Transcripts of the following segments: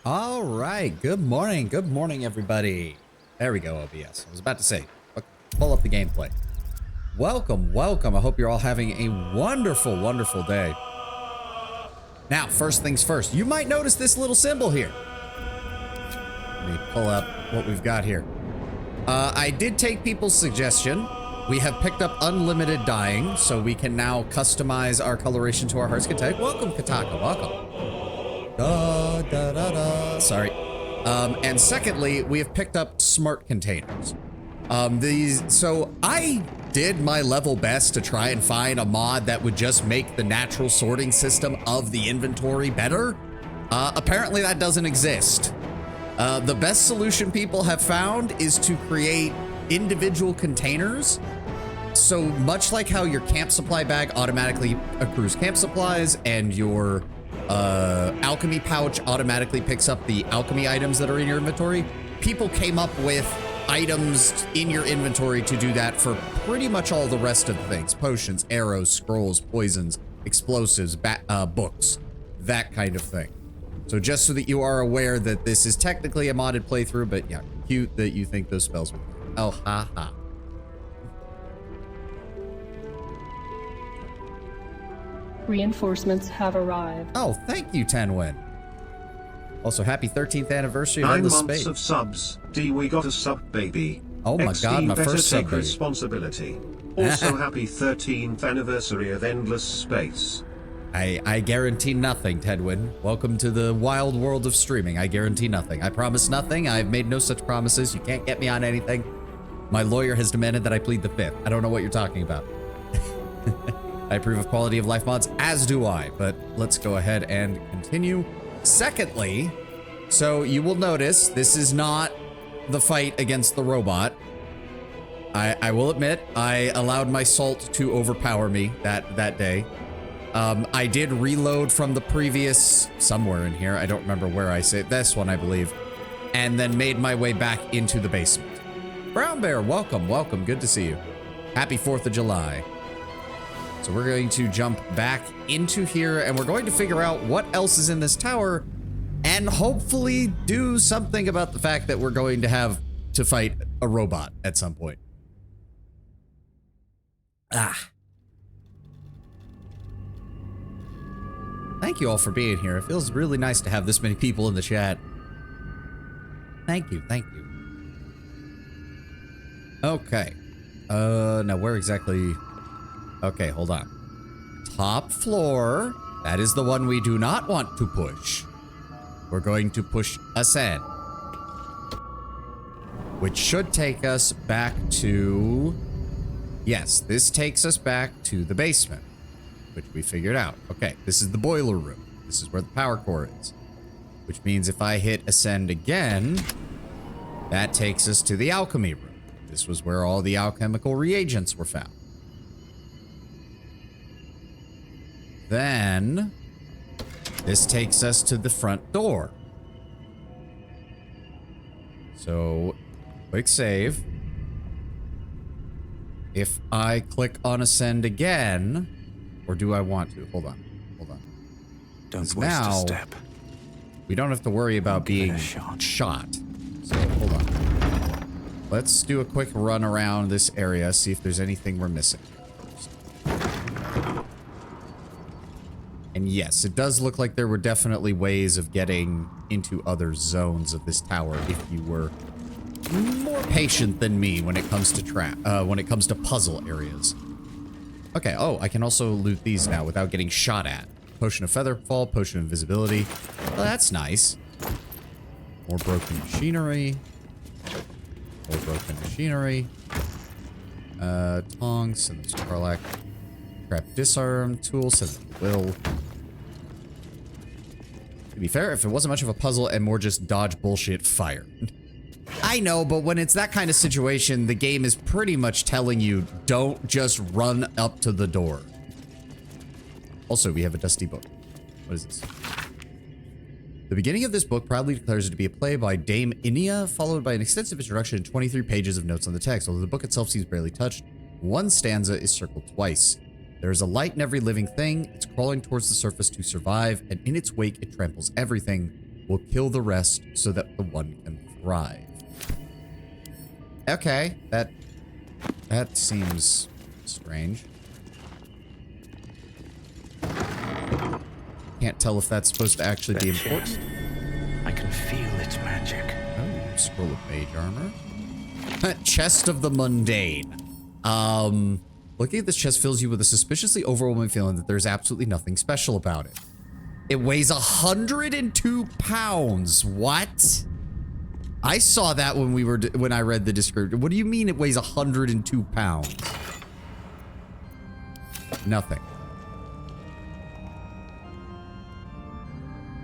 All right, good morning, everybody. There we go, OBS. I was about to say, pull up the gameplay. Welcome. I hope you're all having a wonderful day. Now, first things first, you might notice this little symbol here. Let me pull up what we've got here. I did take people's suggestion. We have picked up unlimited dyeing, so we can now customize our coloration to our heart's content. Welcome, Kataka, welcome. Sorry. And secondly, we have picked up smart containers. So I did my level best to try and find a mod that would just make the natural sorting system of the inventory better. Apparently that doesn't exist. The best solution people have found is to create individual containers. So much like how your camp supply bag automatically accrues camp supplies and your alchemy pouch automatically picks up the alchemy items that are in your inventory, people came up with items in your inventory to do that for pretty much all the rest of the things. Potions, arrows, scrolls, poisons, explosives, books, that kind of thing. So just so that you are aware that this is technically a modded playthrough, but yeah, cute that you think those spells would. Oh, ha. Reinforcements have arrived. Oh, thank you, Tenwin. Also, happy 13th anniversary of 9 Endless months Space. of subs. D, we got a sub, baby. Oh my god, my better first take sub, baby. responsibility. Also, happy 13th anniversary of Endless Space. I guarantee nothing, Tedwin. Welcome to the wild world of streaming. I guarantee nothing. I promise nothing. I've made no such promises. You can't get me on anything. My lawyer has demanded that I plead the fifth. I don't know what you're talking about. I approve of quality of life mods, as do I, but let's go ahead and continue. Secondly, so you will notice this is not the fight against the robot. I will admit, I allowed my salt to overpower me that day. I did reload from the previous, somewhere in here, I don't remember where I say, this one I believe, and then made my way back into the basement. Brown Bear, welcome, good to see you. Happy 4th of July. So we're going to jump back into here and we're going to figure out what else is in this tower and hopefully do something about the fact that we're going to have to fight a robot at some point. Thank you all for being here. It feels really nice to have this many people in the chat. Thank you. Okay. Now where exactly? Okay, hold on. Top floor. That is the one we do not want to push. We're going to push ascend. Which should take us back to... Yes, this takes us back to the basement. Which we figured out. Okay, this is the boiler room. This is where the power core is. Which means if I hit ascend again, that takes us to the alchemy room. This was where all the alchemical reagents were found. Then, this takes us to the front door. So, quick save. If I click on ascend again, or do I want to? Hold on. Don't waste a step. We don't have to worry about being shot. So, hold on. Let's do a quick run around this area, see if there's anything we're missing. And yes, it does look like there were definitely ways of getting into other zones of this tower if you were more patient than me when it comes to puzzle areas. Okay, oh, I can also loot these now without getting shot at. Potion of Featherfall, Potion of Invisibility. Well, that's nice. More broken machinery. Tongs, send them to Karlak. Trap disarm tool, send them to Will. To be fair, if it wasn't much of a puzzle and more just dodge bullshit, fire. I know, but when it's that kind of situation, the game is pretty much telling you, don't just run up to the door. Also, we have a dusty book. What is this? The beginning of this book proudly declares it to be a play by Dame Inia, followed by an extensive introduction and 23 pages of notes on the text. Although the book itself seems barely touched, one stanza is circled twice. There is a light in every living thing. It's crawling towards the surface to survive, and in its wake, it tramples everything. will kill the rest so that the one can thrive. Okay, that seems strange. Can't tell if that's supposed to actually be important. I can feel its magic. Oh, scroll of mage armor. Chest of the mundane. Looking at this chest fills you with a suspiciously overwhelming feeling that there's absolutely nothing special about it. It weighs 102 pounds. What? I saw that when I read the description. What do you mean it weighs 102 pounds? Nothing.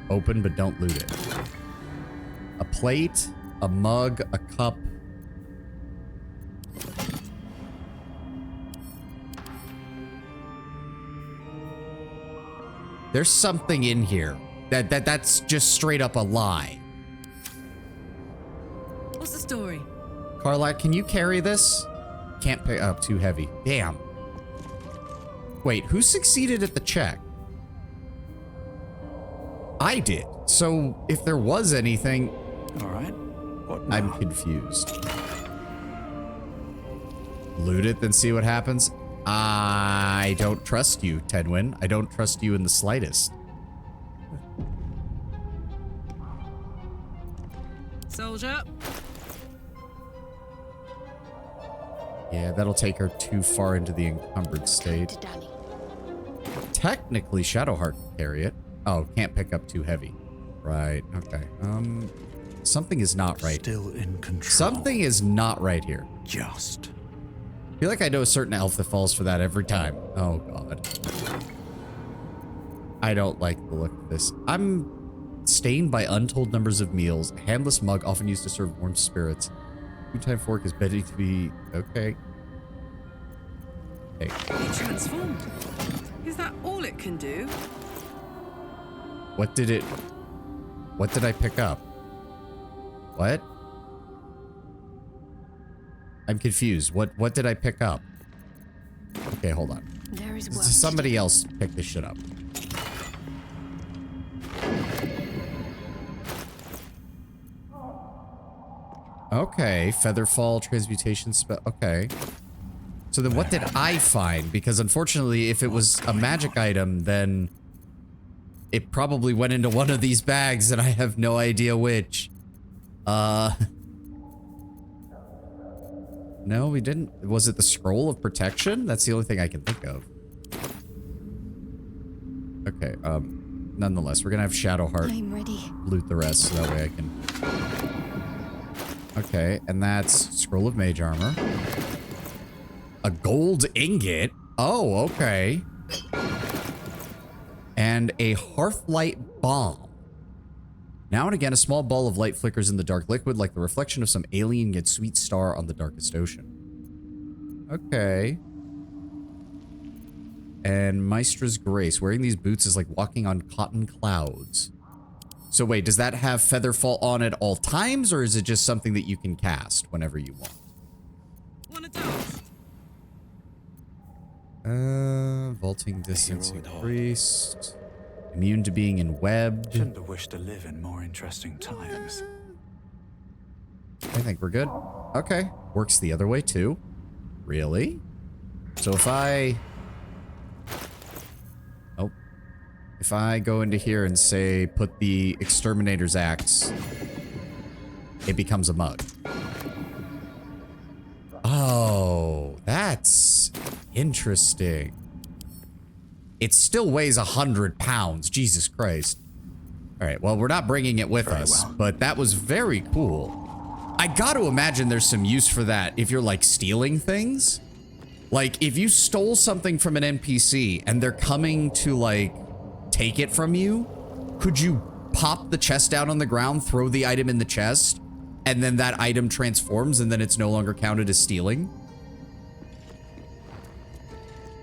Open, but don't loot it. A plate, a mug, a cup. There's something in here that's just straight up a lie. What's the story? Carla, can you carry this? Can't pick up, too heavy. Damn. Wait, who succeeded at the check? I did. So if there was anything, All right. What now? I'm confused. Loot it, then see what happens. I don't trust you, Tedwin. I don't trust you in the slightest. Soldier. Yeah, that'll take her too far into the encumbered state. Technically, Shadowheart can carry it. Oh, can't pick up too heavy. Right, okay. Something is not right. Still in control. Something is not right here. Just. I feel like I know a certain elf that falls for that every time. Oh, God. I don't like the look of this. I'm stained by untold numbers of meals. A handless mug often used to serve warm spirits. Two-time fork is bedding to be... Okay. Hey. It transformed. Is that all it can do? What did I pick up? What? I'm confused. What did I pick up? Okay, hold on. There is work. Somebody else picked this shit up. Okay, Featherfall, transmutation spell. Okay. So then what did I find? Because unfortunately, if it was a magic item, then it probably went into one of these bags and I have no idea which. No, we didn't. Was it the scroll of protection? That's the only thing I can think of. Okay, nonetheless, we're gonna have Shadowheart I'm ready. loot the rest so that way I can... Okay, and that's Scroll of Mage Armor. A gold ingot? Oh, okay. And a Hearthlight Bomb. Now and again, a small ball of light flickers in the dark liquid like the reflection of some alien yet sweet star on the darkest ocean. Okay. And Maestra's Grace. Wearing these boots is like walking on cotton clouds. So wait, does that have Featherfall on at all times, or is it just something that you can cast whenever you want? Wanna dance? Vaulting distance increased. Immune to being enwebbed. Shouldn't have wished to live in more interesting times. I think we're good. Okay. Works the other way too. Really? So if I... Oh. If I go into here and say, put the Exterminator's Axe, it becomes a mug. Oh, that's interesting. It still weighs 100 pounds. Jesus Christ. All right, well, we're not bringing it with us, but that was very cool. I got to imagine there's some use for that if you're, like, stealing things. Like, if you stole something from an NPC and they're coming to, like, take it from you, could you pop the chest down on the ground, throw the item in the chest, and then that item transforms and then it's no longer counted as stealing?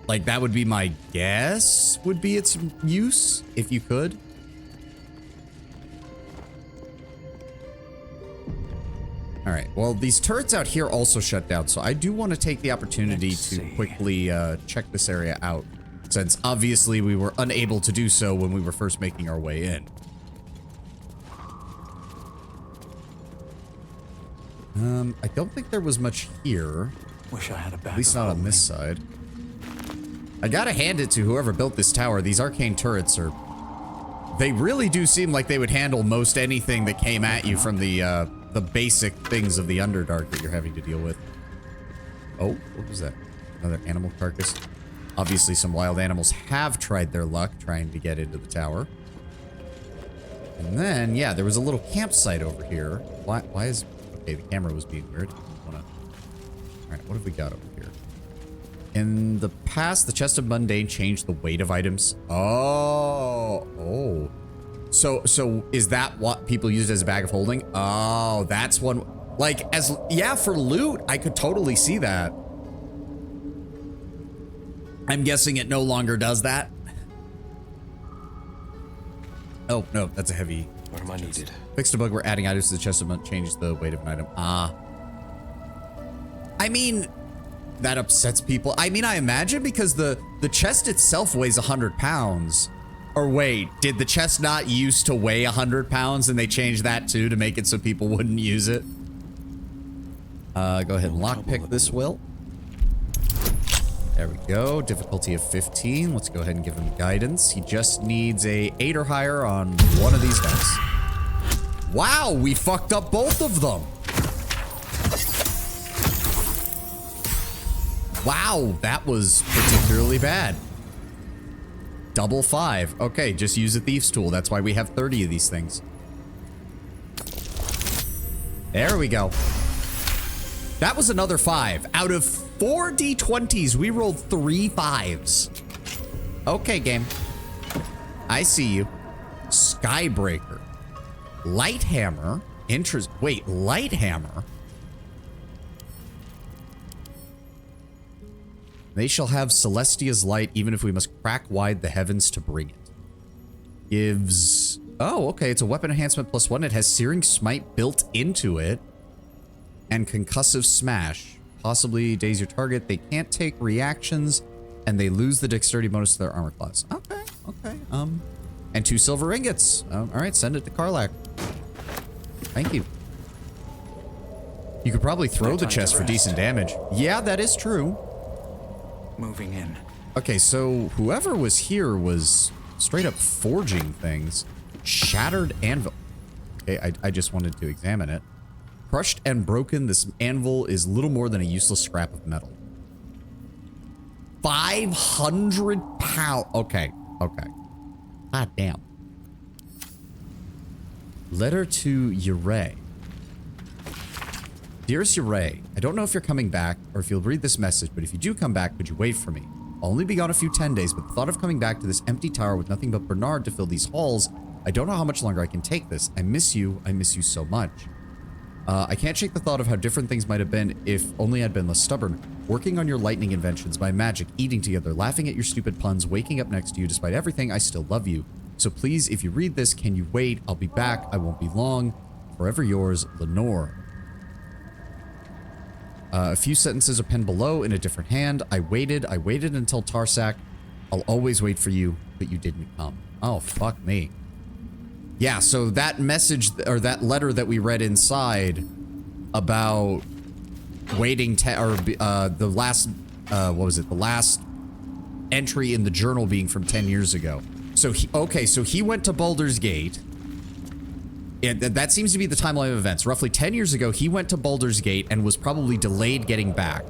Like, that would be my guess, would be its use, if you could. All right, well, these turrets out here also shut down, so I do want to take the opportunity to quickly check this area out, since obviously we were unable to do so when we were first making our way in. I don't think there was much here. Wish I had a bag. At least of not on this holding. side. I gotta hand it to whoever built this tower. These arcane turrets are... They really do seem like they would handle most anything that came at you from the basic things of the Underdark that you're having to deal with. Oh, what was that? Another animal carcass. Obviously, some wild animals have tried their luck trying to get into the tower. And then, yeah, there was a little campsite over here. Why is... Okay, the camera was being weird. Alright, what have we got over here? In the past, the chest of mundane changed the weight of items. Oh. So is that what people used as a bag of holding? Oh, that's one. Like, yeah, for loot, I could totally see that. I'm guessing it no longer does that. Oh, no, that's a heavy. Where am I needed? Fixed a bug where adding items to the chest of mundane changed the weight of an item. I mean, that upsets people. I mean, I imagine because the chest itself weighs 100 pounds. Or wait, did the chest not used to weigh 100 pounds and they changed that too to make it so people wouldn't use it? Go ahead and lockpick this, Will. There we go. Difficulty of 15. Let's go ahead and give him guidance. He just needs a 8 or higher on one of these guys. Wow, we fucked up both of them. Wow, that was particularly bad. Double 5. Okay, just use a thief's tool. That's why we have 30 of these things. There we go. That was another 5. Out of 4 D20s, we rolled 3 5s. Okay, game. I see you. Skybreaker. Lighthammer. Wait, Lighthammer? They shall have Celestia's light, even if we must crack wide the heavens to bring it. Gives... Oh, okay. It's a weapon enhancement +1. It has Searing Smite built into it. And Concussive Smash. Possibly daze your target. They can't take reactions. And they lose the dexterity bonus to their armor class. Okay, okay. And 2 silver ingots. Alright, send it to Karlach. Thank you. You could probably throw the chest for decent damage. Yeah, that is true. Moving in. Okay, so whoever was here was straight up forging things. Shattered anvil. Okay, I just wanted to examine it. Crushed and broken, this anvil is little more than a useless scrap of metal. 500 pounds. Okay, okay. God damn. Letter to Ure. Dearest Ure, I don't know if you're coming back or if you'll read this message, but if you do come back, could you wait for me? I'll only be gone a few 10 days, but the thought of coming back to this empty tower with nothing but Bernard to fill these halls, I don't know how much longer I can take this. I miss you so much. I can't shake the thought of how different things might have been if only I'd been less stubborn. Working on your lightning inventions, my magic, eating together, laughing at your stupid puns, waking up next to you despite everything, I still love you. So please, if you read this, can you wait? I'll be back. I won't be long. Forever yours, Lenore. A few sentences are penned below in a different hand. I waited until Tarsak. I'll always wait for you, but you didn't come. Oh, fuck me. Yeah, so that message, or that letter that we read inside about waiting, the last, what was it? The last entry in the journal being from 10 years ago. So, so he went to Baldur's Gate. That seems to be the timeline of events. Roughly 10 years ago, he went to Baldur's Gate and was probably delayed getting back.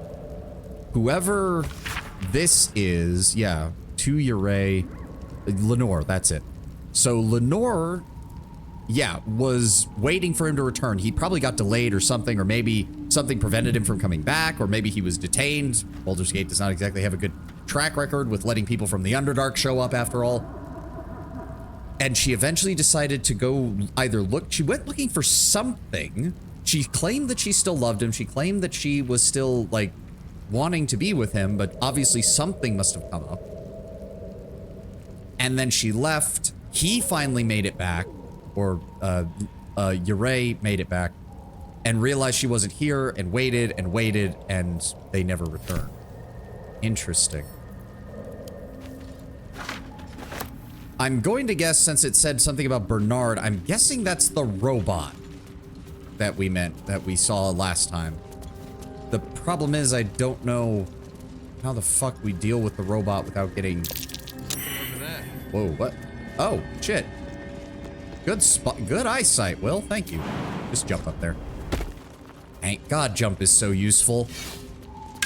Whoever this is, yeah, to Ure, Lenore, that's it. So Lenore, yeah, was waiting for him to return. He probably got delayed or something, or maybe something prevented him from coming back, or maybe he was detained. Baldur's Gate does not exactly have a good track record with letting people from the Underdark show up after all. And she eventually decided to go either she went looking for something. She claimed that she still loved him. She claimed that she was still, like, wanting to be with him, but obviously something must have come up. And then she left. He finally made it back, or Ure made it back, and realized she wasn't here, and waited, and they never returned. Interesting. I'm going to guess, since it said something about Bernard, I'm guessing that's the robot. that we saw last time. The problem is I don't know how the fuck we deal with the robot without getting... Whoa, what? Oh, shit. Good spot, good eyesight, Will. Thank you. Just jump up there. Thank God jump is so useful.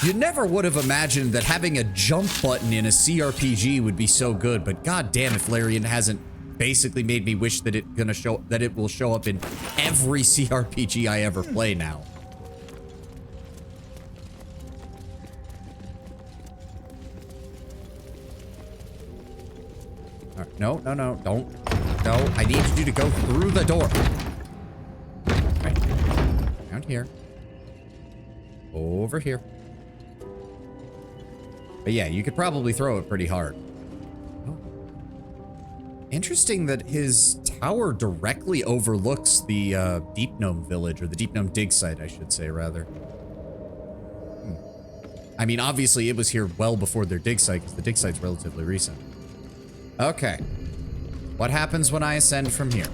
You never would have imagined that having a jump button in a CRPG would be so good, but god damn if Larian hasn't basically made me wish that it will show up in every CRPG I ever play now. All right, no, don't. No, I need you to go through the door. Right. Down here. Over here. But yeah, you could probably throw it pretty hard. Oh. Interesting that his tower directly overlooks the Deep Gnome village, or the Deep Gnome dig site, I should say, rather. I mean, obviously it was here well before their dig site, because the dig site's relatively recent. Okay. What happens when I ascend from here?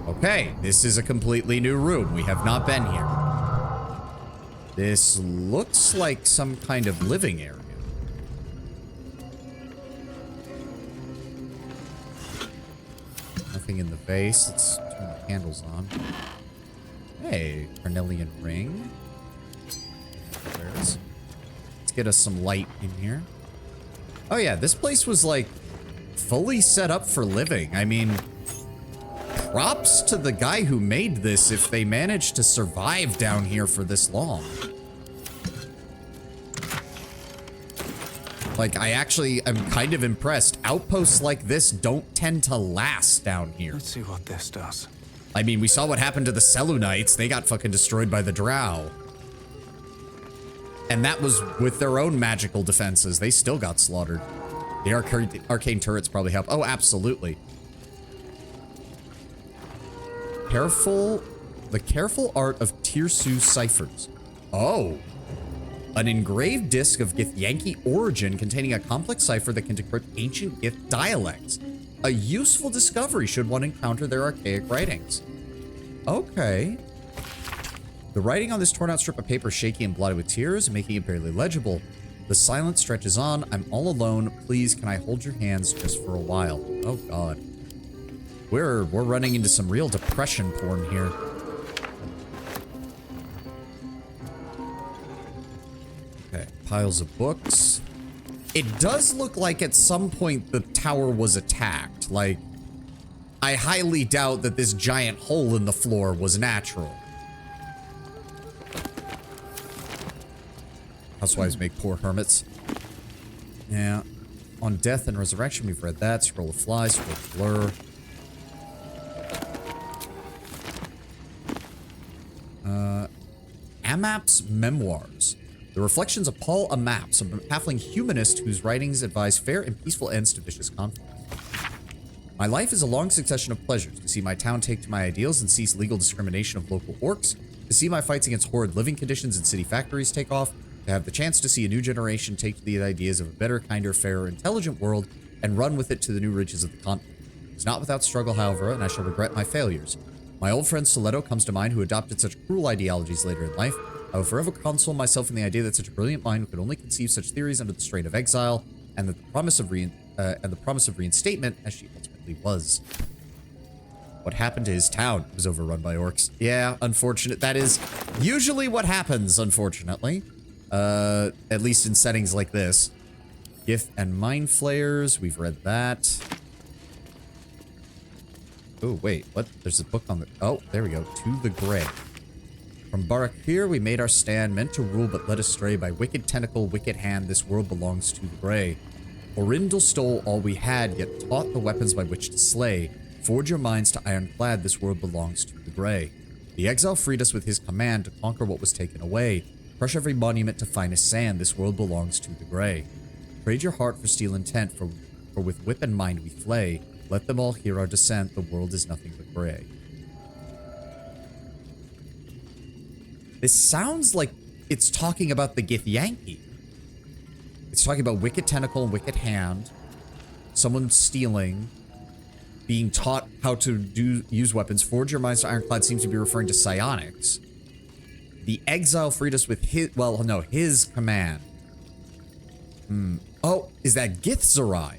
Okay, this is a completely new room. We have not been here. This looks like some kind of living area. Nothing in the vase. Let's turn the candles on. Hey, carnelian ring. Let's get us some light in here. Oh yeah, this place was like fully set up for living. I mean, props to the guy who made this if they managed to survive down here for this long. Like, I actually am kind of impressed. Outposts like this don't tend to last down here. Let's see what this does. I mean, we saw what happened to the Selûnites. They got fucking destroyed by the Drow. And that was with their own magical defenses. They still got slaughtered. The arcane turrets probably help. Oh, absolutely. The careful art of Tirsu ciphers. Oh. An engraved disc of Githyanki origin containing a complex cipher that can decrypt ancient Gith dialects. A useful discovery should one encounter their archaic writings. Okay. The writing on this torn out strip of paper is shaky and blotted with tears, making it barely legible. The silence stretches on. I'm all alone. Please, can I hold your hands just for a while? Oh, God. We're running into some real depression porn here. Okay, piles of books. It does look like at some point the tower was attacked. Like, I highly doubt that this giant hole in the floor was natural. Housewives make poor hermits. Yeah. On death and resurrection, we've read that. Scroll of flies, scroll of blur. Amap's memoirs. The reflections of Paul Amaps, a halfling humanist whose writings advise fair and peaceful ends to vicious conflict. My life is a long succession of pleasures. To see my town take to my ideals and cease legal discrimination of local orcs. To see my fights against horrid living conditions in city factories take off. To have the chance to see a new generation take to the ideas of a better, kinder, fairer, intelligent world and run with it to the new riches of the continent. It's not without struggle, however, and I shall regret my failures. My old friend Stiletto comes to mind, who adopted such cruel ideologies later in life. I will forever console myself in the idea that such a brilliant mind could only conceive such theories under the strain of exile, and that the promise of reinstatement, as she ultimately was. What happened to his town? It was overrun by orcs. Yeah, unfortunate. That is usually what happens, unfortunately. At least in settings like this. Gith and Mind Flayers, we've read that. Oh, wait, what? There's a book on the... Oh, there we go. To the Gray. From Barakir, we made our stand, meant to rule but led astray by wicked tentacle, wicked hand. This world belongs to the Gray. Orindel stole all we had, yet taught the weapons by which to slay. Forge your minds to ironclad, this world belongs to the Gray. The exile freed us with his command to conquer what was taken away. Crush every monument to finest sand, this world belongs to the Gray. Trade your heart for steel intent, for with whip and mind we flay. Let them all hear our descent, the world is nothing but gray. This sounds like it's talking about the Githyanki. It's talking about wicked tentacle and wicked hand. Someone stealing. being taught how to use weapons. Forge your minds to ironclad seems to be referring to psionics. The exile freed us with his, well, no, his command. Oh, is that Githzerai?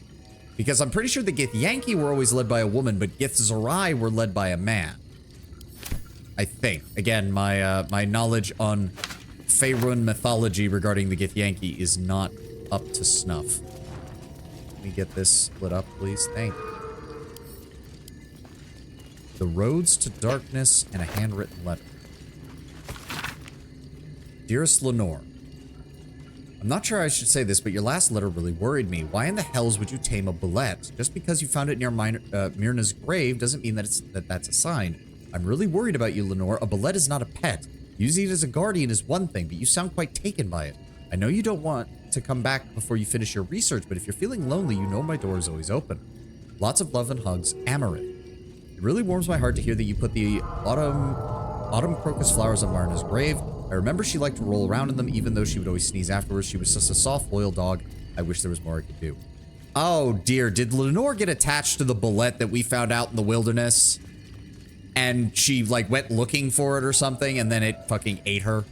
Because I'm pretty sure the Githyanki were always led by a woman, but Githzerai were led by a man. I think. Again, my knowledge on Faerun mythology regarding the Githyanki is not up to snuff. Let me get this split up, please. Thank you. The Roads to Darkness and a handwritten letter. Dearest Lenore, I'm not sure I should say this, but your last letter really worried me. Why in the hells would you tame a bullet? Just because you found it near Myrna's grave doesn't mean that that's a sign. I'm really worried about you, Lenore. A bullet is not a pet. Using it as a guardian is one thing, but you sound quite taken by it. I know you don't want to come back before you finish your research, but if you're feeling lonely, you know my door is always open. Lots of love and hugs, Amaranth. It really warms my heart to hear that you put the autumn crocus flowers on Myrna's grave. I remember she liked to roll around in them, even though she would always sneeze afterwards. She was just a soft, loyal dog. I wish there was more I could do. Oh, dear. Did Lenore get attached to the bullet that we found out in the wilderness? And she, like, went looking for it or something, and then it fucking ate her?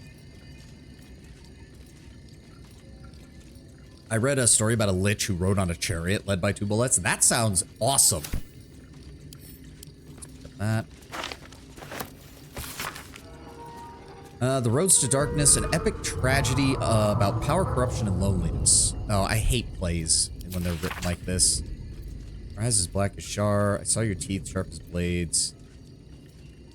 I read a story about a lich who rode on a chariot led by 2 bullets. That sounds awesome. That. The Roads to Darkness, an epic tragedy about power, corruption, and loneliness. Oh, I hate plays when they're written like this. Your eyes as black as Shar. I saw your teeth sharp as blades.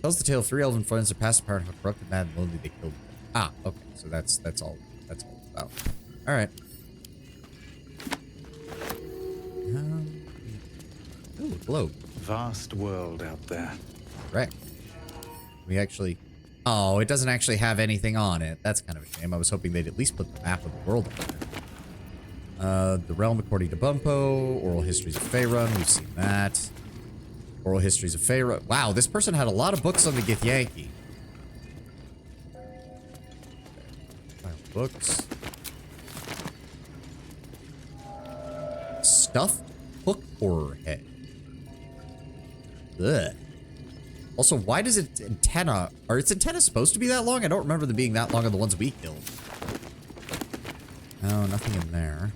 Tells the tale of 3 elven friends who passed apart and how corrupted, mad, and lonely they killed them. Ah, okay. So that's all. That's all about. All right. Ooh, globe. Vast world out there. Correct. We actually. Oh, it doesn't actually have anything on it. That's kind of a shame. I was hoping they'd at least put the map of the world on there. The Realm according to Bumpo. Oral Histories of Faerun. We've seen that. Oral Histories of Faerun. Wow, this person had a lot of books on the Githyanki. Books. Stuffed hook horror head. Ugh. Also, why does its antenna... Are its antennas supposed to be that long? I don't remember them being that long on the ones we killed. No, nothing in there.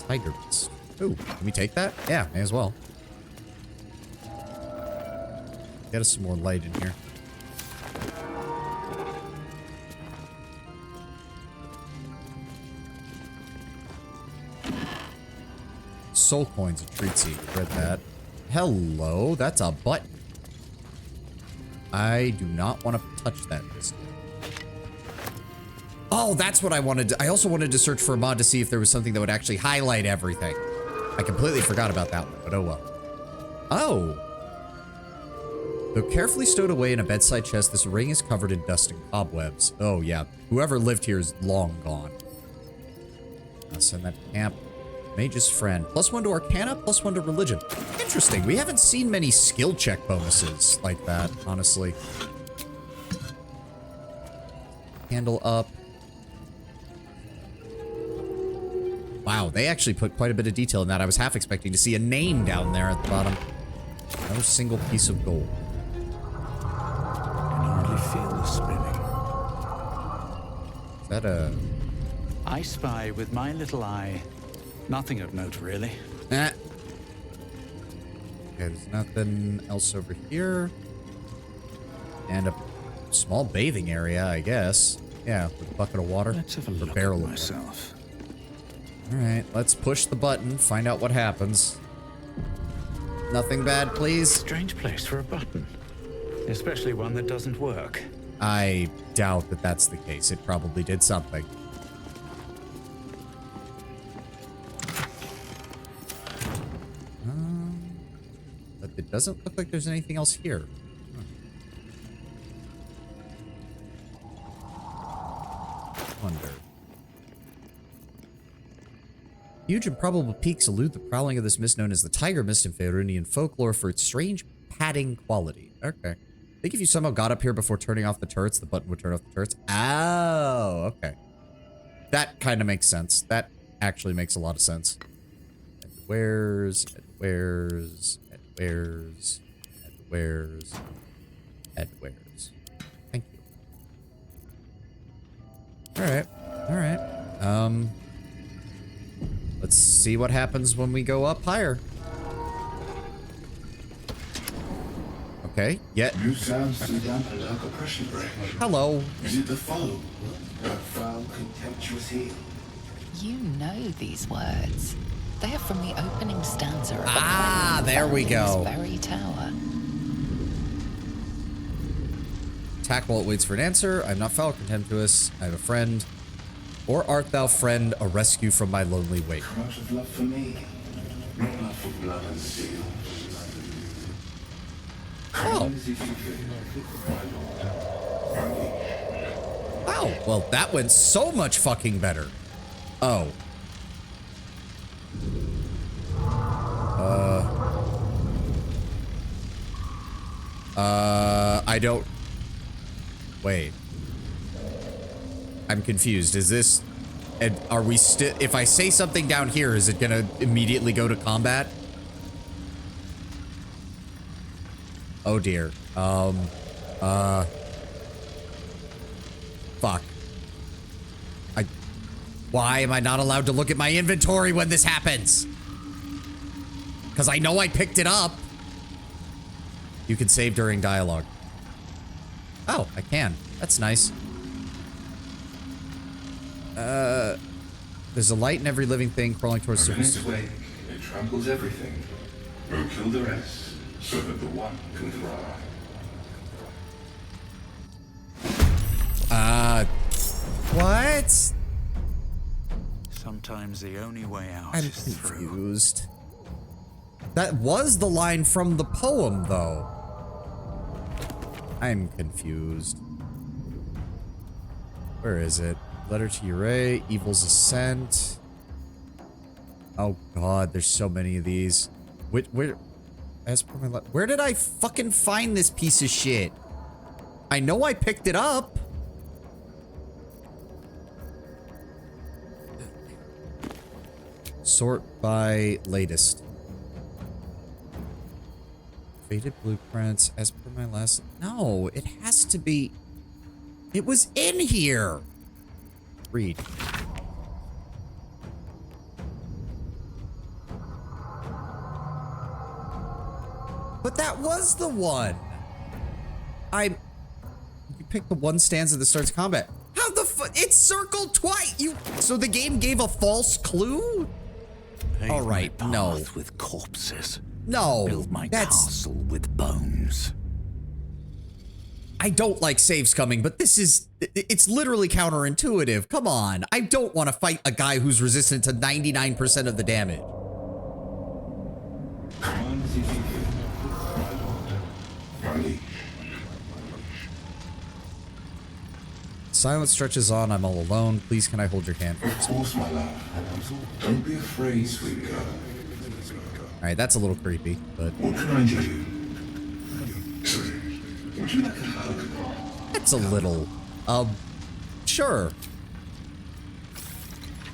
Tiger Mist. Ooh, can we take that? Yeah, may as well. Get us some more light in here. Soul coins, a treat seed. Read that. Hello, that's a button. I do not want to touch that this time. Oh, that's what I wanted to. I also wanted to search for a mod to see if there was something that would actually highlight everything. I completely forgot about that one, but oh well. Oh. Though carefully stowed away in a bedside chest, this ring is covered in dust and cobwebs. Oh yeah, whoever lived here is long gone. I'll send that to camp. Mage's Friend. +1 to Arcana, +1 to Religion. Interesting. We haven't seen many skill check bonuses like that, honestly. Handle up. Wow, they actually put quite a bit of detail in that. I was half expecting to see a name down there at the bottom. No single piece of gold. I can hardly feel the spinning. Is that a... I spy with my little eye. Nothing of note, really. Okay, there's nothing else over here. And a small bathing area, I guess. Yeah, with a bucket of water. Let's have a look barrel at myself. Alright, let's push the button, find out what happens. Nothing bad, please. Strange place for a button. Especially one that doesn't work. I doubt that that's the case. It probably did something. But it doesn't look like there's anything else here. Wonder. Huge improbable peaks elude the prowling of this mist known as the Tiger Mist in Faerunian folklore for its strange padding quality. Okay. I think if you somehow got up here before turning off the turrets, the button would turn off the turrets. Oh, okay. That kind of makes sense. That actually makes a lot of sense. where's, at where's, at where's, at where's, at where's. Thank you. Alright, alright. Let's see what happens when we go up higher. Okay, yeah. New sounds to dampen like a pressure break. Hello. Is it the foe? That foul, contemptuous heel? You know these words. They are from the opening stanza of a Ah, poem there found we in go. this very tower. Attack while it waits for an answer. I'm not foul, contemptuous. I have a friend. Or art thou, friend, a rescue from my lonely wake? Cry of love for me, not love for blood and steel. Oh. As if you feel, my lord, unleash. Wow. Well, that went so much fucking better. Oh. I don't... Wait. I'm confused. Is this... And are we still... If I say something down here, is it gonna immediately go to combat? Oh dear. Fuck. Why am I not allowed to look at my inventory when this happens? Because I know I picked it up. You can save during dialogue. Oh, I can. That's nice. There's a light in every living thing crawling towards When it's surface. wake, it tramples everything. We'll kill the rest, so that the one can thrive. What? Sometimes the only way out I'm is through. confused. That was the line from the poem, though. I'm confused. Where is it? Letter to Ure, Evil's Ascent. Oh god, there's so many of these. Where did I fucking find this piece of shit? I know I picked it up. Sort by latest. Faded blueprints, as per my last... No, it has to be... It was in here! Read. But that was the one! You picked the one stanza that starts combat. How the fu- It's circled twice! So the game gave a false clue? Pave All right, my no. path with corpses. No, Build my that's... castle with bones. I don't like saves coming, but this is... It's literally counterintuitive. Come on. I don't want to fight a guy who's resistant to 99% of the damage. Come as if you feel, my lord, unleash. Silence stretches on. I'm all alone. Please, can I hold your hand? Of course, my love. Don't be afraid, sweet girl. Alright, that's a little creepy, but... What can I do? Sorry, would you like a hug? That's a little... Sure.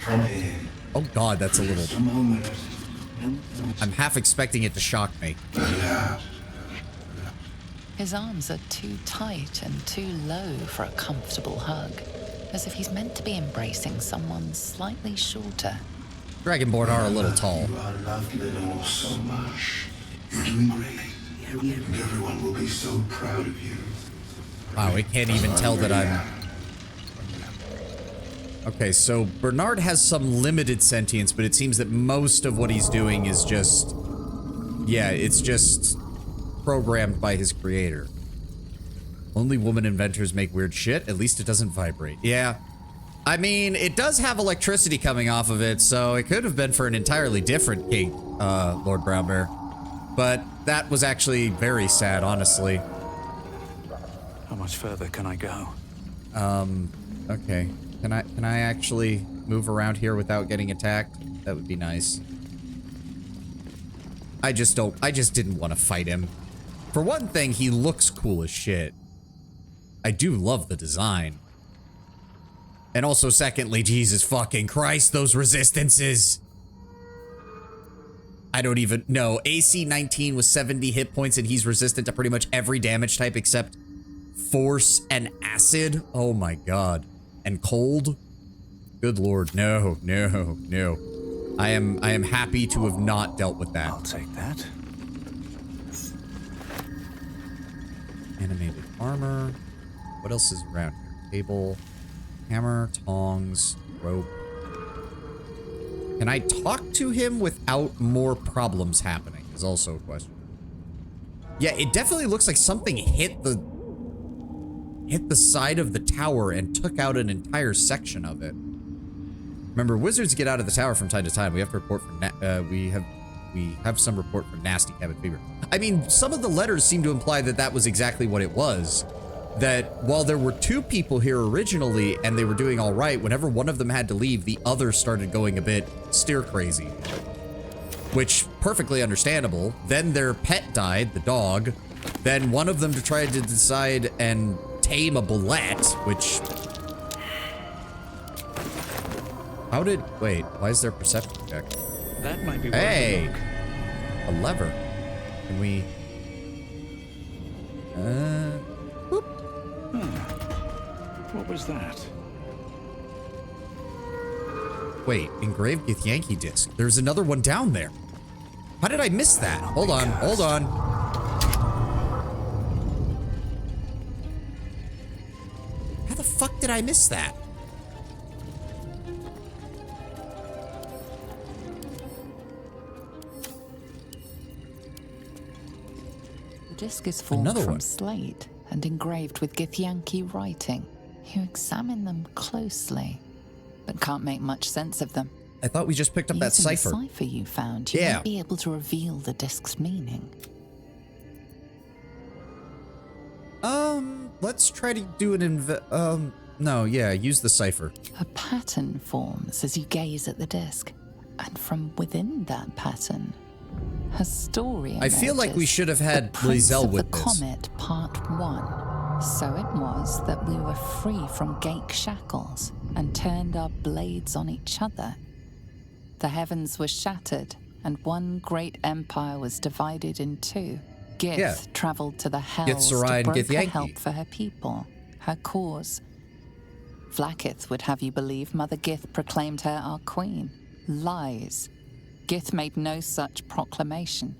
Come here. Oh god, that's a little... Just a moment. I'm half expecting it to shock me. Yeah. His arms are too tight and too low for a comfortable hug, as if he's meant to be embracing someone slightly shorter. Dragonborn are a little tall. You are loved, Lenore, so much. You're doing great. And everyone will be so proud of you. Wow, it can't even tell that I'm... Okay, so Bernard has some limited sentience, but it seems that most of what he's doing is just... Yeah, it's just programmed by his creator. Only woman inventors make weird shit. At least it doesn't vibrate. Yeah. I mean, it does have electricity coming off of it, so it could have been for an entirely different king, Lord Brownbear. But that was actually very sad, honestly. How much further can I go? Okay. Can I actually move around here without getting attacked? That would be nice. I just didn't want to fight him. For one thing, he looks cool as shit. I do love the design. And also, secondly, Jesus fucking Christ, those resistances. I don't even know. AC 19 with 70 hit points, and he's resistant to pretty much every damage type except force and acid. Oh my god. And cold. Good lord. No, no, no. I am happy to have not dealt with that. I'll take that. Animated armor. What else is around here? Table, hammer, tongs, rope. Can I talk to him without more problems happening? Is also a question. Yeah, it definitely looks like something hit the side of the tower and took out an entire section of it. Remember, wizards get out of the tower from time to time. We have to report for we have some report for nasty cabin fever. I mean, some of the letters seem to imply that that was exactly what it was. That while there were 2 people here originally and they were doing all right, whenever one of them had to leave, the other started going a bit stir crazy. Which, perfectly understandable. Then their pet died, the dog. Then one of them tried to decide and tame a bullet, which... How did... Wait, why is there a perception check? That might be Hey! worth A lever. Can we... Whoop. a look. What was that? Wait, engraved Githyanki disc. There's another one down there. How did I miss that? Hold on, hold on. How the fuck did I miss that? The disc is formed Another from one. slate and engraved with Githyanki writing. You examine them closely, but can't make much sense of them. I thought we just picked up that Using cipher. the cipher you found, you Yeah. may be able to reveal the disc's meaning. Let's try to do an no, yeah, use the cipher. A pattern forms as you gaze at the disc, and from within that pattern, a story I feel like we emerges. should have had The Prince Lizelle of with the this. Comet, Part 1. So it was that we were free from Gake shackles and turned our blades on each other. The heavens were shattered, and one great empire was divided in 2. Gith Yeah. traveled to the Hells Githzerai to and broker Githyanki. help for her people, her cause. Vlakith would have you believe Mother Gith proclaimed her our queen. Lies. Gith made no such proclamation.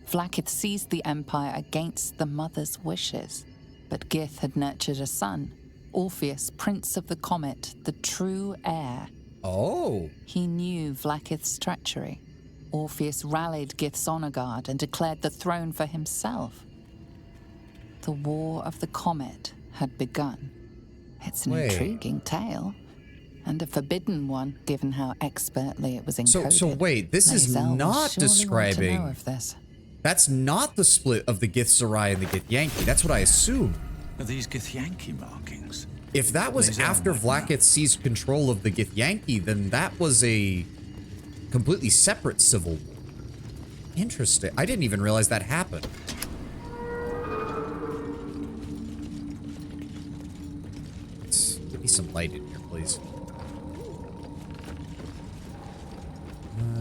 Vlakith seized the empire against the mother's wishes, but Gith had nurtured a son, Orpheus, Prince of the Comet, the true heir. Oh. He knew Vlakith's treachery. Orpheus rallied Gith's honor guard and declared the throne for himself. The War of the Comet had begun. It's an Wait. intriguing tale, and a forbidden one, given how expertly it was encoded. So wait, this is Lizelle will not surely want to describing... know of this. That's not the split of the Githzerai and the Githyanki. That's what I assume. Are these Githyanki markings? If that was Lizelle after might know. Vlakith seized control of the Githyanki, then that was a completely separate civil war. Interesting. I didn't even realize that happened. Give me some light in here, please.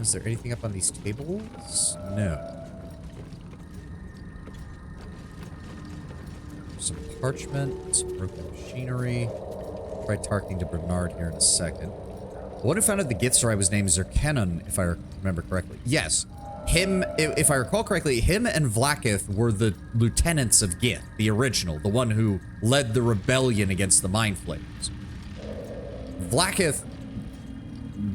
Is there anything up on these tables? No. Some parchment, some broken machinery. Try talking to Bernard here in a second. The one who founded the Githzerai was named Zerkenon, if I remember correctly. Yes. Him, if I recall correctly, him and Vlakith were the lieutenants of Gith, the original, the one who led the rebellion against the Mind Flayers. Vlakith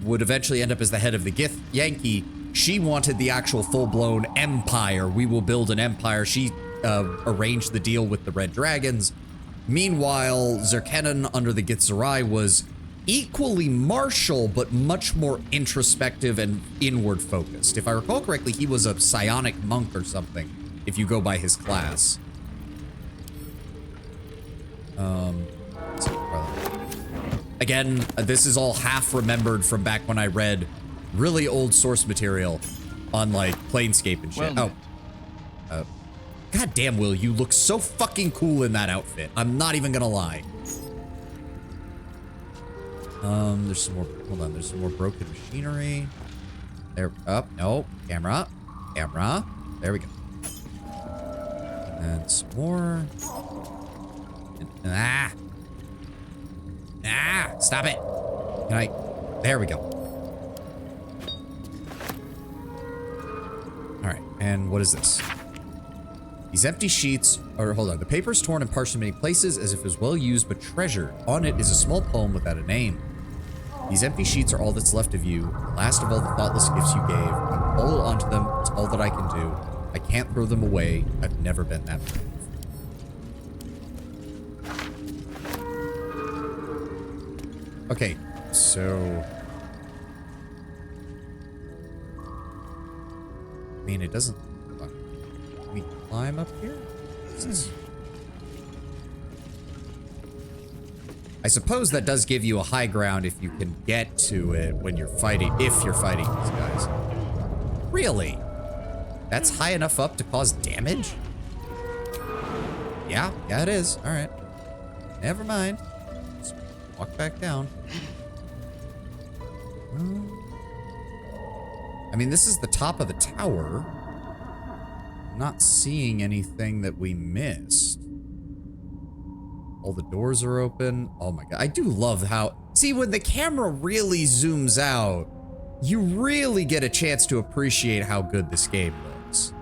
would eventually end up as the head of the Githyanki. She wanted the actual full-blown empire. We will build an empire. She arranged the deal with the Red Dragons. Meanwhile, Zerkenon under the Githzerai was equally martial, but much more introspective and inward focused. If I recall correctly, he was a psionic monk or something, if you go by his class. Again, this is all half remembered from back when I read really old source material on like Planescape and shit. Well, God damn, Will, you look so fucking cool in that outfit. I'm not even gonna lie. There's some more, hold on, there's some more broken machinery. There, up, no, camera, camera. There we go. And some more. Ah! Ah! Stop it! Can I? There we go. Alright, and what is this? These empty sheets are, hold on, the paper is torn and parched in many places as if it was well used but treasured. On it is a small poem without a name. These empty sheets are all that's left of you, the last of all the thoughtless gifts you gave. I hold onto them, it's all that I can do. I can't throw them away, I've never been that brave. Okay, so... I mean, it doesn't... Can we climb up here? What's this? I suppose that does give you a high ground if you can get to it when you're fighting, if you're fighting these guys. Really? That's high enough up to cause damage? Yeah, it is. All right. Never mind. Let's walk back down. I mean, this is the top of the tower. I'm not seeing anything that we missed. All the doors are open. Oh my god. I do love how... See, when the camera really zooms out, you really get a chance to appreciate how good this game looks.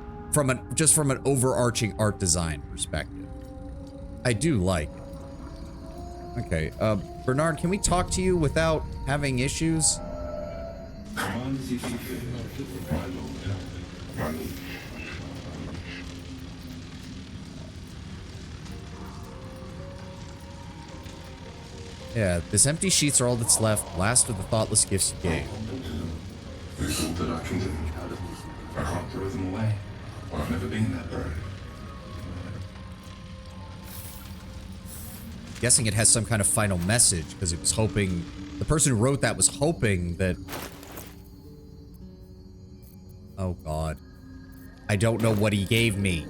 Just from an overarching art design perspective. I do like it. Okay, Bernard, can we talk to you without having issues? Yeah, this empty sheets are all that's left. Last of the thoughtless gifts you gave. There's all that I can do. I can't throw them away. I've never been that brave. Guessing it has some kind of final message because it was hoping... The person who wrote that was hoping that... Oh god. I don't know what he gave me.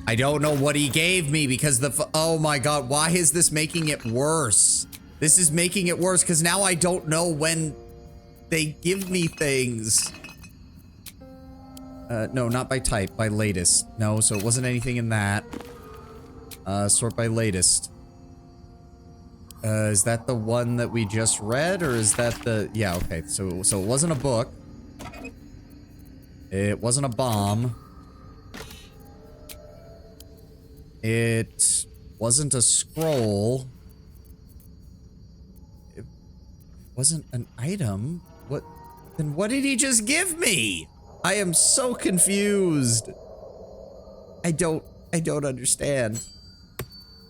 I don't know what he gave me because oh my god, why is this making it worse? This is making it worse because now I don't know when they give me things. No, not by type, by latest. No, so it wasn't anything in that. Sort by latest. Is that the one that we just read or is that the... Yeah, okay, so it wasn't a book. It wasn't a bomb. It wasn't a scroll. It wasn't an item. What? Then what did he just give me? I am so confused. I don't understand.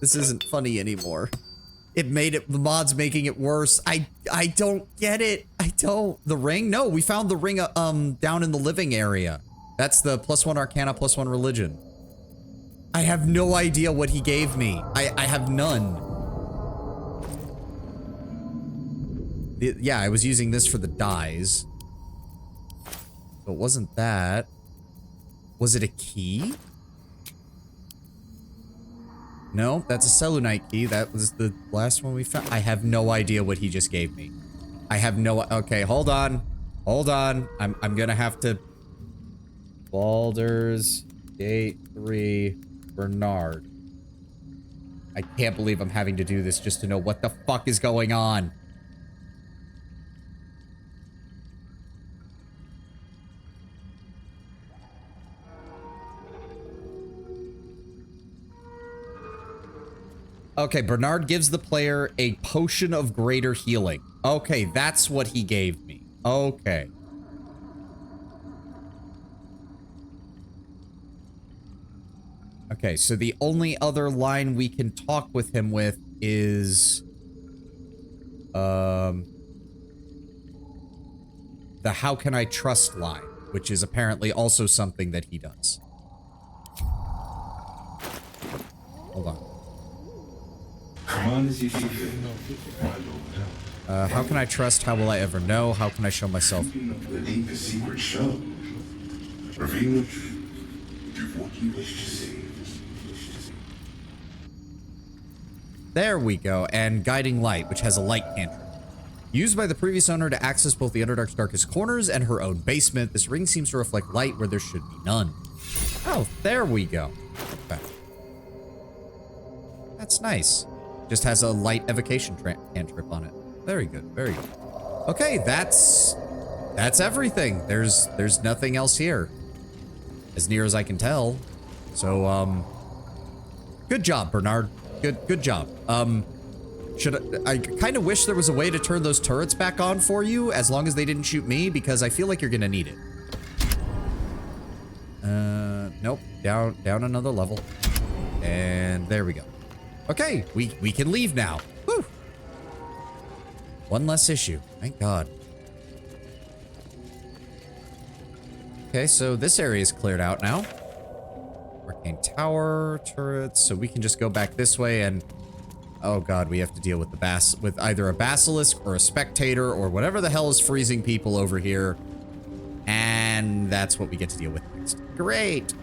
This isn't funny anymore. It made it, the mod's making it worse. I don't get it. I don't. The ring? No, we found the ring, down in the living area. That's the +1 Arcana, +1 Religion. I have no idea what he gave me. I have none. Yeah, I was using this for the dies. So it wasn't that. Was it a key? No, that's a Selunite key. That was the last one we found. I have no idea what he just gave me. I have no... Okay, hold on. Hold on. I'm gonna have to... Baldur's Gate 3... Bernard. I can't believe I'm having to do this just to know what the fuck is going on. Okay, Bernard gives the player a potion of greater healing. Okay, that's what he gave me. Okay. Okay, so the only other line we can talk with him with is... the how can I trust line, which is apparently also something that he does. Hold on. How can I trust? How will I ever know? How can I show myself? The deepest secret show. Reveal the truth. Do what you wish to see. There we go. And Guiding Light, which has a light cantrip. Used by the previous owner to access both the Underdark's darkest corners and her own basement, this ring seems to reflect light where there should be none. Oh, there we go. Okay. That's nice. Just has a light evocation cantrip on it. Very good, very good. Okay, that's everything. There's nothing else here, as near as I can tell. So, good job, Bernard. Good job. I kind of wish there was a way to turn those turrets back on for you, as long as they didn't shoot me, because I feel like you're gonna need it. Nope. Down another level. And there we go. Okay, we can leave now. Woo! One less issue. Thank God. Okay, so this area is cleared out now. Arcane Tower turrets, so we can just go back this way and... Oh God, we have to deal with with either a basilisk or a spectator or whatever the hell is freezing people over here. And that's what we get to deal with next. Great!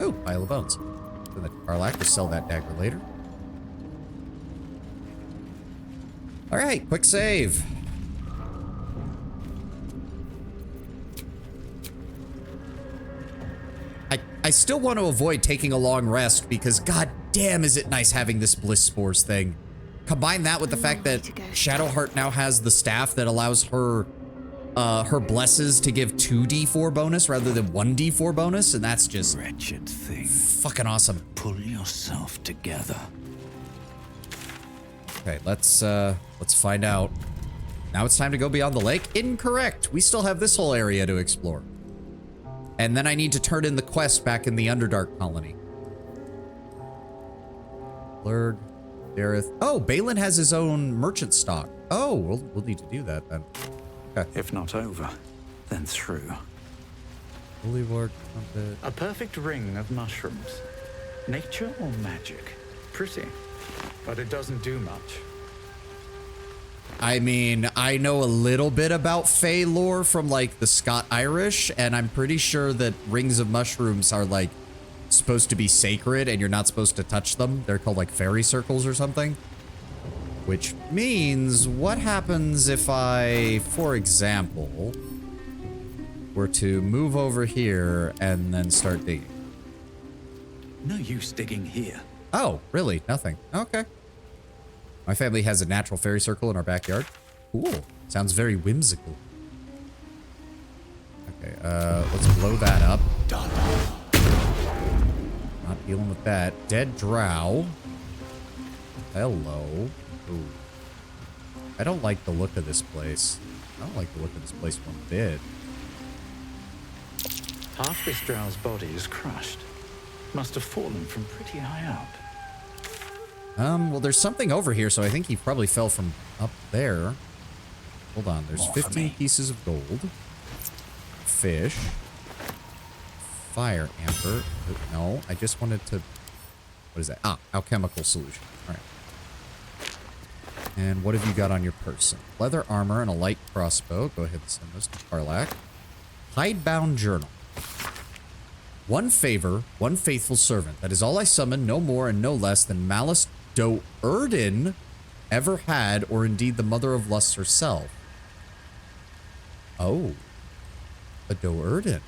Oh, pile of bones. So the Karlak will sell that dagger later. Alright, quick save. I still want to avoid taking a long rest because god damn is it nice having this Bliss Spores thing. Combine that with the fact that Shadowheart now has the staff that allows her blesses to give 2d4 bonus rather than 1d4 bonus, and that's just wretched thing. Fucking awesome. Pull yourself together. Okay, let's find out. Now it's time to go beyond the lake. Incorrect. We still have this whole area to explore. And then I need to turn in the quest back in the Underdark colony. Blurg, Dareth. Oh, Balin has his own merchant stock. Oh, we'll need to do that then. Okay. If not over, then through. Holy Ward, trumpet. A perfect ring of mushrooms. Nature or magic? Pretty, but it doesn't do much. I mean, I know a little bit about Fey lore from like the Scott Irish, and I'm pretty sure that rings of mushrooms are like supposed to be sacred and you're not supposed to touch them. They're called like fairy circles or something. Which means, what happens if I, for example, were to move over here and then start digging? No use digging here. Oh, really? Nothing. Okay. My family has a natural fairy circle in our backyard. Cool. Sounds very whimsical. Okay, let's blow that up. Done. Not dealing with that. Dead drow. Hello. Ooh. I don't like the look of this place. I don't like the look of this place one bit. Half this drow's body is crushed. Must have fallen from pretty high up. Well, there's something over here, so I think he probably fell from up there. Hold on, there's 15 pieces of gold. Fish. Fire amber. No, I just wanted to... What is that? Ah, alchemical solution. All right. And what have you got on your person? Leather armor and a light crossbow. Go ahead and send those to Karlak. Hidebound journal. One favor, one faithful servant. That is all I summon, no more and no less than Malice Do'Urden ever had, or indeed the mother of lust herself. Oh. A Do'Urden.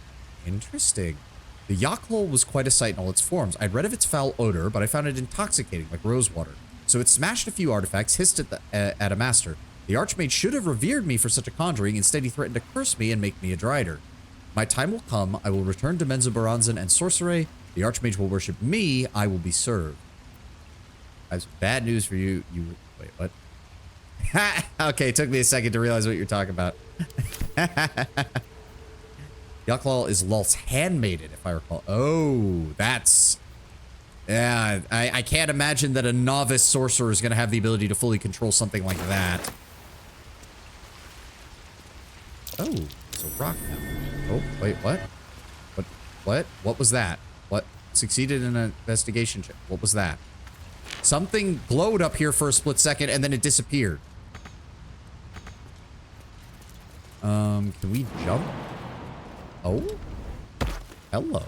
Interesting. The Yochlol was quite a sight in all its forms. I'd read of its foul odor, but I found it intoxicating, like rosewater. So it smashed a few artifacts, hissed at a master. The Archmage should have revered me for such a conjuring. Instead, he threatened to curse me and make me a drider. My time will come. I will return to Menzoberranzan and Sorcerer. The Archmage will worship me. I will be served. I have bad news for you. Wait, what? Okay, it took me a second to realize what you're talking about. Yochlol is Lulth's handmaiden, if I recall. Oh, that's... Yeah, I can't imagine that a novice sorcerer is going to have the ability to fully control something like that. Oh, it's a rock now. Oh, wait, what? What was that? What? Succeeded in an investigation check. What was that? Something glowed up here for a split second and then it disappeared. Can we jump? Oh? Hello?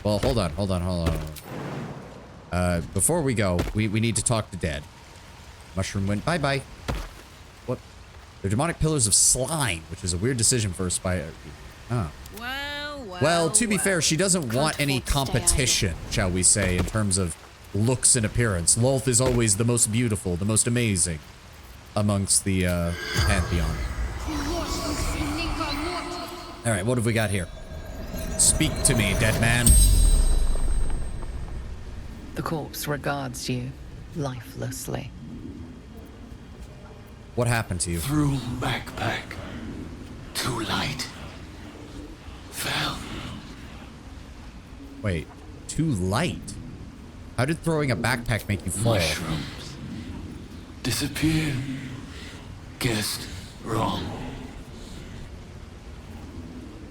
Well, hold on. Before we go, we need to talk to Dad. Mushroom went bye-bye. They're demonic pillars of slime, which is a weird decision for a spy. Oh. Well, to be fair, she doesn't want any competition, shall we say, in terms of looks and appearance. Lolth is always the most beautiful, the most amazing amongst the pantheon. All right, what have we got here? Speak to me, dead man. The corpse regards you lifelessly. What happened to you? Through backpack. Too light. Fell. Wait, too light? How did throwing a backpack make you fall? Mushrooms. Disappear. Guessed wrong.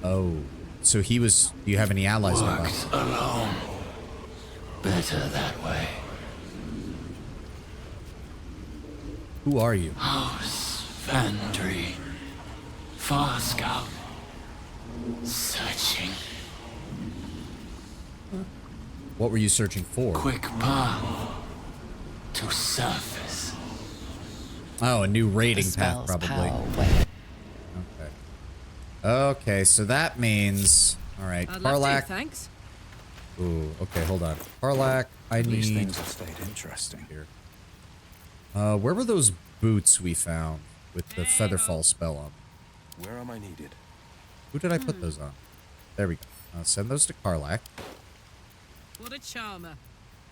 Oh, so he was... Do you have any allies nearby? Worked alone. Better that way. Who are you? House Vandry. Far Scout. Searching. What were you searching for? Quick path to surface. Oh, a new The raiding path, spell's probably. power went. Okay. Okay, so that means... Alright, I'd love to, Karlak... thanks. Ooh, okay, hold on. Karlak, I These need... things have stayed interesting. Here. Where were those boots we found with the Featherfall spell on? Where am I needed? Who did I put those on? There we go. I'll send those to Karlak. What a charmer.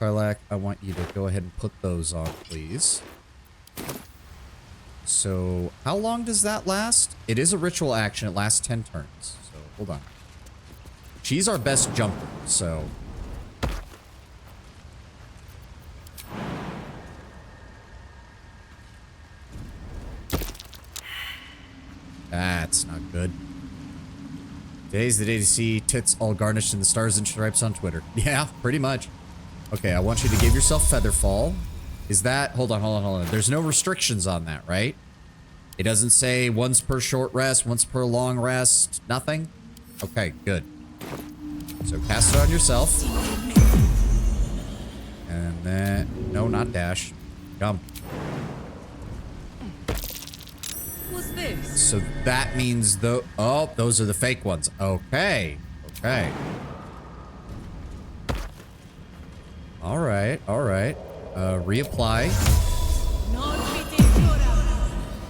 Karlak, I want you to go ahead and put those on, please. So, how long does that last? It is a ritual action. It lasts 10 turns. So, hold on. She's our best jumper, so... That's not good. Today's the day to see tits all garnished in the stars and stripes on Twitter. Yeah, pretty much. Okay, I want you to give yourself Featherfall. Is that... Hold on. There's no restrictions on that, right? It doesn't say once per short rest, once per long rest, nothing? Okay, good. So cast it on yourself. And then... No, not dash. Jump. What's this? So that means the... Oh, those are the fake ones. Okay. Okay. Alright. Reapply.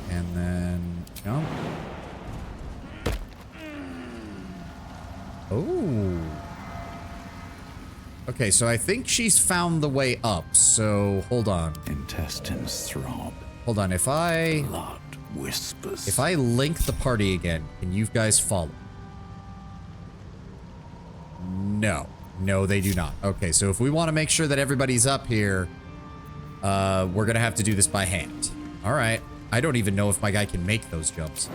And then... Jump. Oh. Okay, so I think she's found the way up. So, hold on. Intestines throb. Hold on, if I Whispers. link the party again, can you guys follow? No. No, they do not. Okay, so if we want to make sure that everybody's up here, we're gonna have to do this by hand. All right. I don't even know if my guy can make those jumps.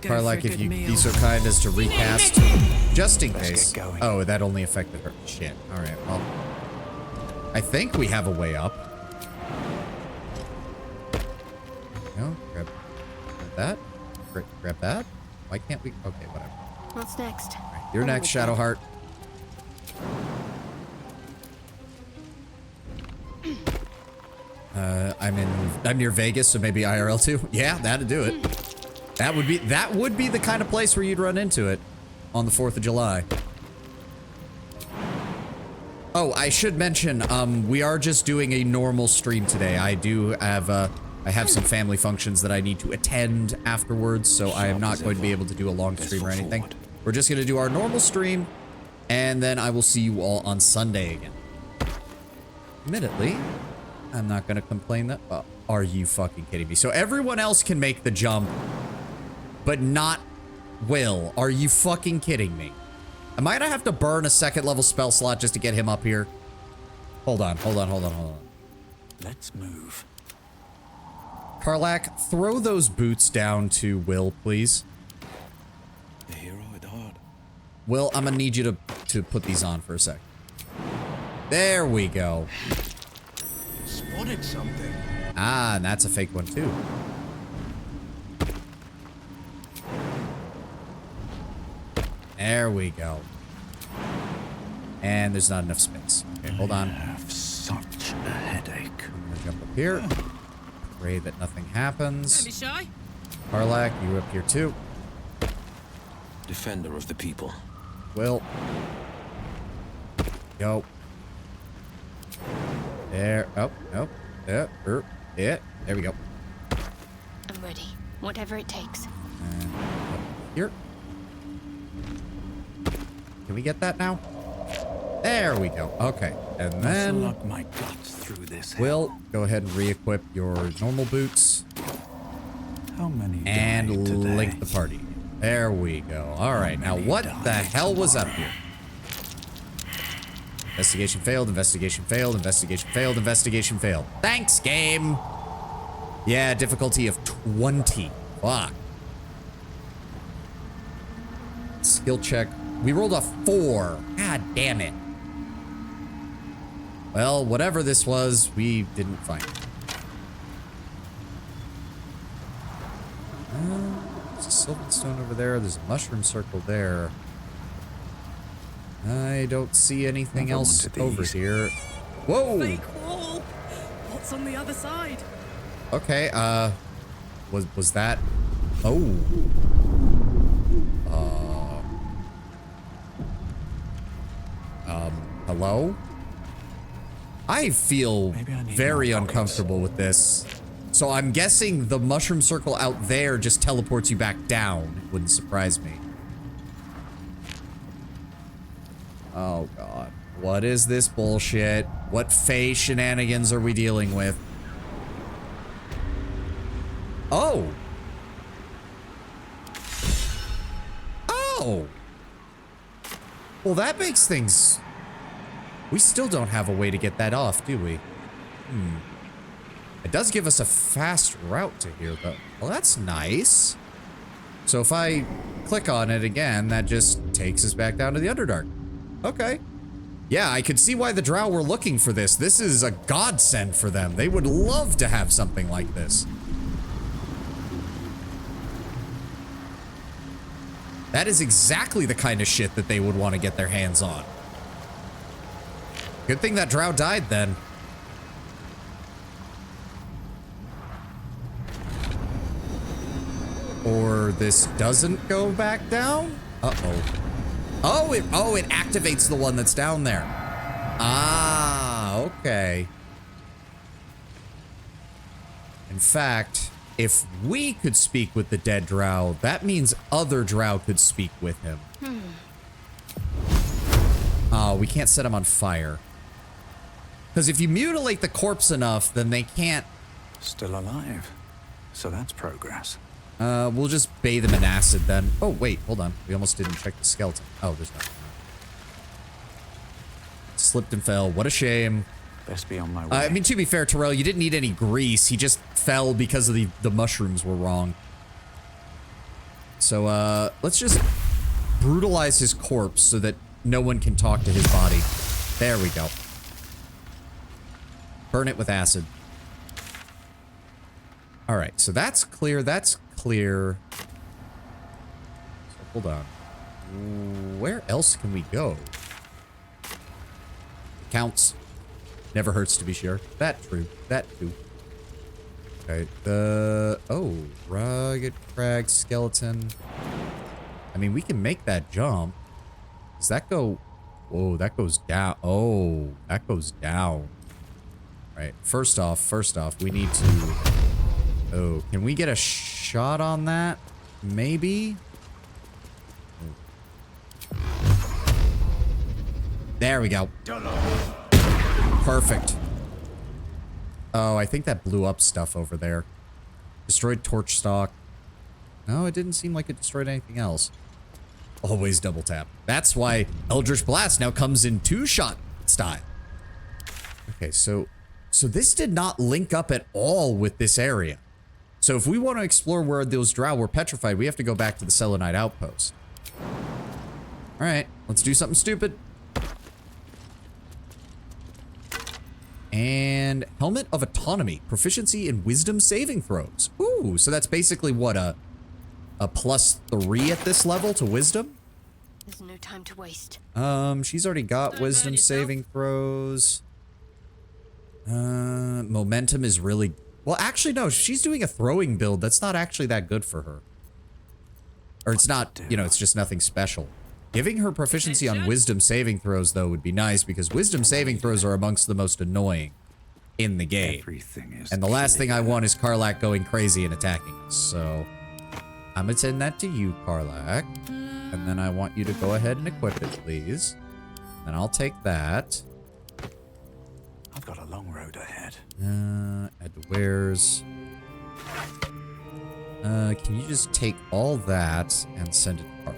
Karlak, if you'd be so kind as to recast, just in case. get going. Oh, that only affected her. Shit. All right. Well, I think we have a way up. No, grab that. Grab that. Why can't we? Okay, whatever. What's next? You're next, Shadowheart. I'm near Vegas, so maybe IRL too. Yeah, that'd do it. That would be the kind of place where you'd run into it on the 4th of July. Oh, I should mention, we are just doing a normal stream today. I have some family functions that I need to attend afterwards, so I am not going to be able to do a long stream or anything. We're just going to do our normal stream, and then I will see you all on Sunday again. Admittedly, I'm not going to complain that... are you fucking kidding me? So everyone else can make the jump, but not Will. Are you fucking kidding me? Am I gonna have to burn a 2nd level spell slot just to get him up here? Hold on. Let's move. Karlak, throw those boots down to Will, please. The hero at heart. Will, I'm gonna need you to put these on for a sec. There we go. Spotted something. Ah, and that's a fake one too. There we go. And there's not enough space. Okay, hold on. I have such a headache. I'm gonna jump up here. Pray that nothing Don't happens. be shy. Karlak, you up here too. Defender of the people. Will. Go. There. Oh, no. Yeah. There we go. I'm ready. Whatever it takes. And up here. Can we get that now? There we go. Okay. And then Lock my guts through this. Will, go ahead and re-equip your normal boots. How many And died today? link the party. There we go. All right. Now, what the hell was up here? Investigation failed. Investigation failed. Investigation failed. Investigation failed. Thanks, game. Yeah, difficulty of 20. Fuck. Skill check. We rolled a 4. God damn it. Well, whatever this was, we didn't find it. There's a sylvan stone over there. There's a mushroom circle there. I don't see anything Another else one to over these. here. Whoa! Fake wall. What's on the other side? Okay, was that? Oh. Hello? I feel Maybe I need very more uncomfortable with this. So I'm guessing the mushroom circle out there just teleports you back down. Wouldn't surprise me. Oh god. What is this bullshit? What Fae shenanigans are we dealing with? Oh. Oh. Well, that makes things... We still don't have a way to get that off, do we? It does give us a fast route to here, though. Well, that's nice. So if I click on it again, that just takes us back down to the Underdark. Okay. Yeah, I could see why the Drow were looking for this. This is a godsend for them. They would love to have something like this. That is exactly the kind of shit that they would want to get their hands on. Good thing that Drow died then. Or this doesn't go back down? Uh-oh. Oh, it activates the one that's down there. Ah, okay. In fact, if we could speak with the dead Drow, that means other Drow could speak with him. Oh, we can't set him on fire. Because if you mutilate the corpse enough, then they can't... Still alive. So that's progress. We'll just bathe him in acid then. Oh, wait, hold on. We almost didn't check the skeleton. Oh, there's nothing. Slipped and fell. What a shame. Best be on my way. I mean, to be fair, Terrell, you didn't need any grease. He just fell because of the mushrooms were wrong. So, let's just brutalize his corpse so that no one can talk to his body. There we go. Burn it with acid. All right, so that's clear. That's clear. So hold on. Where else can we go? Counts. Never hurts to be sure. That true. That too. Okay. Oh, rugged crag skeleton. I mean, we can make that jump. Does that go? Whoa, that goes down. Oh, that goes down. Right. First off, we need to... Oh, can we get a shot on that? Maybe? There we go. Perfect. Oh, I think that blew up stuff over there. Destroyed torch stock. No, it didn't seem like it destroyed anything else. Always double tap. That's why Eldritch Blast now comes in 2-shot style. Okay, so this did not link up at all with this area. So if we want to explore where those Drow were petrified, we have to go back to the Selenite outpost. All right, let's do something stupid. And Helmet of Autonomy. Proficiency in Wisdom saving throws. Ooh, so that's basically what, a +3 at this level to Wisdom? There's no time to waste. She's already got wisdom saving throws. Momentum is really... Well, actually, no. She's doing a throwing build. That's not actually that good for her. Or it's not, you know, it's just nothing special. Giving her proficiency on wisdom saving throws, though, would be nice because wisdom saving throws are amongst the most annoying in the game. And the last thing I want is Karlak going crazy and attacking us. So I'm gonna send that to you, Karlak. And then I want you to go ahead and equip it, please. And I'll take that. I've got a long road ahead. Add to wares. Can you just take all that and send it to Karlak?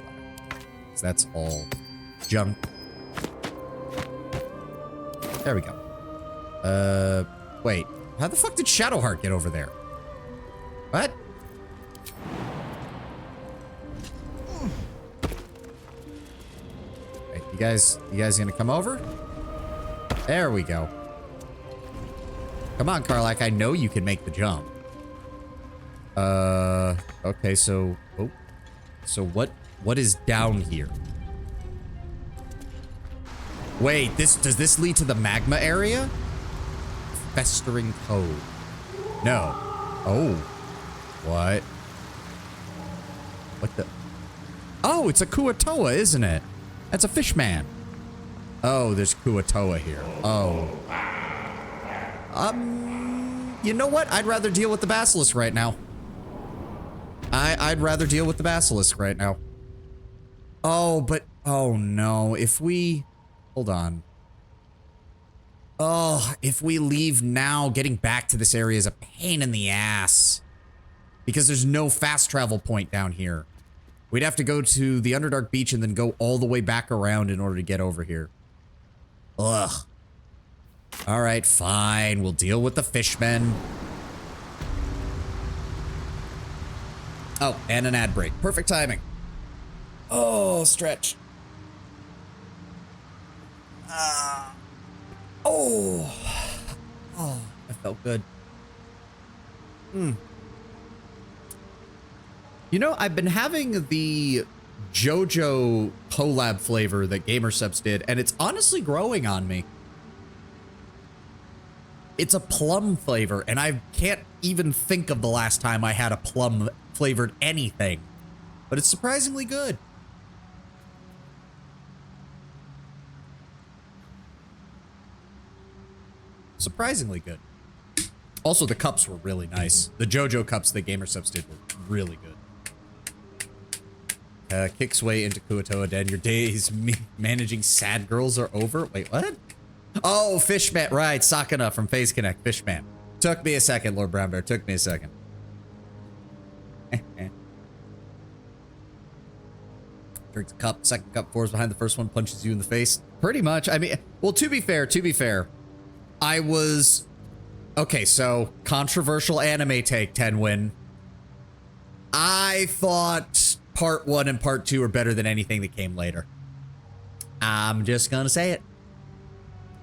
Because that's all junk. There we go. Wait. How the fuck did Shadowheart get over there? What? Wait, you guys gonna come over? There we go. Come on, Karlak. I know you can make the jump. Okay, so... Oh. So what is down here? Wait, does this lead to the magma area? Festering code. No. Oh. What? What the... Oh, it's a Kuatoa, isn't it? That's a fish man. Oh, there's Kuatoa here. Oh. You know what? I'd rather deal with the basilisk right now. I'd rather deal with the basilisk right now. Oh, but... Oh, no. If we... Hold on. Oh, if we leave now, getting back to this area is a pain in the ass. Because there's no fast travel point down here. We'd have to go to the Underdark Beach and then go all the way back around in order to get over here. Ugh. Alright, fine. We'll deal with the fishmen. Oh, and an ad break. Perfect timing. Oh, stretch. Oh, that felt good. You know, I've been having the JoJo collab flavor that GamerSubs did, and it's honestly growing on me. It's a plum flavor, and I can't even think of the last time I had a plum flavored anything, but it's surprisingly good. Surprisingly good. Also, the cups were really nice. The JoJo cups that GamerSubs did were really good. Kicks way into Kuatoa Den. Your days managing sad girls are over. Wait, what? Oh, Fishman. Right, Sakana from Phase Connect. Fishman. Took me a second, Lord Brown Bear. Took me a second. Drinks a cup. Second cup pours behind the first one. Punches you in the face. Pretty much. I mean, well, to be fair. I was... Okay, so controversial anime take, Tenwin. I thought part 1 and part 2 are better than anything that came later. I'm just gonna say it.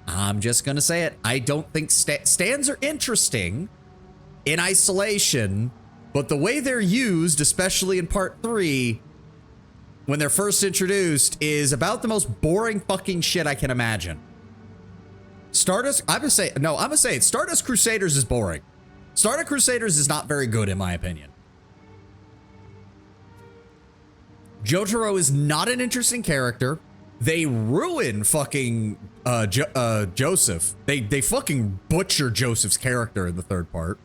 I don't think stands are interesting in isolation, but the way they're used, especially in part 3, when they're first introduced, is about the most boring fucking shit I can imagine. Stardust, I'm gonna say it. Stardust Crusaders is boring. Stardust Crusaders is not very good in my opinion. Jotaro is not an interesting character. They ruin fucking Joseph. They fucking butcher Joseph's character in the third part.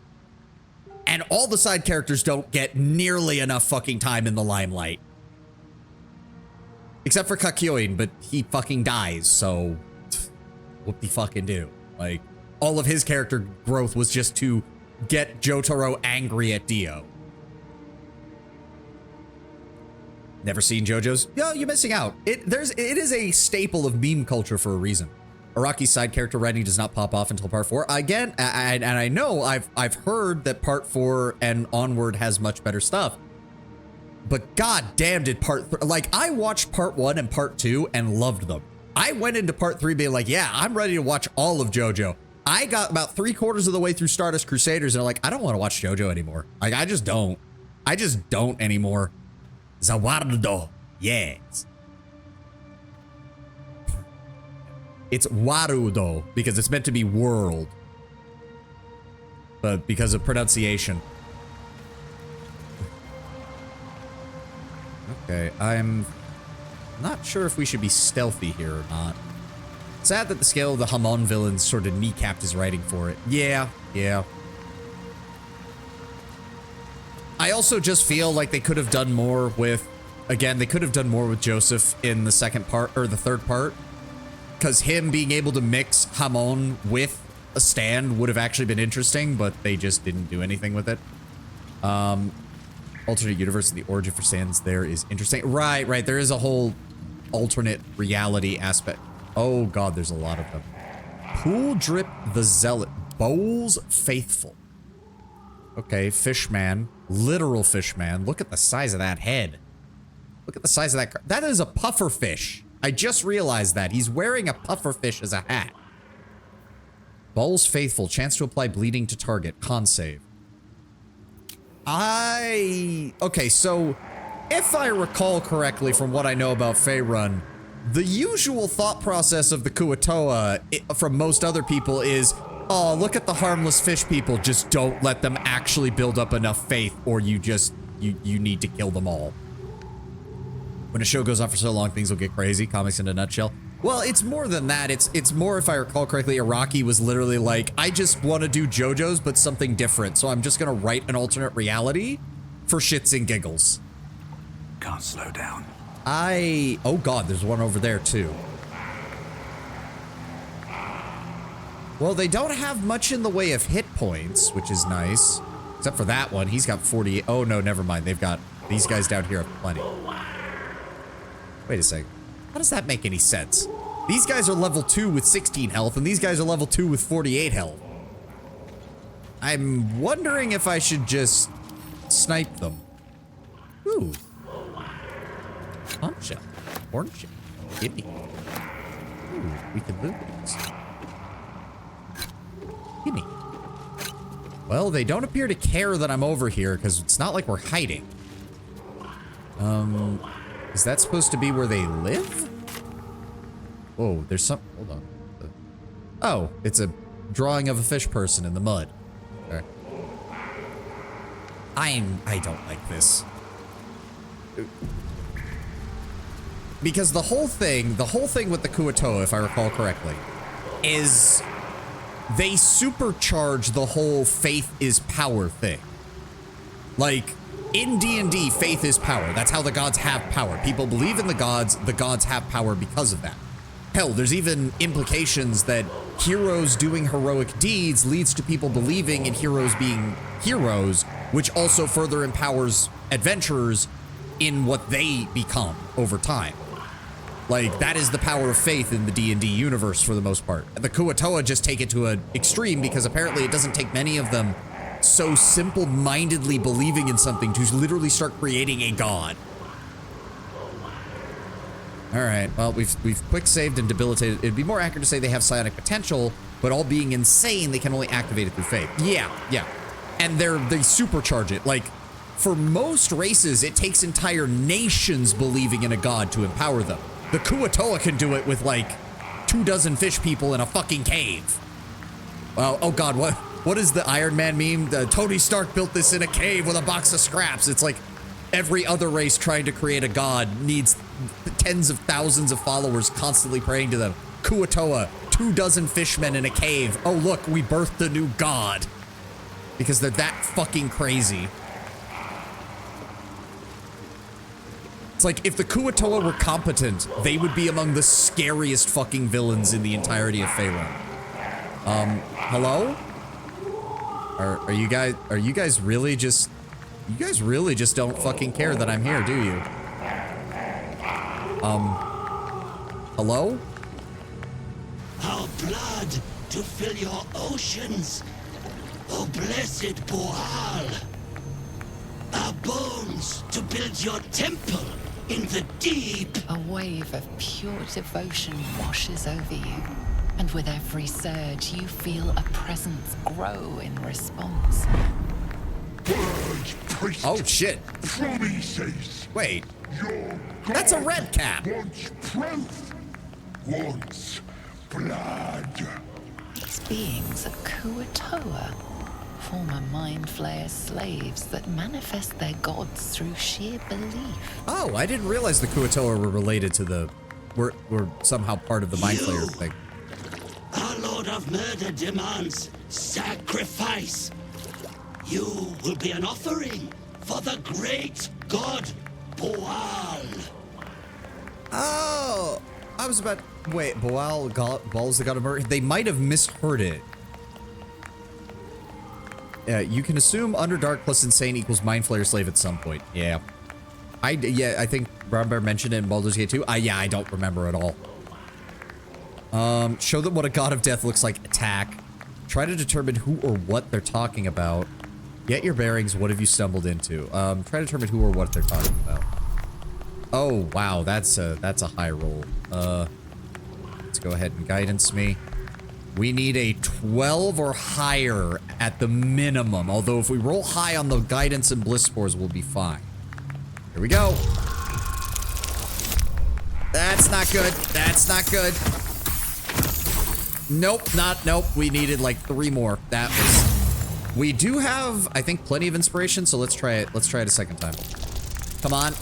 And all the side characters don't get nearly enough fucking time in the limelight. Except for Kakyoin, but he fucking dies, so whoop-de-fucking do. Like, all of his character growth was just to get Jotaro angry at Dio. Never seen JoJo's? Yo, you're missing out. It is a staple of meme culture for a reason. Araki's side character writing does not pop off until part 4. Again, and I know I've heard that part 4 and onward has much better stuff. But god damn did part 3, like I watched part 1 and part 2 and loved them. I went into part 3 being like, yeah, I'm ready to watch all of JoJo. I got about 3/4 of the way through Stardust Crusaders and I'm like, I don't want to watch JoJo anymore. Like, I just don't. I just don't anymore. Zawardo, yes. It's Warudo because it's meant to be world. But because of pronunciation. Okay, I'm not sure if we should be stealthy here or not. Sad that the scale of the Hamon villains sort of kneecapped his writing for it. Yeah. I also just feel like they could have done more with, again, they could have done more with Joseph in the second part, or the third part. Because him being able to mix Hamon with a stand would have actually been interesting, but they just didn't do anything with it. Alternate universe and the origin for stands there is interesting. Right. There is a whole alternate reality aspect. Oh god, there's a lot of them. Pool Drip the Zealot. Bowls Faithful. Okay, Fishman. Literal Fishman. Look at the size of that head. Look at the size of that. That is a puffer fish. I just realized that. He's wearing a puffer fish as a hat. Bowls Faithful. Chance to apply bleeding to target. Con save. Okay, so if I recall correctly from what I know about Faerun, the usual thought process of the Kuatoa from most other people is, oh, look at the harmless fish people, just don't let them actually build up enough faith or you need to kill them all. When a show goes on for so long, things will get crazy. Comics in a nutshell. Well, it's more than that. It's more, if I recall correctly, Araki was literally like, I just want to do JoJo's, but something different. So I'm just going to write an alternate reality for shits and giggles. Can't slow down. Oh god, there's one over there too. Well, they don't have much in the way of hit points, which is nice. Except for that one, he's got 48. Oh no, never mind. They've got, these guys down here have plenty. Wait a second. How does that make any sense? These guys are level 2 with 16 health, and these guys are level 2 with 48 health. I'm wondering if I should just snipe them. Ooh. Conch shell. Horn shell. Gimme. Ooh, we can loot these. Gimme. Well, they don't appear to care that I'm over here, because it's not like we're hiding. Is that supposed to be where they live? Whoa, there's some, hold on. Oh, it's a drawing of a fish person in the mud. Okay. I don't like this. Because the whole thing with the Kuatoa, if I recall correctly, is they supercharge the whole faith is power thing. Like, in D&D, faith is power. That's how the gods have power. People believe in the gods have power because of that. Hell, there's even implications that heroes doing heroic deeds leads to people believing in heroes being heroes, which also further empowers adventurers in what they become over time. Like, that is the power of faith in the D&D universe for the most part. The Kuatoa just take it to an extreme because apparently it doesn't take many of them so simple-mindedly believing in something to literally start creating a god. Alright, well, we've quick saved and debilitated. It'd be more accurate to say they have psionic potential, but all being insane, they can only activate it through faith. Yeah. And they supercharge it. Like, for most races, it takes entire nations believing in a god to empower them. The Kuatoa can do it with, like, 24 fish people in a fucking cave. Well, oh god, what is the Iron Man meme? Tony Stark built this in a cave with a box of scraps. It's like every other race trying to create a god needs tens of thousands of followers constantly praying to them. Kuatoa, 24 fishmen in a cave. Oh look, we birthed a new god. Because they're that fucking crazy. It's like, if the Kuatoa were competent, they would be among the scariest fucking villains in the entirety of Faerun. Hello? Are you guys really just, you guys really just don't fucking care that I'm here, do you? Hello? Our blood to fill your oceans, O blessed Boal. Our bones to build your temple in the deep. A wave of pure devotion washes over you, and with every surge, you feel a presence grow in response. Purge, priest. Oh shit. Promises. Wait. Your That's a red cap. Wants truth. Wants blood. These beings are Kuatoa, former Mind Flayer slaves that manifest their gods through sheer belief. Oh, I didn't realize the Kuatoa were related to the... were somehow part of the Mind Flayer thing. Our Lord of Murder demands sacrifice. You will be an offering for the great god Boal. Oh, I was about... Wait, Boal is the god of murder? They might have misheard it. Yeah, you can assume Underdark plus Insane equals Mind Flayer Slave at some point. Yeah. I think Brown Bear mentioned it in Baldur's Gate 2. Yeah, I don't remember at all. Show them what a god of death looks like. Attack. Try to determine who or what they're talking about. Get your bearings. What have you stumbled into? Try to determine who or what they're talking about. Oh, wow. That's a high roll. Let's go ahead and guidance me. We need a 12 or higher at the minimum. Although if we roll high on the guidance and bliss spores, we'll be fine. Here we go. That's not good. That's not good. Nope, nope. We needed like 3 more. That was... We do have, I think, plenty of inspiration, so let's try it. Let's try it a second time. Come on.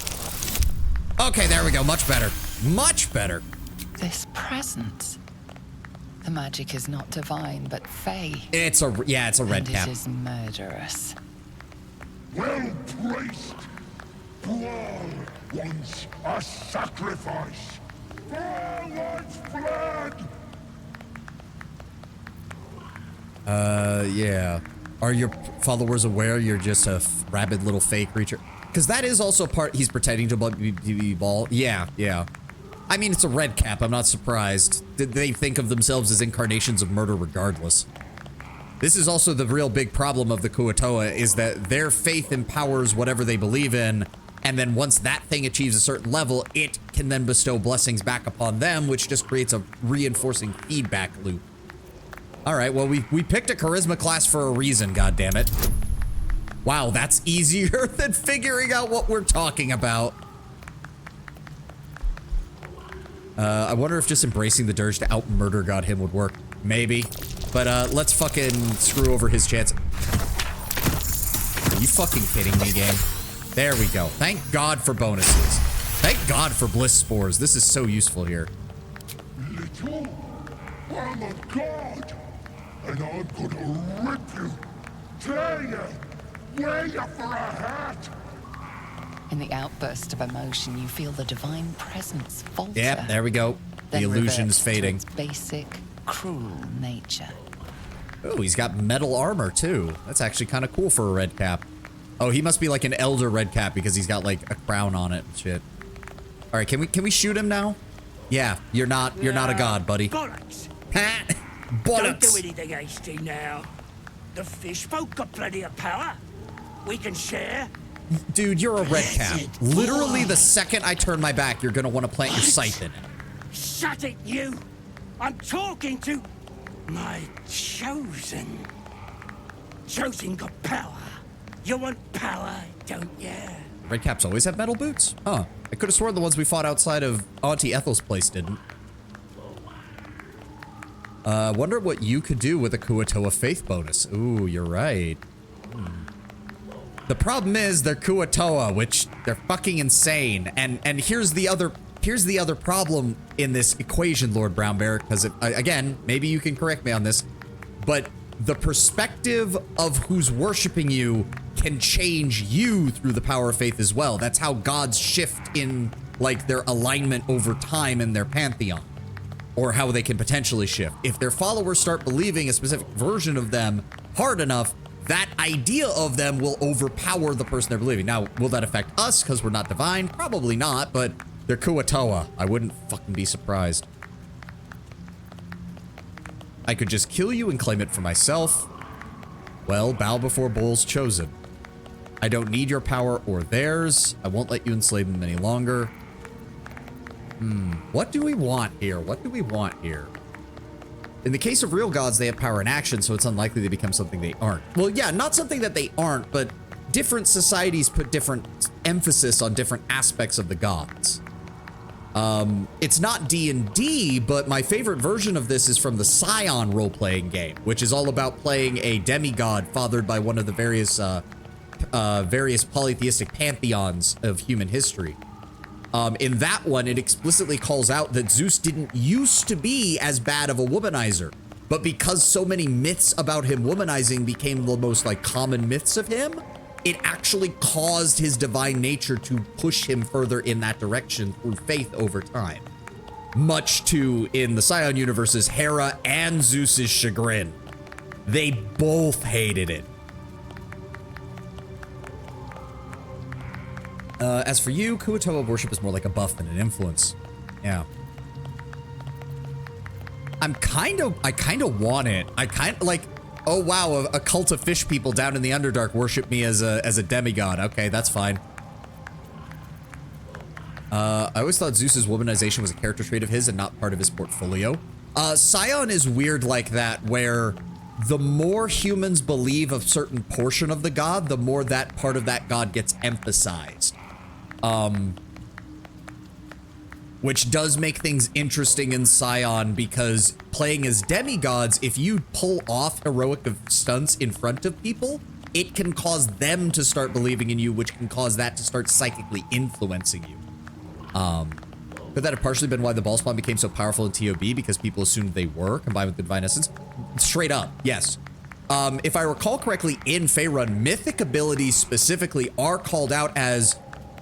Okay, there we go. Much better. Much better. This presence. The magic is not divine, but fey. It's a red cap. It is murderous. Well placed. Boal wants a sacrifice. For life's blood. Yeah. Are your followers aware you're just a rabid little fey creature? Because that is also part, he's pretending to be Ball. Yeah. I mean, it's a red cap, I'm not surprised. They think of themselves as incarnations of murder regardless. This is also the real big problem of the Kuatoa, is that their faith empowers whatever they believe in, and then once that thing achieves a certain level, it can then bestow blessings back upon them, which just creates a reinforcing feedback loop. Alright, well, we picked a charisma class for a reason, goddammit. Wow, that's easier than figuring out what we're talking about. I wonder if just embracing the dirge to out-murder God him would work. Maybe. But, let's fucking screw over his chance. Are you fucking kidding me, game? There we go. Thank God for bonuses. Thank God for bliss spores. This is so useful here. Little, I'm a god, and I'm gonna rip you, tear you, wear you for a hat. In the outburst of emotion, you feel the divine presence falter. Yep, there we go. The illusion is fading. Its basic, cruel nature. Oh, he's got metal armor too. That's actually kind of cool for a red cap. Oh, he must be like an elder red cap because he's got like a crown on it and shit. All right, can we shoot him now? Yeah, you're not a god, buddy. Bollocks. Bollocks. Don't do anything hasty now. The fish folk got plenty of power. We can share. Dude, you're a red cap. Literally the second I turn my back, you're gonna want to plant your scythe in it. Shut it, you. I'm talking to my chosen. Chosen got power. You want power, don't you? Red caps always have metal boots? Huh. I could have sworn the ones we fought outside of Auntie Ethel's place didn't. Wonder what you could do with a Kuatoa faith bonus. Ooh, you're right. The problem is they're Kuatoa, which they're fucking insane. And here's the other problem in this equation, Lord Brown Bear, because again, maybe you can correct me on this, but the perspective of who's worshiping you can change you through the power of faith as well. That's how gods shift in like their alignment over time in their pantheon, or how they can potentially shift. If their followers start believing a specific version of them hard enough, that idea of them will overpower the person they're believing. Now, will that affect us because we're not divine? Probably not, but they're Kuatoa. I wouldn't fucking be surprised. I could just kill you and claim it for myself. Well, bow before Bull's chosen. I don't need your power or theirs. I won't let you enslave them any longer. What do we want here? What do we want here? In the case of real gods, they have power in action, so it's unlikely they become something they aren't. Well, yeah, not something that they aren't, but different societies put different emphasis on different aspects of the gods. It's not D&D, but my favorite version of this is from the Scion role-playing game, which is all about playing a demigod fathered by one of the various polytheistic pantheons of human history. In that one, it explicitly calls out that Zeus didn't used to be as bad of a womanizer, but because so many myths about him womanizing became the most like common myths of him, it actually caused his divine nature to push him further in that direction through faith over time. Much to, in the Scion universe's Hera and Zeus's chagrin. They both hated it. As for you, Kuo-toa worship is more like a buff than an influence. Yeah. I kind of want it. I kind of like, oh wow, a cult of fish people down in the Underdark worship me as a demigod. Okay, that's fine. I always thought Zeus's womanization was a character trait of his and not part of his portfolio. Scion is weird like that, where the more humans believe a certain portion of the god, the more that part of that god gets emphasized. Which does make things interesting in Scion, because playing as demigods, if you pull off heroic stunts in front of people, it can cause them to start believing in you, which can cause that to start psychically influencing you. Could that have partially been why the ball spawn became so powerful in TOB, because people assumed they were, combined with the divine essence? Straight up, yes. If I recall correctly, in Faerun, mythic abilities specifically are called out as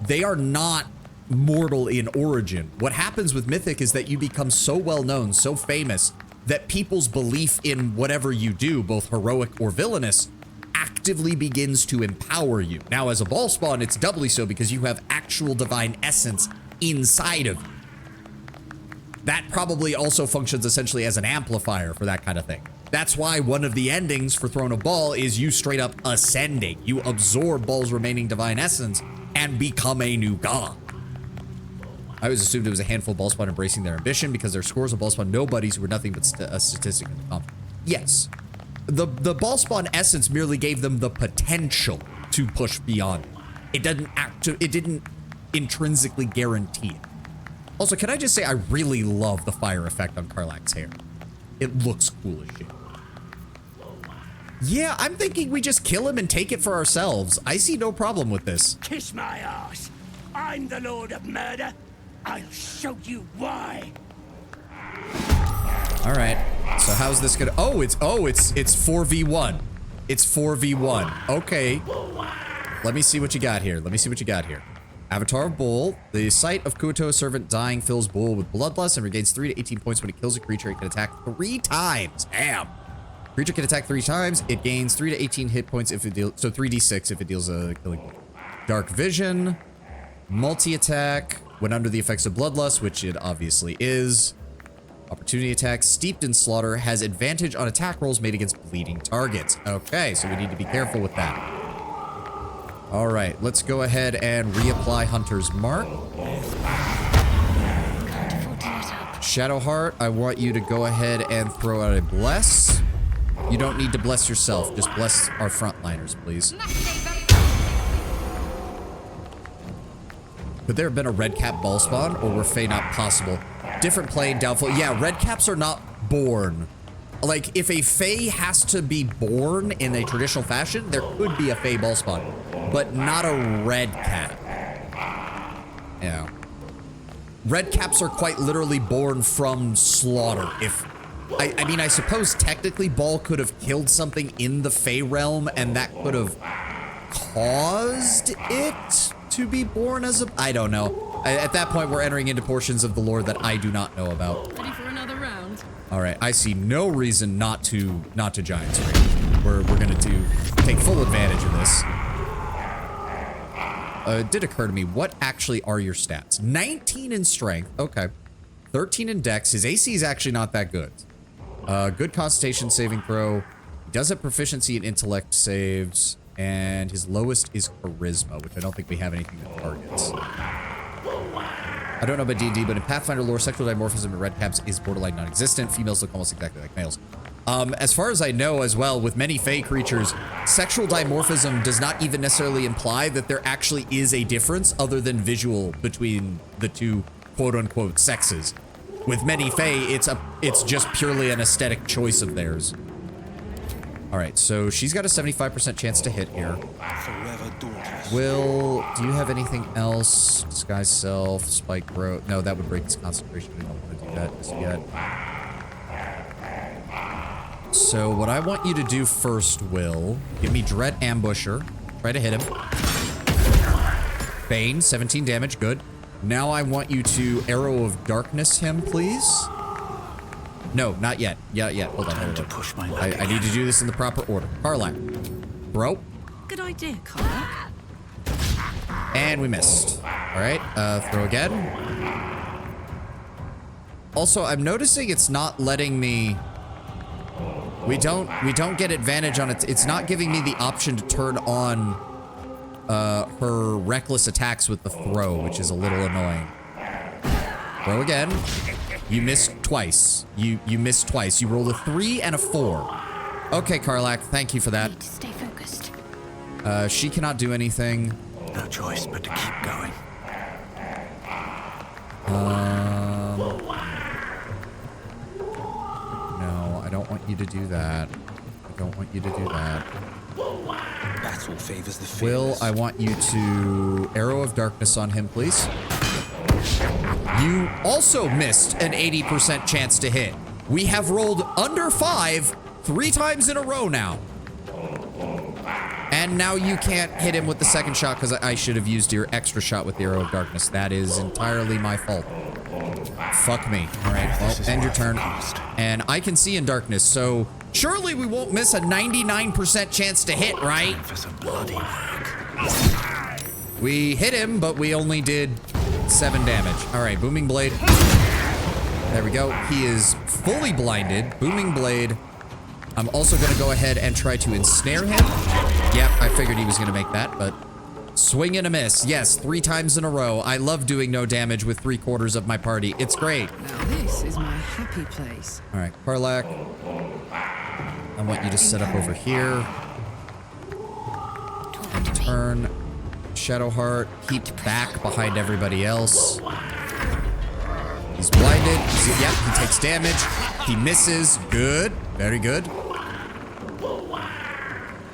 they are not mortal in origin. What happens with mythic is that you become so well known, so famous, that people's belief in whatever you do, both heroic or villainous, actively begins to empower you. Now, as a ball spawn, it's doubly so because you have actual divine essence inside of you. That probably also functions essentially as an amplifier for that kind of thing. That's why one of the endings for Throne of Ball is you straight up ascending. You absorb Ball's remaining divine essence and become a new god. I always assumed it was a handful of ball spawn embracing their ambition because their scores of ball spawn nobodies who were nothing but a statistic in the comp. Yes. The ball spawn essence merely gave them the potential to push beyond. It didn't intrinsically guarantee it. Also, can I just say I really love the fire effect on Karlach's hair. It looks cool as shit. Yeah, I'm thinking we just kill him and take it for ourselves. I see no problem with this. Kiss my ass. I'm the Lord of Murder. I'll show you why. All right. So how's this gonna? Oh, it's 4v1. It's 4v1. Okay. Let me see what you got here. Avatar of Bull. The sight of Kuo-toa's servant dying fills Bull with bloodlust and regains 3 to 18 points when it kills a creature. It can attack 3 times. Damn. Creature can attack 3 times. It gains 3 to 18 hit points if it deals. So 3d6 if it deals a killing blow. Dark Vision. Multi-attack. When under the effects of bloodlust, which it obviously is. Opportunity attack. Steeped in slaughter. Has advantage on attack rolls made against bleeding targets. Okay, so we need to be careful with that. All right, let's go ahead and reapply Hunter's Mark. Shadowheart, I want you to go ahead and throw out a bless. You don't need to bless yourself. Just bless our frontliners, please. Could there have been a red cap ball spawn, or were Fae not possible? Different plane, doubtful. Yeah, red caps are not born. Like, if a Fae has to be born in a traditional fashion, there could be a Fae ball spawn, but not a red cap. Yeah. Red caps are quite literally born from slaughter. I mean, I suppose technically Ball could have killed something in the Fae realm, and that could have caused it to be born as a... I don't know. At that point, we're entering into portions of the lore that I do not know about. Ready for another round? All right, I see no reason not to giant scream. We're gonna take full advantage of this. It did occur to me, what actually are your stats? 19 in strength, okay. 13 in dex. His AC is actually not that good. Good constitution saving throw. He does have proficiency in intellect saves, and his lowest is charisma, which I don't think we have anything that targets. I don't know about D&D, but in Pathfinder lore, sexual dimorphism in red caps is borderline non-existent. Females look almost exactly like males. As far as I know as well, with many Fae creatures, sexual dimorphism does not even necessarily imply that there actually is a difference other than visual between the two quote-unquote sexes. With many Fae, it's just purely an aesthetic choice of theirs. All right, so she's got a 75% chance to hit here. Will, do you have anything else? Disguise self, spike growth. No, that would break his concentration. I don't want to do that just yet. So what I want you to do first, Will, give me Dread Ambusher. Try to hit him. Bane, 17 damage, good. Now I want you to Arrow of Darkness him, please. No, not yet. Yeah, hold on. I need to do this in the proper order. Karlach. Bro. Good idea, Karlach. And we missed. All right, throw again. Also, I'm noticing it's not letting me... We don't get advantage on it. It's not giving me the option to turn on her reckless attacks with the throw, which is a little annoying. Throw again. You missed twice. You missed twice. You rolled a 3 and a 4. Okay, Karlach, thank you for that. Need to stay focused. She cannot do anything. No choice but to keep going. No, I don't want you to do that. I don't want you to do that. Battle favors the fearless. Will, I want you to Arrow of Darkness on him, please. You also missed an 80% chance to hit. We have rolled under 5 3 times in a row now. And now you can't hit him with the second shot because I should have used your extra shot with the Arrow of Darkness. That is entirely my fault. Fuck me. All right, well, end your turn. And I can see in darkness, so surely we won't miss a 99% chance to hit, right? We hit him, but we only did 7 damage. All right, Booming Blade. There we go. He is fully blinded. Booming Blade. I'm also going to go ahead and try to ensnare him. Yep, I figured he was going to make that, but swing and a miss. Yes, 3 times in a row. I love doing no damage with 3/4 of my party. It's great. Now this is my happy place. All right, Karlach. I want you to set up over here. And turn. Shadowheart, keep back behind everybody else. He's blinded. Yep, he takes damage. He misses. Good. Very good.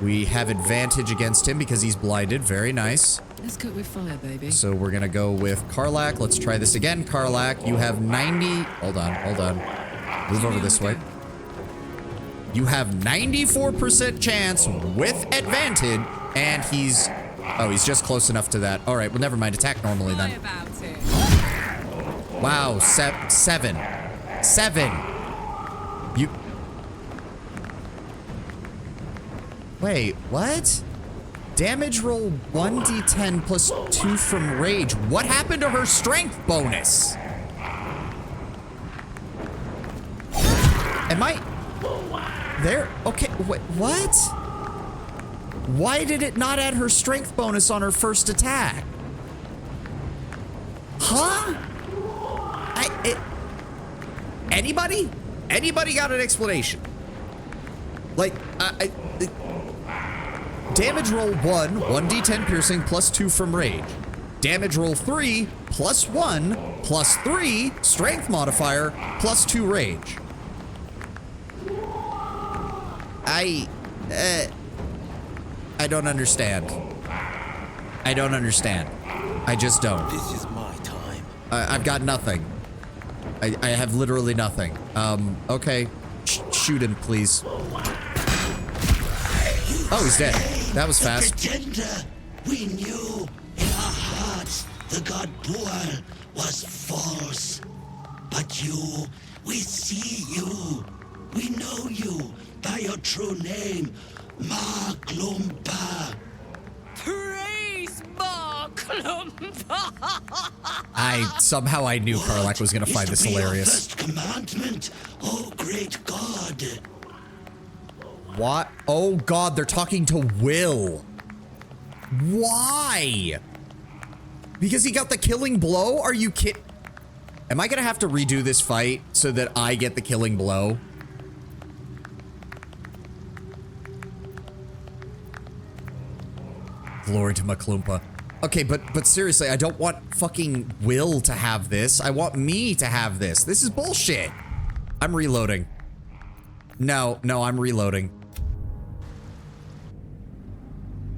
We have advantage against him because he's blinded. Very nice. Let's cook with fire, baby. So we're going to go with Karlach. Let's try this again. Karlach, you have 90... Hold on. Move over this way. You have 94% chance with advantage, and he's... Oh, he's just close enough to that. All right, well, never mind. Attack normally then. Wow, 7. You... Wait, what? Damage roll 1d10 plus 2 from rage. What happened to her strength bonus? Am I... There? Okay, wait, what? Why did it not add her strength bonus on her first attack? Huh? Anybody? Anybody got an explanation? Like, damage roll 1, 1d10 piercing plus 2 from rage. Damage roll 3, plus 1, plus 3, strength modifier, plus 2 rage. I don't understand. I don't understand. I just don't. This is my time. I've got nothing. I have literally nothing. Okay. Shoot him, please. Oh, he's dead. That was fast. Pretender, we knew in our hearts the god Bual was false. But you, we see you. We know you by your true name, Maglumpa. Praise Maglumpa! Somehow I knew Karlach was gonna find this hilarious. First commandment, oh great god. What? Oh god, they're talking to Will. Why? Because he got the killing blow? Are you kidding? Am I gonna have to redo this fight so that I get the killing blow? Glory to Maklumpa. Okay, but seriously, I don't want fucking Will to have this. I want me to have this. This is bullshit. I'm reloading. No, I'm reloading.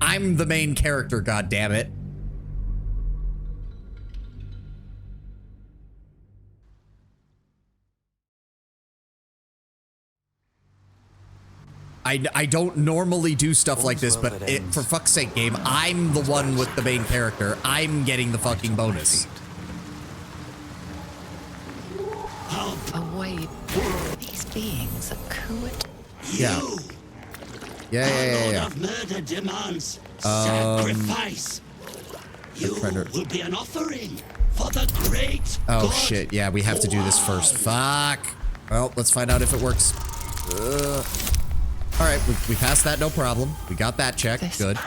I'm the main character, goddammit. I don't normally do stuff like this, but for fuck's sake, game, I'm the one with the main character. I'm getting the fucking bonus. Away. These beings are cool. Yeah. Yeah. Of murder demands sacrifice. You will be an offering for the great Oh God. shit, yeah, we have to do this first. Fuck. Well, let's find out if it works. All right, we passed that, no problem. We got that check, good.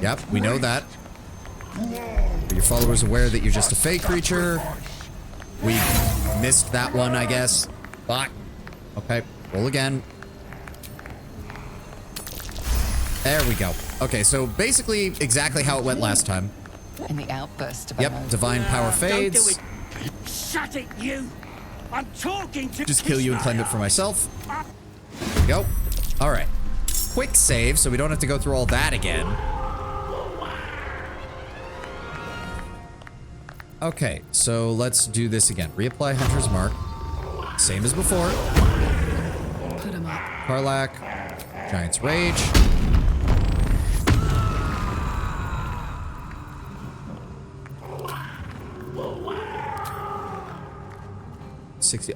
Yep, we know that. Are your followers aware that you're just a fake creature? We missed that one, I guess. Fuck. Okay, roll again. There we go. Okay, so basically exactly how it went last time. In the outburst of Yep, divine power fades. Don't do it. Shut it, you. I'm talking to. Just kill you and claim it for myself. There we go. All right. Quick save, so we don't have to go through all that again. Okay, so let's do this again. Reapply Hunter's Mark. Same as before. Put him up. Karlach. Giant's Rage.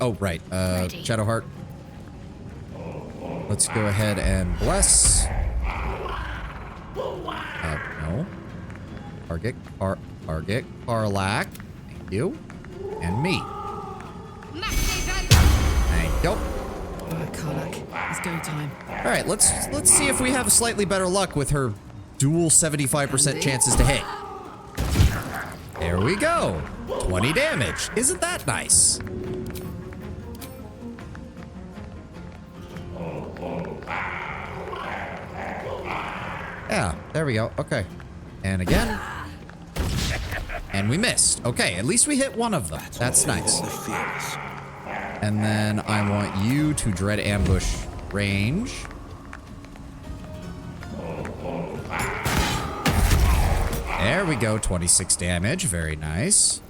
Oh, right. Shadowheart. Let's go ahead and bless. No. Target Karlach. Thank you. And me. Thank you. Alright, Karlach. It's go time. Alright, let's see if we have slightly better luck with her dual 75% chances to hit. There we go. 20 damage. Isn't that nice? Yeah, there we go. Okay. And again. And we missed. Okay, at least we hit one of them. That's nice. And then I want you to dread ambush range. There we go. 26 damage. Very nice.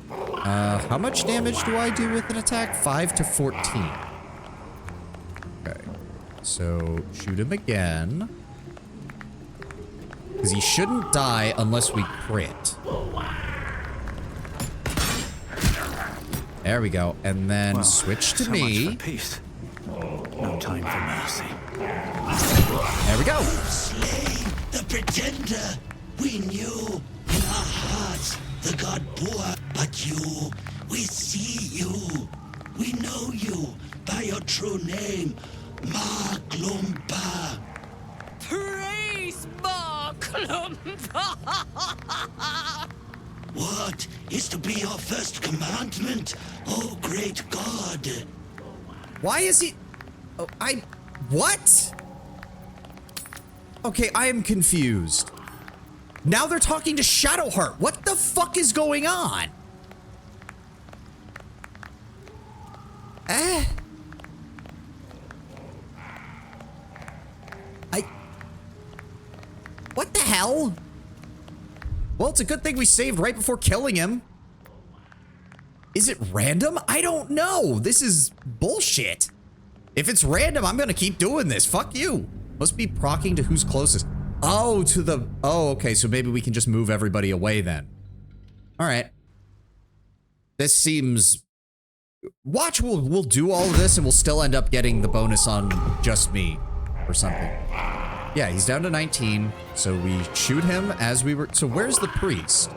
How much damage do I do with an attack? 5 to 14. Okay. So, shoot him again. Because he shouldn't die unless we crit. There we go. And then switch to me. Much for peace. No time for mercy. There we go. Slay the pretender. We knew in our hearts the god Boar, but you, we see you. We know you by your true name, Maglumpa. Praise Maglumpa. What is to be your first commandment, oh great God? Why is he... Oh, what? Okay, I am confused. Now they're talking to Shadowheart. What the fuck is going on? What the hell? Well, it's a good thing we saved right before killing him. Is it random? I don't know. This is bullshit. If it's random, I'm gonna keep doing this. Fuck you. Must be procking to who's closest. Oh, to the... Oh, okay. So maybe we can just move everybody away then. All right. This seems... Watch, we'll do all of this and we'll still end up getting the bonus on just me or something. Yeah, he's down to 19. So we shoot him as we were... So where's the priest?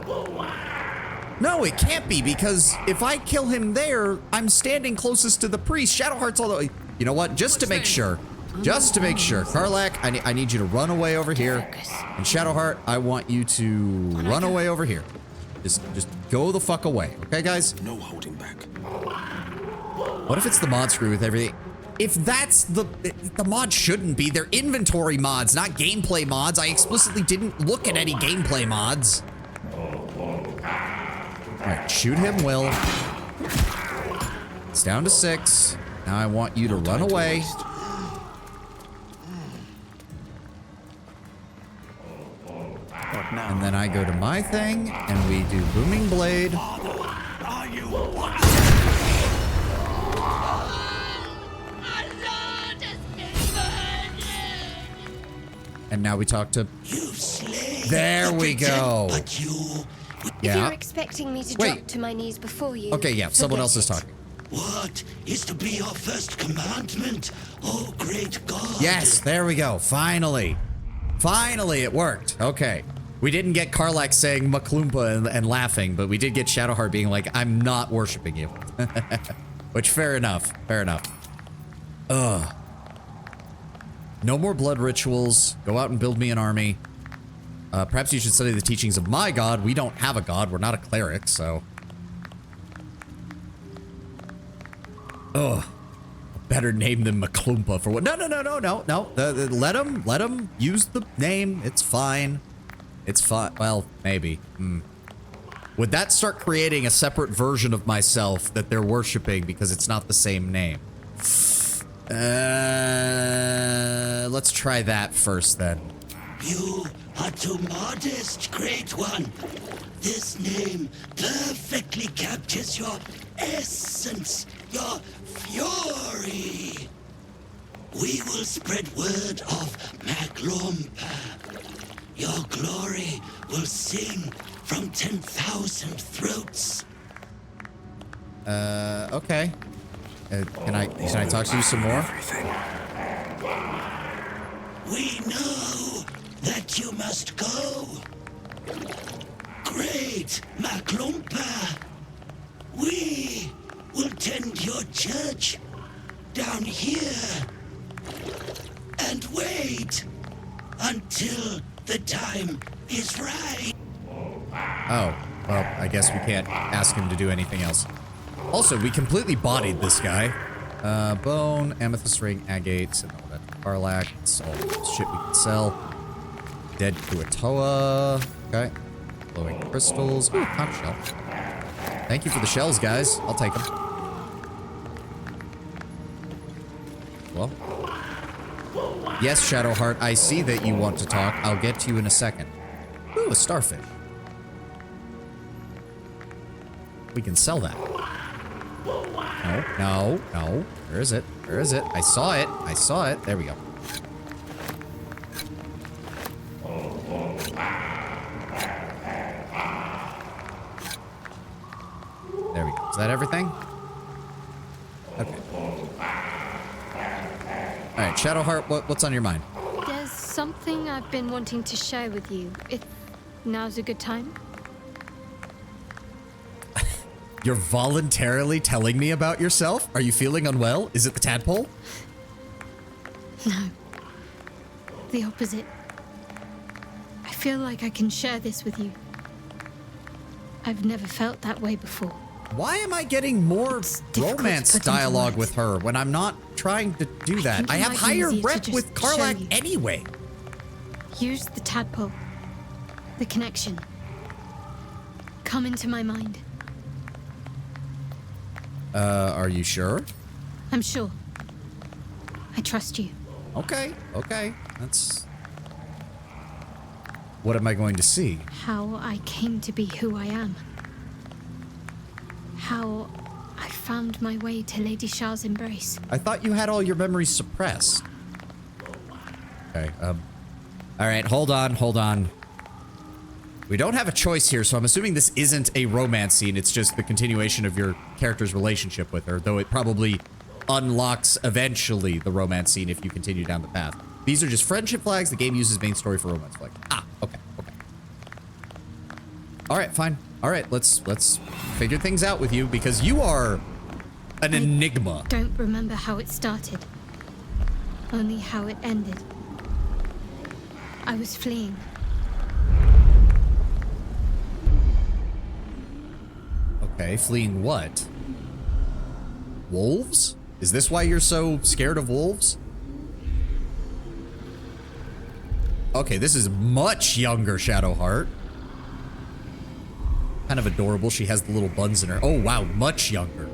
No, it can't be, because if I kill him there, I'm standing closest to the priest. Shadowheart's all the way... You know what? Just to make sure. Just to make sure. Karlach, I need you to run away over here. And Shadowheart, I want you to run away over here. Just go the fuck away. Okay, guys? No holding back. What if it's the mod screw with everything? If that's the mod shouldn't be. They're inventory mods, not gameplay mods. I explicitly didn't look at any gameplay mods. Alright, shoot him, Will. It's down to 6. Now I want you to run away. And then I go to my thing, and we do Booming Blade. And now we talk to... There we go. If you're expecting me to drop to my knees before you... Okay, yeah, someone else is talking. What is to be your first commandment, oh great God? Yes, there we go. Finally. Finally, it worked. Okay. We didn't get Karlach saying Maklumpa and laughing, but we did get Shadowheart being like, I'm not worshiping you. Which, fair enough. Fair enough. Ugh. No more blood rituals. Go out and build me an army. Perhaps you should study the teachings of my god. We don't have a god. We're not a cleric, so... Ugh. A better name than Maklumpa for what? No. Let him use the name. It's fine. It's fine. Well, maybe. Would that start creating a separate version of myself that they're worshiping because it's not the same name? Let's try that first then. You are too modest, great one. This name perfectly captures your essence, your fury. We will spread word of Maglumpa. Your glory will sing from 10,000 throats. Okay. Can I talk to you some more? We know that you must go. Great Maglumpa. We will tend your church down here and wait until the time is right. Oh, well, I guess we can't ask him to do anything else. Also, we completely bodied this guy. Bone, amethyst ring, agate, and all that. Karlach, it's all shit we can sell. Dead Kuatoa. Okay. Glowing crystals. Ooh, conch shell. Thank you for the shells, guys. I'll take them. Well. Yes, Shadowheart, I see that you want to talk. I'll get to you in a second. Ooh, a starfish. We can sell that. No. Where is it? Where is it? I saw it. I saw it. There we go. There we go. Is that everything? Okay. Alright, Shadowheart, what's on your mind? There's something I've been wanting to share with you. If now's a good time. You're voluntarily telling me about yourself? Are you feeling unwell? Is it the tadpole? No. The opposite. I feel like I can share this with you. I've never felt that way before. Why am I getting more romance dialogue with her when I'm not trying to do that? I have higher rep with Karlach anyway. Use the tadpole. The connection. Come into my mind. Are you sure? I'm sure. I trust you. Okay. That's... What am I going to see? How I came to be who I am. How I found my way to Lady Shah's embrace. I thought you had all your memories suppressed. Okay, Alright, hold on. We don't have a choice here, so I'm assuming this isn't a romance scene. It's just the continuation of your character's relationship with her, though it probably unlocks eventually the romance scene if you continue down the path. These are just friendship flags. The game uses main story for romance flags. Ah, okay. Alright, fine. Alright, let's figure things out with you, because you are an enigma. I don't remember how it started. Only how it ended. I was fleeing. Okay, fleeing what? Wolves? Is this why you're so scared of wolves? Okay, this is much younger Shadowheart. Kind of adorable. She has the little buns in her. Oh, wow. Much younger.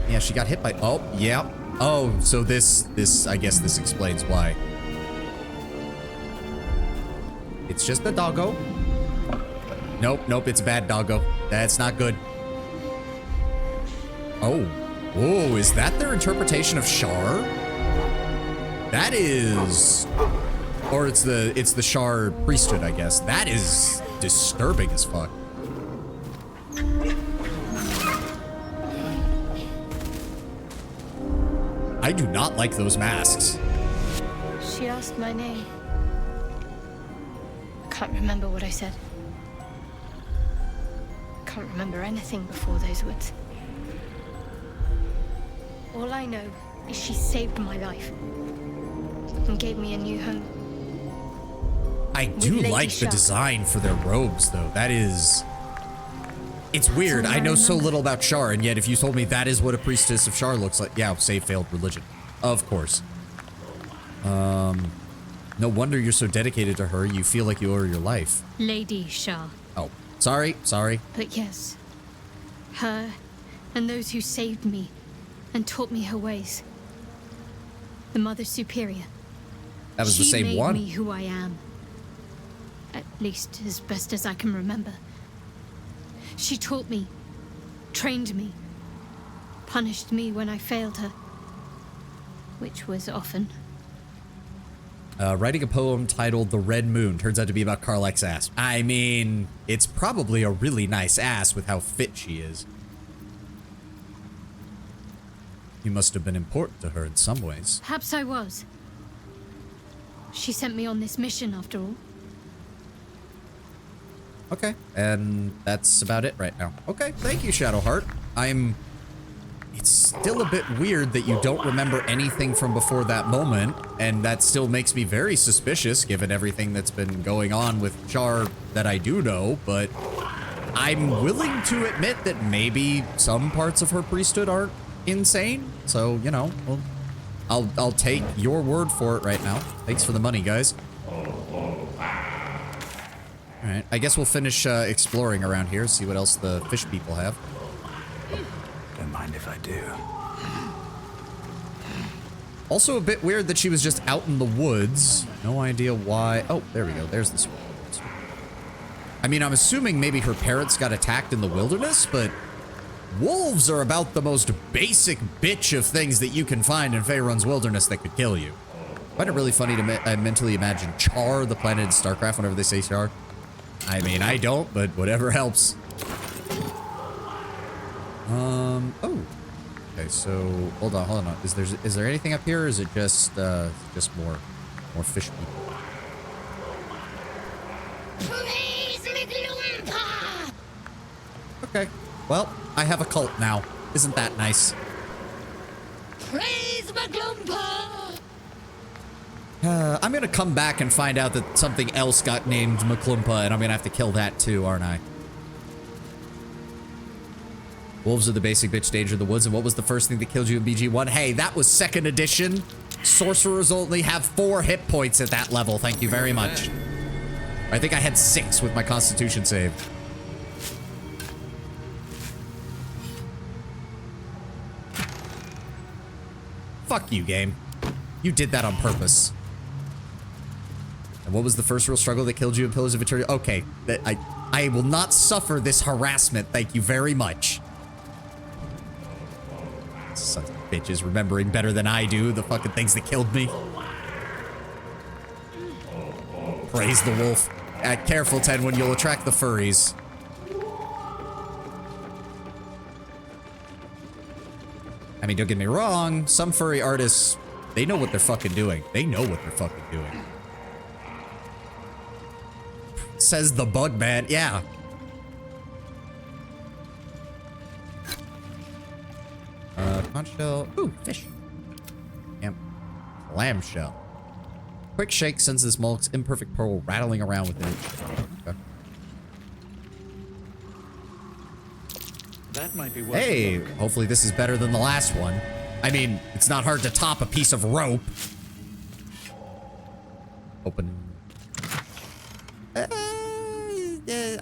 Yeah, she got hit by... Oh, yeah. Oh, so this, I guess this explains why. It's just a doggo. Nope, nope, it's a bad doggo. That's not good. Oh. Whoa, is that their interpretation of Shar? That is... Or it's the Shar priesthood, I guess. That is disturbing as fuck. I do not like those masks. She asked my name. I can't remember what I said. I can't remember anything before those words. All I know is she saved my life and gave me a new home. I do like the design for their robes, though. That is... It's weird. I know so little about Shar, and yet if you told me that is what a priestess of Shar looks like... Yeah, say failed religion. Of course. No wonder you're so dedicated to her. You feel like you owe her your life. Lady Shar. Oh, sorry. But yes, her and those who saved me and taught me her ways. The Mother Superior. That was the same one. She made me who I am. At least as best as I can remember. She taught me, trained me, punished me when I failed her. Which was often. Writing a poem titled The Red Moon turns out to be about Karlach's ass. I mean, it's probably a really nice ass with how fit she is. You must have been important to her in some ways. Perhaps I was. She sent me on this mission after all. Okay, and that's about it right now. Okay, thank you, Shadowheart. It's still a bit weird that you don't remember anything from before that moment, and that still makes me very suspicious given everything that's been going on with Shar that I do know, but I'm willing to admit that maybe some parts of her priesthood aren't insane, so, you know, well, I'll take your word for it right now. Thanks for the money, guys. All right, I guess we'll finish exploring around here, see what else the fish people have. Don't mind if I do. Also a bit weird that she was just out in the woods. No idea why. Oh, there we go. There's the sword. I mean, I'm assuming maybe her parents got attacked in the wilderness, but wolves are about the most basic bitch of things that you can find in Faerun's wilderness that could kill you. I find it really funny to mentally imagine Char, the planet in StarCraft, whenever they say Char. I mean, I don't, but whatever helps. Oh. Okay, so hold on. Is there anything up here, or is it just more fish people? Okay. Well, I have a cult now. Isn't that nice? Praise McClumpa! I'm gonna come back and find out that something else got named McClumpa, and I'm gonna have to kill that too, aren't I? Wolves are the basic bitch danger of the woods, and what was the first thing that killed you in BG1? Hey, that was 2nd edition. Sorcerers only have 4 hit points at that level, thank you very much. I think I had 6 with my constitution save. Fuck you, game. You did that on purpose. And what was the first real struggle that killed you in Pillars of Eternity? Okay, I will not suffer this harassment, thank you very much. Sons of bitches remembering better than I do the fucking things that killed me. Praise the wolf. Careful, Tenwin, you'll attract the furries. I mean, don't get me wrong, some furry artists, they know what they're fucking doing. They know what they're fucking doing. Says the bug man, yeah. Conch shell. Ooh, fish. Yep. Clam shell. Quick shake sends this mollusk's imperfect pearl rattling around within it. Okay. That might be worth Hey, a look. hopefully this is better than the last one. I mean, it's not hard to top a piece of rope. Open.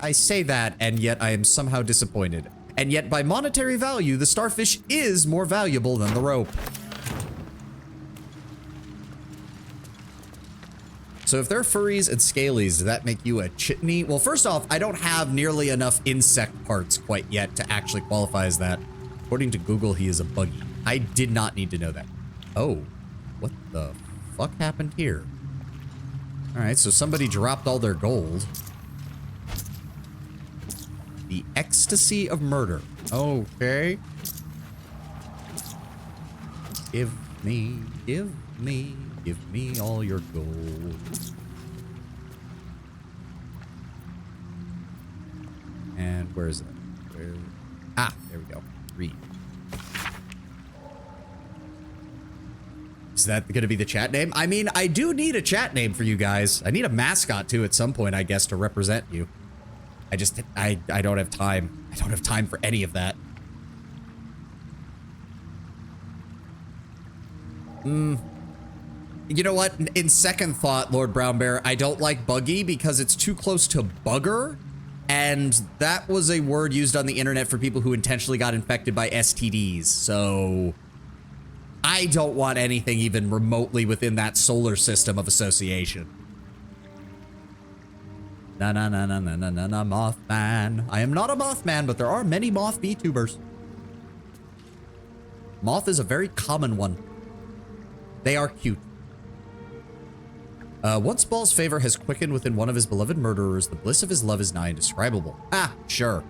I say that, and yet I am somehow disappointed. And yet, by monetary value, the starfish is more valuable than the rope. So if they're furries and scalies, does that make you a chitney? Well, first off, I don't have nearly enough insect parts quite yet to actually qualify as that. According to Google, he is a buggy. I did not need to know that. Oh, what the fuck happened here? All right, so somebody dropped all their gold. The ecstasy of murder. Okay. Give me all your gold. And where is it? Where? Ah, there we go. Read. Is that going to be the chat name? I mean, I do need a chat name for you guys. I need a mascot too at some point, I guess, to represent you. I don't have time. I don't have time for any of that. You know what? In second thought, Lord Brown Bear, I don't like buggy because it's too close to bugger. And that was a word used on the internet for people who intentionally got infected by STDs. So I don't want anything even remotely within that solar system of association. Na na na na na na na na Mothman. I am not a Mothman, but there are many moth VTubers. Moth is a very common one. They are cute. Once Ball's favor has quickened within one of his beloved murderers, the bliss of his love is nigh indescribable. Ah, sure.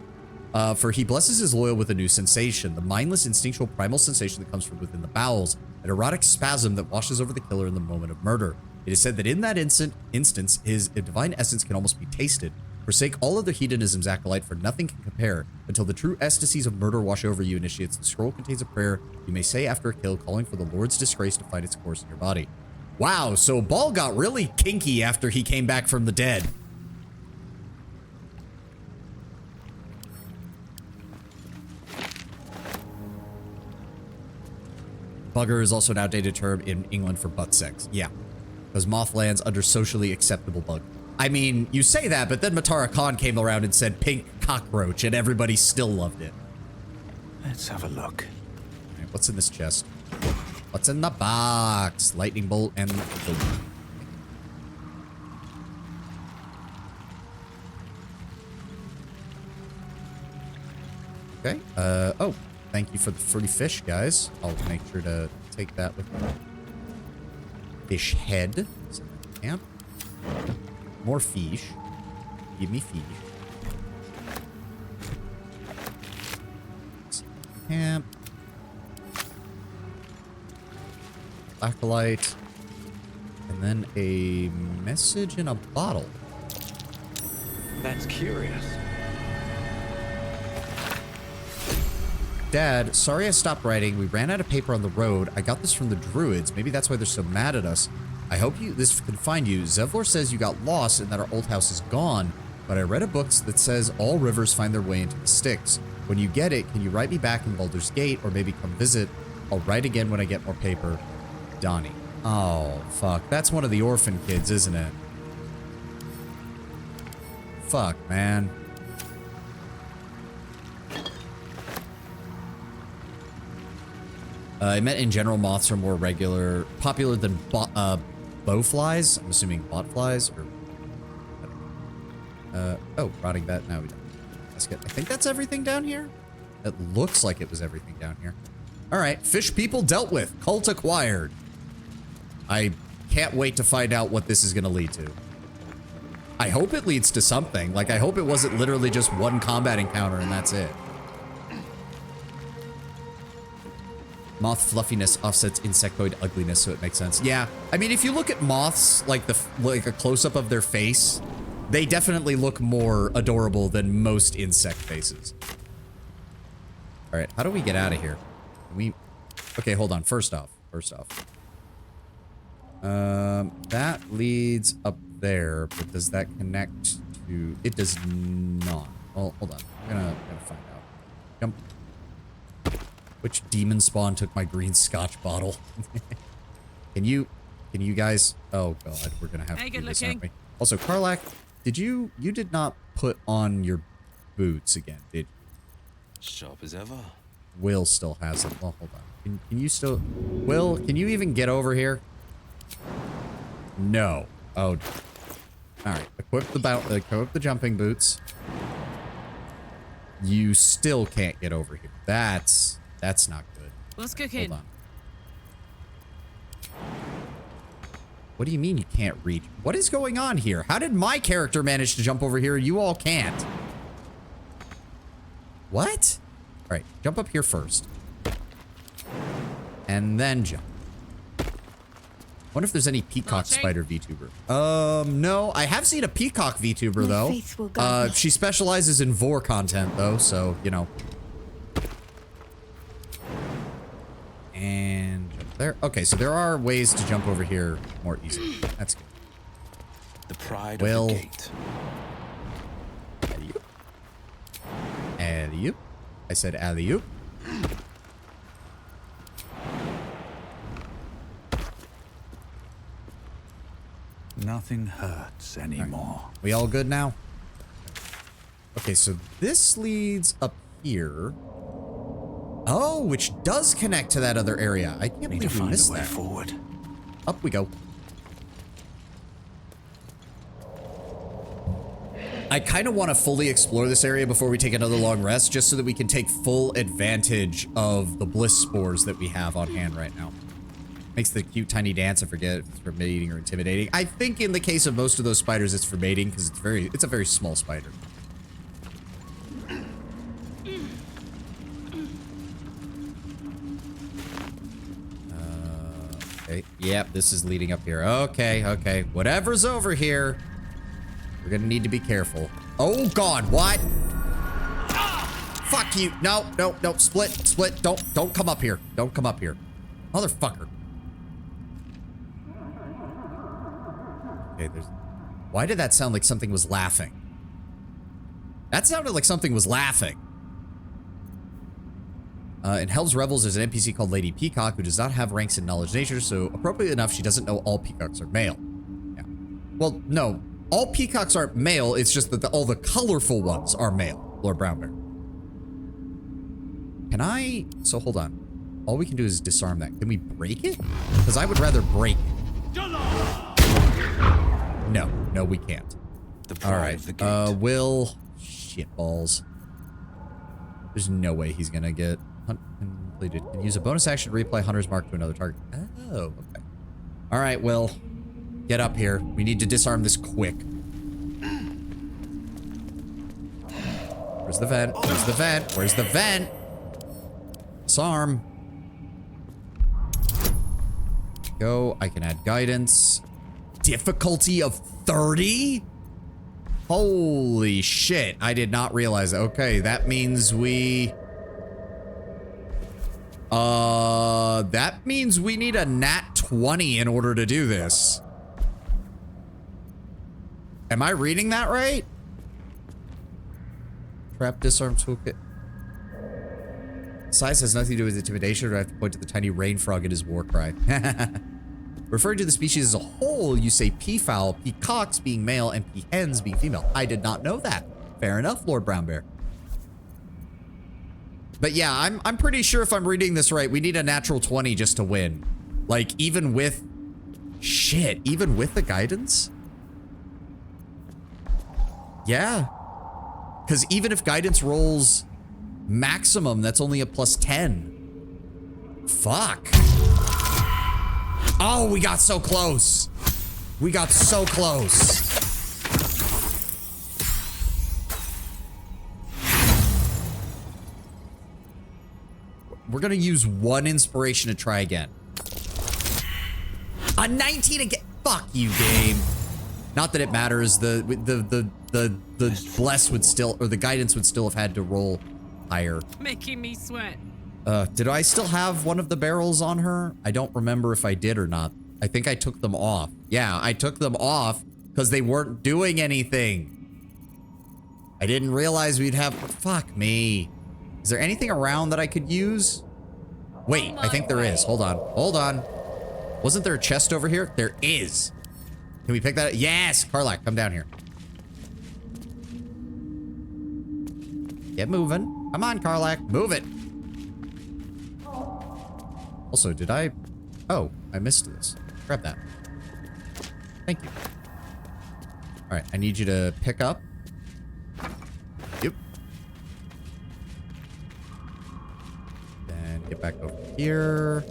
For he blesses his loyal with a new sensation, the mindless, instinctual, primal sensation that comes from within the bowels, an erotic spasm that washes over the killer in the moment of murder. It is said that in that instance, his divine essence can almost be tasted. Forsake all other hedonisms, acolyte, for nothing can compare. Until the true ecstasies of murder wash over you, initiates, the scroll contains a prayer you may say after a kill, calling for the Lord's disgrace to find its course in your body. Wow, so Ball got really kinky after he came back from the dead. Bugger is also an outdated term in England for butt sex. Yeah, because moth lands under socially acceptable bug. I mean, you say that, but then Matara Khan came around and said pink cockroach, and everybody still loved it. Let's have a look. All right, what's in this chest? What's in the box? Lightning bolt and gold. Okay. Oh, thank you for the fruity fish, guys. I'll make sure to take that with me. Fish head. Camp. More fish. Give me fish. Camp. Acolyte. And then a message in a bottle. That's curious. Dad, sorry I stopped writing. We ran out of paper on the road. I got this from the druids. Maybe that's why they're so mad at us. I hope this can find you. Zevlor says you got lost and that our old house is gone, but I read a book that says all rivers find their way into the Styx. When you get it, can you write me back in Baldur's Gate or maybe come visit? I'll write again when I get more paper. Donnie. Oh, fuck. That's one of the orphan kids, isn't it? Fuck, man. I meant in general, moths are more popular than bowflies. I'm assuming botflies or... oh, rotting bat. No, we don't. That's good. I think that's everything down here. It looks like it was everything down here. All right, fish people dealt with. Cult acquired. I can't wait to find out what this is going to lead to. I hope it leads to something. Like, I hope it wasn't literally just one combat encounter and that's it. Moth fluffiness offsets insectoid ugliness, so it makes sense. Yeah, I mean, if you look at moths, like a close-up of their face, they definitely look more adorable than most insect faces. All right, how do we get out of here? Okay, hold on. First off, that leads up there, but does that connect to? It does not. Well, hold on. I'm gonna find out. Jump. Which demon spawn took my green scotch bottle? Can you guys? Oh god, we're gonna have Hey, to do good this, looking. aren't we? Also, Karlak, you did not put on your boots again, did you? Sharp as ever. Will still has them. Well, hold on. Can you still... Will, can you even get over here? No. Oh. Alright. Equip the jumping boots. You still can't get over here. That's not good. What's cooking? Hold on. What do you mean you can't reach? What is going on here? How did my character manage to jump over here and you all can't? What? All right, jump up here first. And then jump. Wonder if there's any peacock spider VTuber. No, I have seen a peacock VTuber though. faith will guide me. She specializes in vor content though, so, you know. And jump there. Okay, so there are ways to jump over here more easily. That's good. The pride Will. of the gate. Alley-oop. Alley-oop. I said alley-oop. Nothing hurts anymore. We all good now? Okay, so this leads up here. Oh, which does connect to that other area. I can't Need to believe we find missed a way that. forward. Up we go. I kind of want to fully explore this area before we take another long rest, just so that we can take full advantage of the bliss spores that we have on hand right now. Makes the cute tiny dance. I forget if it's for mating or intimidating. I think in the case of most of those spiders, it's for mating because it's a very small spider. Okay. Yep, this is leading up here. Okay, okay. Whatever's over here, we're gonna need to be careful. Oh God, what? Fuck you. No, no, no. Split, split. Don't come up here. Don't come up here. Motherfucker. Okay, there's... Why did that sound like something was laughing? That sounded like something was laughing. In Hell's Revels, there's an NPC called Lady Peacock who does not have ranks in knowledge nature, so appropriately enough, she doesn't know all peacocks are male. Yeah. Well, no. All peacocks aren't male, it's just that all the colorful ones are male, Lord Brownbear. Can I... So, hold on. All we can do is disarm that. Can we break it? Because I would rather break it. No. No, we can't. All right. Will... Shitballs. There's no way he's gonna get... Hunt completed. Can use a bonus action to replay Hunter's Mark to another target. Oh, okay. All right, Will. Get up here. We need to disarm this quick. Where's the vent? Where's the vent? Where's the vent? Disarm. Go. I can add guidance. Difficulty of 30? Holy shit. I did not realize that. Okay, that means we... that means we need a nat 20 in order to do this. Am I reading that right? Trap disarm toolkit. Size has nothing to do with intimidation, or I have to point to the tiny rain frog in his war cry. Referring to the species as a whole, you say peafowl, peacocks being male, and peahens being female. I did not know that. Fair enough, Lord Brownbear. But yeah, I'm pretty sure if I'm reading this right, we need a natural 20 just to win. Like, even with... Shit, even with the guidance? Yeah. Because even if guidance rolls maximum, that's only a plus 10. Fuck. Oh, we got so close. We got so close. We're gonna use one inspiration to try again. A 19 again. Fuck you, game. Not that it matters. The bless would still, or the guidance would still have had to roll higher. Making me sweat. Did I still have one of the barrels on her? I don't remember if I did or not. I think I took them off. Yeah, I took them off because they weren't doing anything. I didn't realize we'd have... Fuck me. Is there anything around that I could use? Wait, I think there is. Hold on. Hold on. Wasn't there a chest over here? There is. Can we pick that up? Yes! Karlach, come down here. Get moving. Come on, Karlach. Move it. Also, did I... Oh, I missed this. Grab that. Thank you. All right, I need you to pick up. Yep. Then get back over here.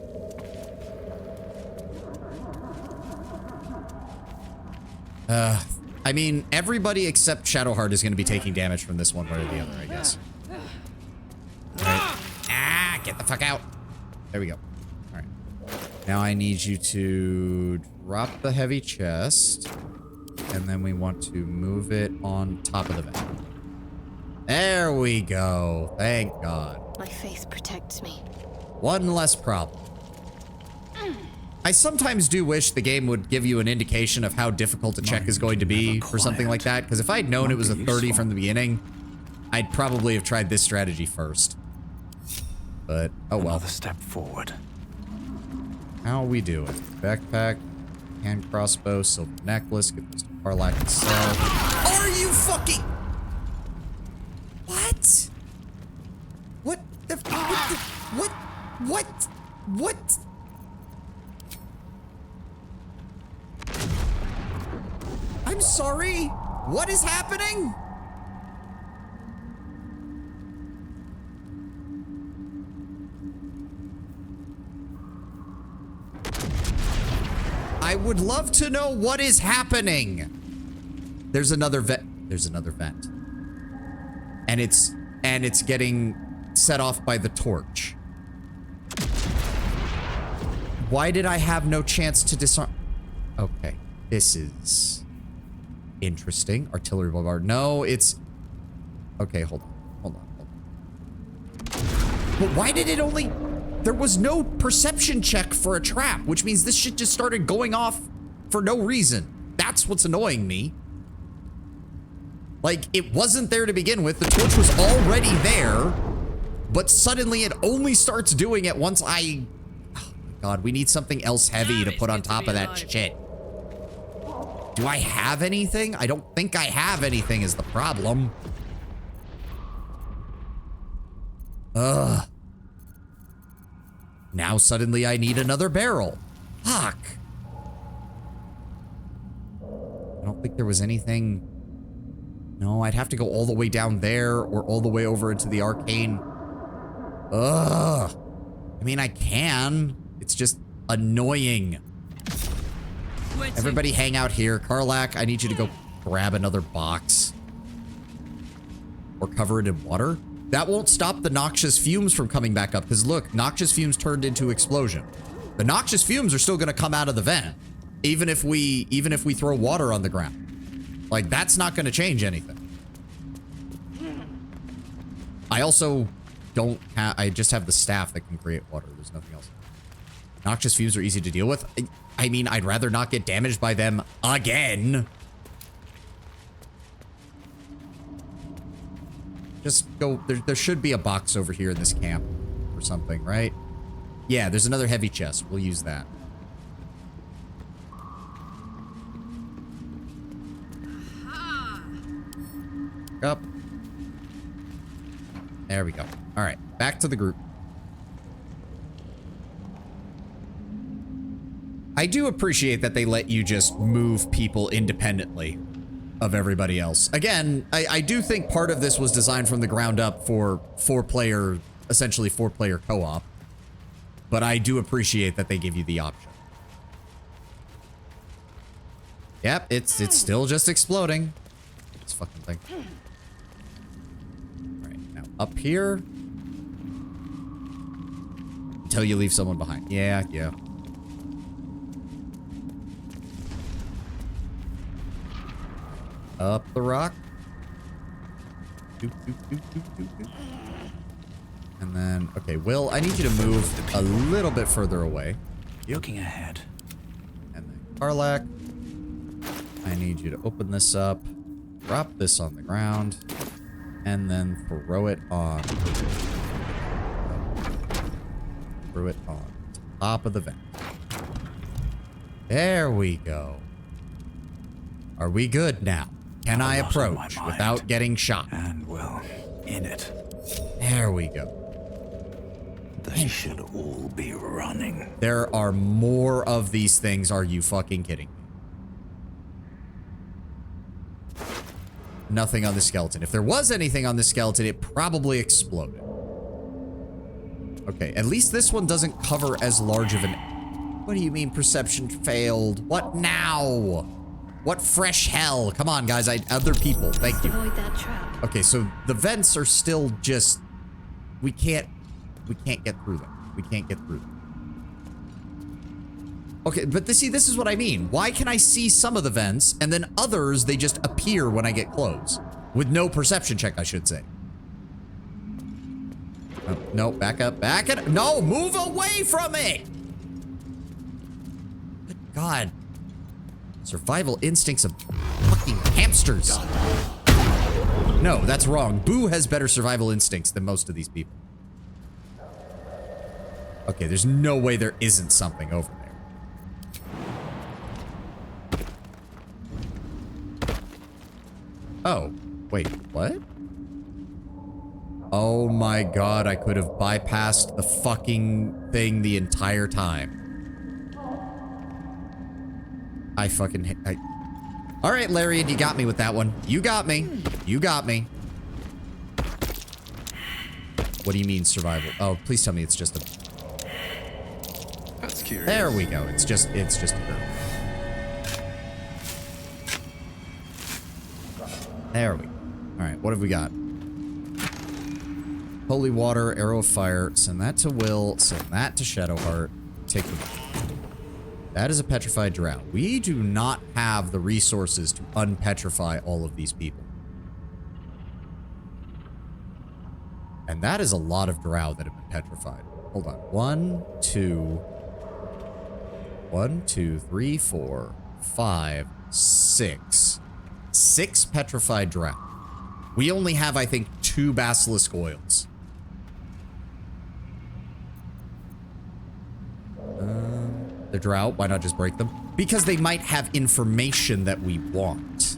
I mean, everybody except Shadowheart is going to be taking damage from this one way or the other, I guess. All right. Ah, get the fuck out. There we go. All right. Now I need you to drop the heavy chest. And then we want to move it on top of the vent. There we go. Thank God. My faith protects me. One less problem. I sometimes do wish the game would give you an indication of how difficult a check is going to be for something like that. Because if I'd known it was a 30 from the beginning, I'd probably have tried this strategy first. But, oh well. Another step forward. How we doing? Backpack, hand crossbow, silver necklace, give this to Karlach and sell. Are you fucking... What? What the... What? I'm sorry? What is happening? I would love to know what is happening. There's another vent. There's another vent. And it's getting set off by the torch. Why did I have no chance to disarm? Okay, this is interesting. Artillery bombard. No, it's... Okay, hold on. But why did it only... There was no perception check for a trap, which means this shit just started going off for no reason. That's what's annoying me. Like, it wasn't there to begin with. The torch was already there, but suddenly it only starts doing it once I... Oh my God, we need something else heavy to put on top of that shit. Do I have anything? I don't think I have anything is the problem. Ugh. Now suddenly I need another barrel. Fuck. I don't think there was anything... No, I'd have to go all the way down there or all the way over into the arcane. Ugh. I mean, I can. It's just annoying. Everybody hang out here. Karlach, I need you to go grab another box. Or cover it in water. That won't stop the noxious fumes from coming back up. Because look, noxious fumes turned into explosion. The noxious fumes are still going to come out of the vent. Even if we throw water on the ground. Like, that's not going to change anything. I also don't have... I just have the staff that can create water. There's nothing else. Noxious fumes are easy to deal with. I mean, I'd rather not get damaged by them again. Just go... There should be a box over here in this camp or something, right? Yeah, there's another heavy chest. We'll use that. Up. There we go. All right, back to the group. I do appreciate that they let you just move people independently of everybody else. Again, I do think part of this was designed from the ground up for essentially four-player co-op. But I do appreciate that they give you the option. Yep, it's still just exploding. This fucking thing. Up here. Until you leave someone behind. Yeah. Up the rock. And then, okay, Will, I need you to move a little bit further away. Looking ahead. And then Karlach, I need you to open this up. Drop this on the ground. And then throw it on. through it on top of the vent. There we go. Are we good now? Can I approach without getting shot? And, well, in it. There we go. They should all be running. There are more of these things. Are you fucking kidding me? Nothing on the skeleton. If there was anything on the skeleton, it probably exploded. Okay, at least this one doesn't cover as large of an... What do you mean perception failed? What now? What fresh hell? Come on, guys. Other people. Thank you. Avoid that trap. Okay, so the vents are still just... We can't get through them. We can't get through them. Okay, but see, this is what I mean. Why can I see some of the vents, and then others, they just appear when I get close? With no perception check, I should say. Oh, no, back up, back it. No, move away from it! Good God. Survival instincts of fucking hamsters. No, that's wrong. Boo has better survival instincts than most of these people. Okay, there's no way there isn't something over there. Oh, wait, what? Oh my God, I could have bypassed the fucking thing the entire time. I fucking all right, Larian, you got me with that one. You got me. You got me. What do you mean survival? Oh, please tell me it's just a... That's curious. There we go. It's just a girl. There we go. All right, what have we got? Holy water, arrow of fire. Send that to Will. Send that to Shadowheart. Take the... That is a petrified drow. We do not have the resources to unpetrify all of these people. And that is a lot of drow that have been petrified. Hold on. 1, 2, 3, 4, 5, 6. 6 petrified drow. We only have, I think, 2 basilisk oils. The drow, why not just break them? Because they might have information that we want.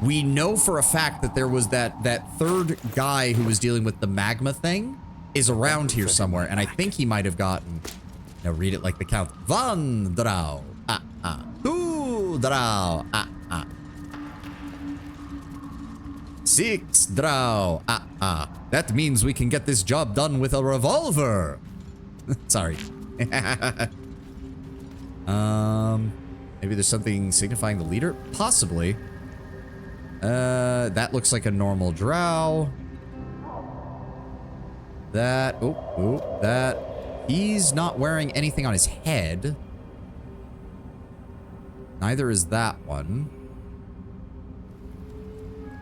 We know for a fact that there was that third guy who was dealing with the magma thing is around here somewhere, and I think he might have gotten... Now read it like the count. 1 drow. 2 drow. 6 drow. That means we can get this job done with a revolver. Sorry. Maybe there's something signifying the leader? Possibly. That looks like a normal drow. That, that. He's not wearing anything on his head. Neither is that one.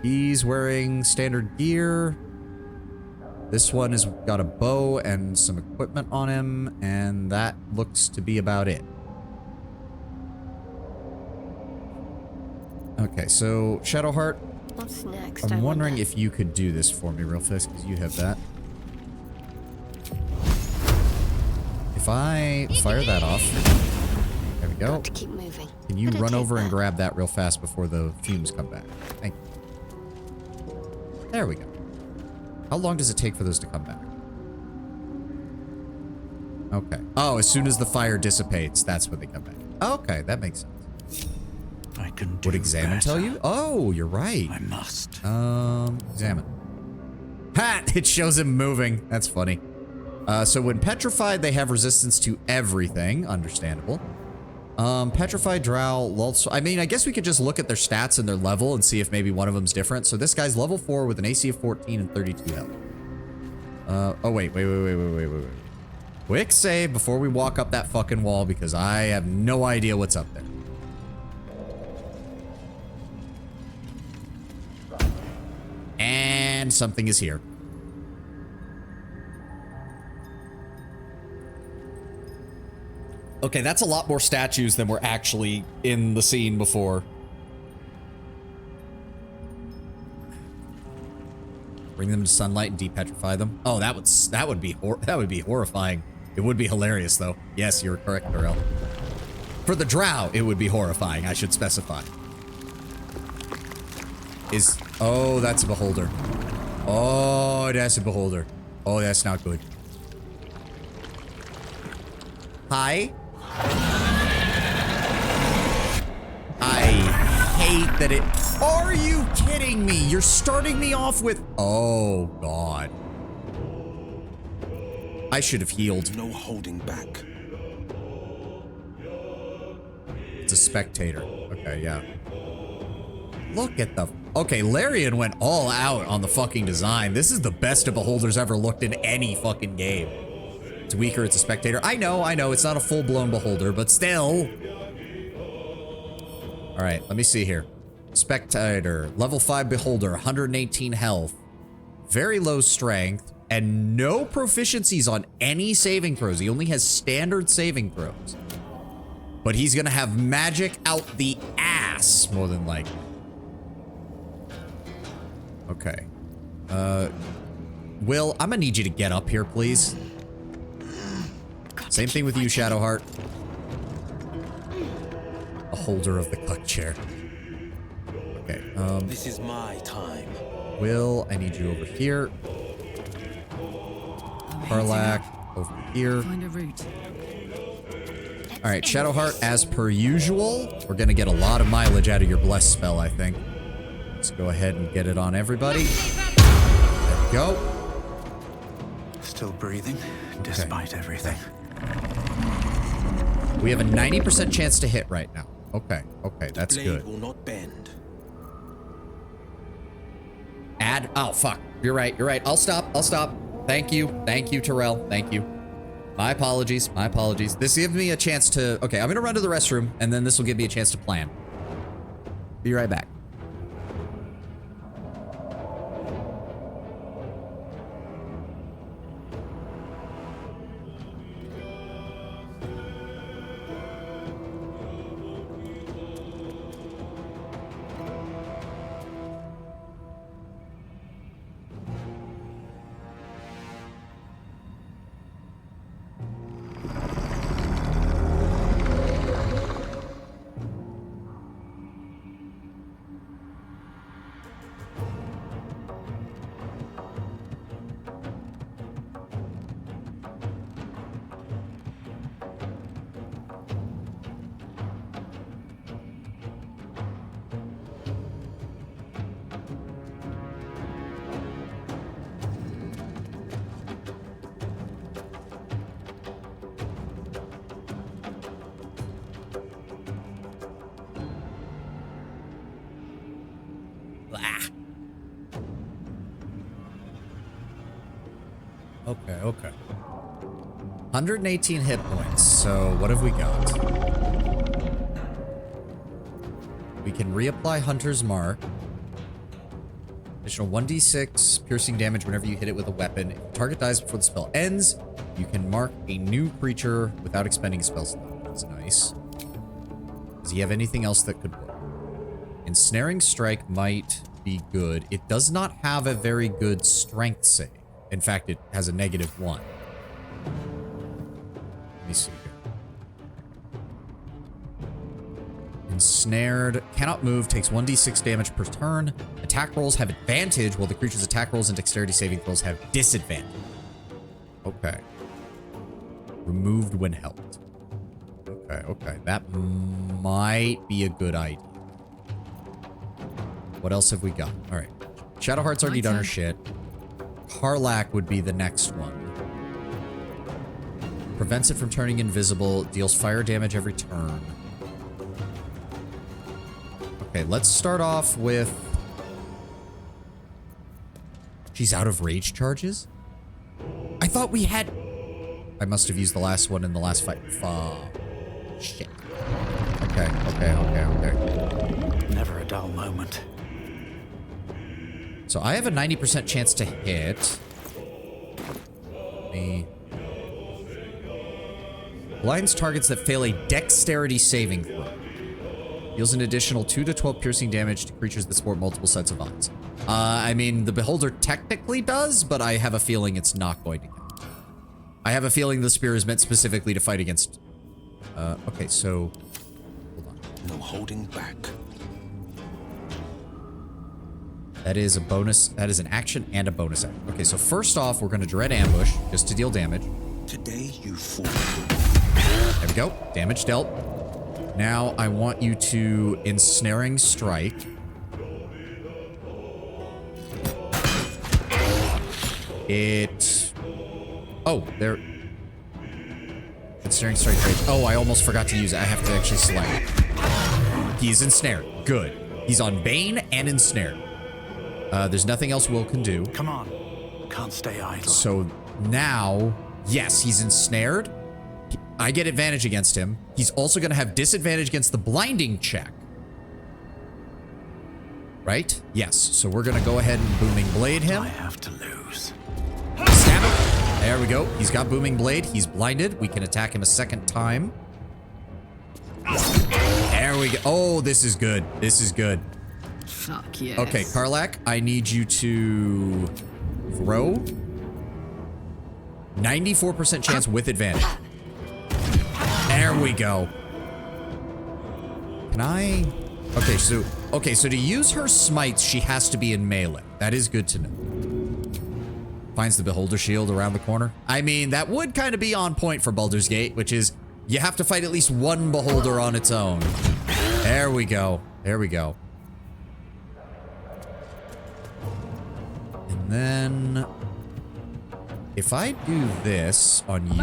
He's wearing standard gear. This one has got a bow and some equipment on him, and that looks to be about it. Okay, so Shadowheart, What's next? I'm wondering if you could do this for me real fast, because you have that. If I fire that off, there we go. Got to keep moving. Can you run over and grab that real fast before the fumes come back? Thank you. There we go. How long does it take for those to come back? Okay. Oh, as soon as the fire dissipates, that's when they come back. Okay, that makes sense. I can do Would examine better. tell you? Oh, you're right. I must. Examine. Ha! It shows him moving. That's funny. So when petrified, they have resistance to everything. Understandable. Petrified drow, also, I mean, I guess we could just look at their stats and their level and see if maybe one of them's different. So this guy's level 4 with an AC of 14 and 32 health. Oh, wait. Quick save before we walk up that fucking wall because I have no idea what's up there. And something is here. Okay, that's a lot more statues than were actually in the scene before. Bring them to sunlight and depetrify them. Oh, that would be horrifying. It would be hilarious, though. Yes, you're correct, Darrell. For the drow, it would be horrifying, I should specify. Oh, that's a beholder. Oh, that's a beholder. Oh, that's not good. Hi. I hate that it... Are you kidding me? You're starting me off with... Oh, God. I should have healed. No holding back. It's a spectator. Okay, yeah. Look at the... Okay, Larian went all out on the fucking design. This is the best a beholder's ever looked in any fucking game. It's weaker, it's a spectator. I know, it's not a full-blown beholder, but still. All right, let me see here. Spectator, level 5 beholder, 118 health, very low strength, and no proficiencies on any saving throws. He only has standard saving throws. But he's gonna have magic out the ass, more than likely. Okay. Will, I'm gonna need you to get up here, please. Same thing with you, Shadowheart. A holder of the cluck chair. Okay, This is my time. Will, I need you over here. Karlak, over here. Find a route. Alright, Shadowheart, as per usual, we're gonna get a lot of mileage out of your Bless spell, I think. Let's go ahead and get it on everybody. There we go. Still breathing, despite everything. We have a 90% chance to hit right now. Okay, that's Blade good. will not bend. Add, oh fuck, you're right. I'll stop. Thank you, Terrell, thank you. My apologies. This gives me a chance to, okay, I'm gonna run to the restroom, and then this will give me a chance to plan. Be right back. Okay. 118 hit points. So what have we got? We can reapply Hunter's Mark. Additional 1d6 piercing damage whenever you hit it with a weapon. If the target dies before the spell ends, you can mark a new creature without expending a spell slot. That's nice. Does he have anything else that could work? Ensnaring Strike might be good. It does not have a very good strength save. In fact, it has a -1. Let me see here. Ensnared, cannot move, takes 1d6 damage per turn. Attack rolls have advantage, while the creature's attack rolls and dexterity saving throws have disadvantage. Okay. Removed when helped. Okay. That might be a good idea. What else have we got? All right. Shadowheart's already done her shit. Karlak would be the next one. Prevents it from turning invisible, deals fire damage every turn. Okay, let's start off with... She's out of rage charges? I thought we had... I must have used the last one in the last fight. Shit. Okay. Never a dull moment. So I have a 90% chance to hit. Blinds targets that fail a dexterity saving throw. Deals an additional 2 to 12 piercing damage to creatures that sport multiple sets of odds. I mean, the Beholder technically does, but I have a feeling it's not going to count. I have a feeling the spear is meant specifically to fight against... okay, so... Hold on. No holding back. That is a bonus. That is an action and a bonus action. Okay, so first off, we're going to dread ambush just to deal damage. Today you fall. There we go. Damage dealt. Now I want you to ensnaring strike. It... Oh, there... Ensnaring strike rage. Oh, I almost forgot to use it. I have to actually select. He's ensnared. Good. He's on Bane and ensnared. There's nothing else Will can do. Come on. Can't stay idle. So now, yes, he's ensnared. I get advantage against him. He's also going to have disadvantage against the blinding check. Right? Yes. So we're going to go ahead and Booming Blade him. I have to lose. Stab him. There we go. He's got Booming Blade. He's blinded. We can attack him a second time. There we go. Oh, this is good. This is good. Fuck yes. Okay, Karlak, I need you to throw. 94% chance with advantage. There we go. Can I? Okay, so to use her smites, she has to be in melee. That is good to know. Finds the Beholder Shield around the corner. I mean, that would kind of be on point for Baldur's Gate, which is you have to fight at least one Beholder on its own. There we go. There we go. And then if I do this on you,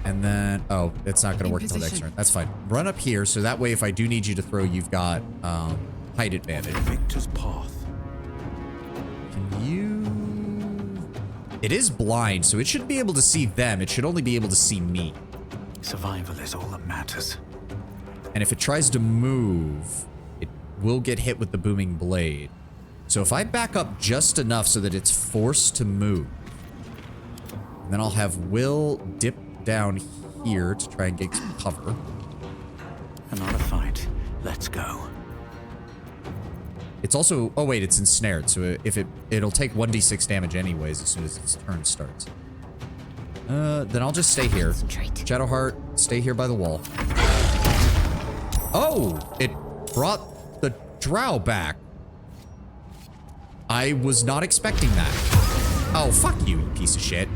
and then, oh, it's not going to work until next turn. That's fine. Run up here, so that way if I do need you to throw, you've got height advantage. Victor's path. Can you... It is blind, so it shouldn't be able to see them. It should only be able to see me. Survival is all that matters. And if it tries to move, it will get hit with the Booming Blade. So if I back up just enough so that it's forced to move, and then I'll have Will dip down here to try and get some cover. Another fight. Let's go. It's also... Oh, wait, it's ensnared. So if it'll take 1d6 damage anyways as soon as its turn starts. Then I'll just stay here. Shadowheart, stay here by the wall. Oh! It brought the drow back. I was not expecting that. Oh, fuck you, you piece of shit.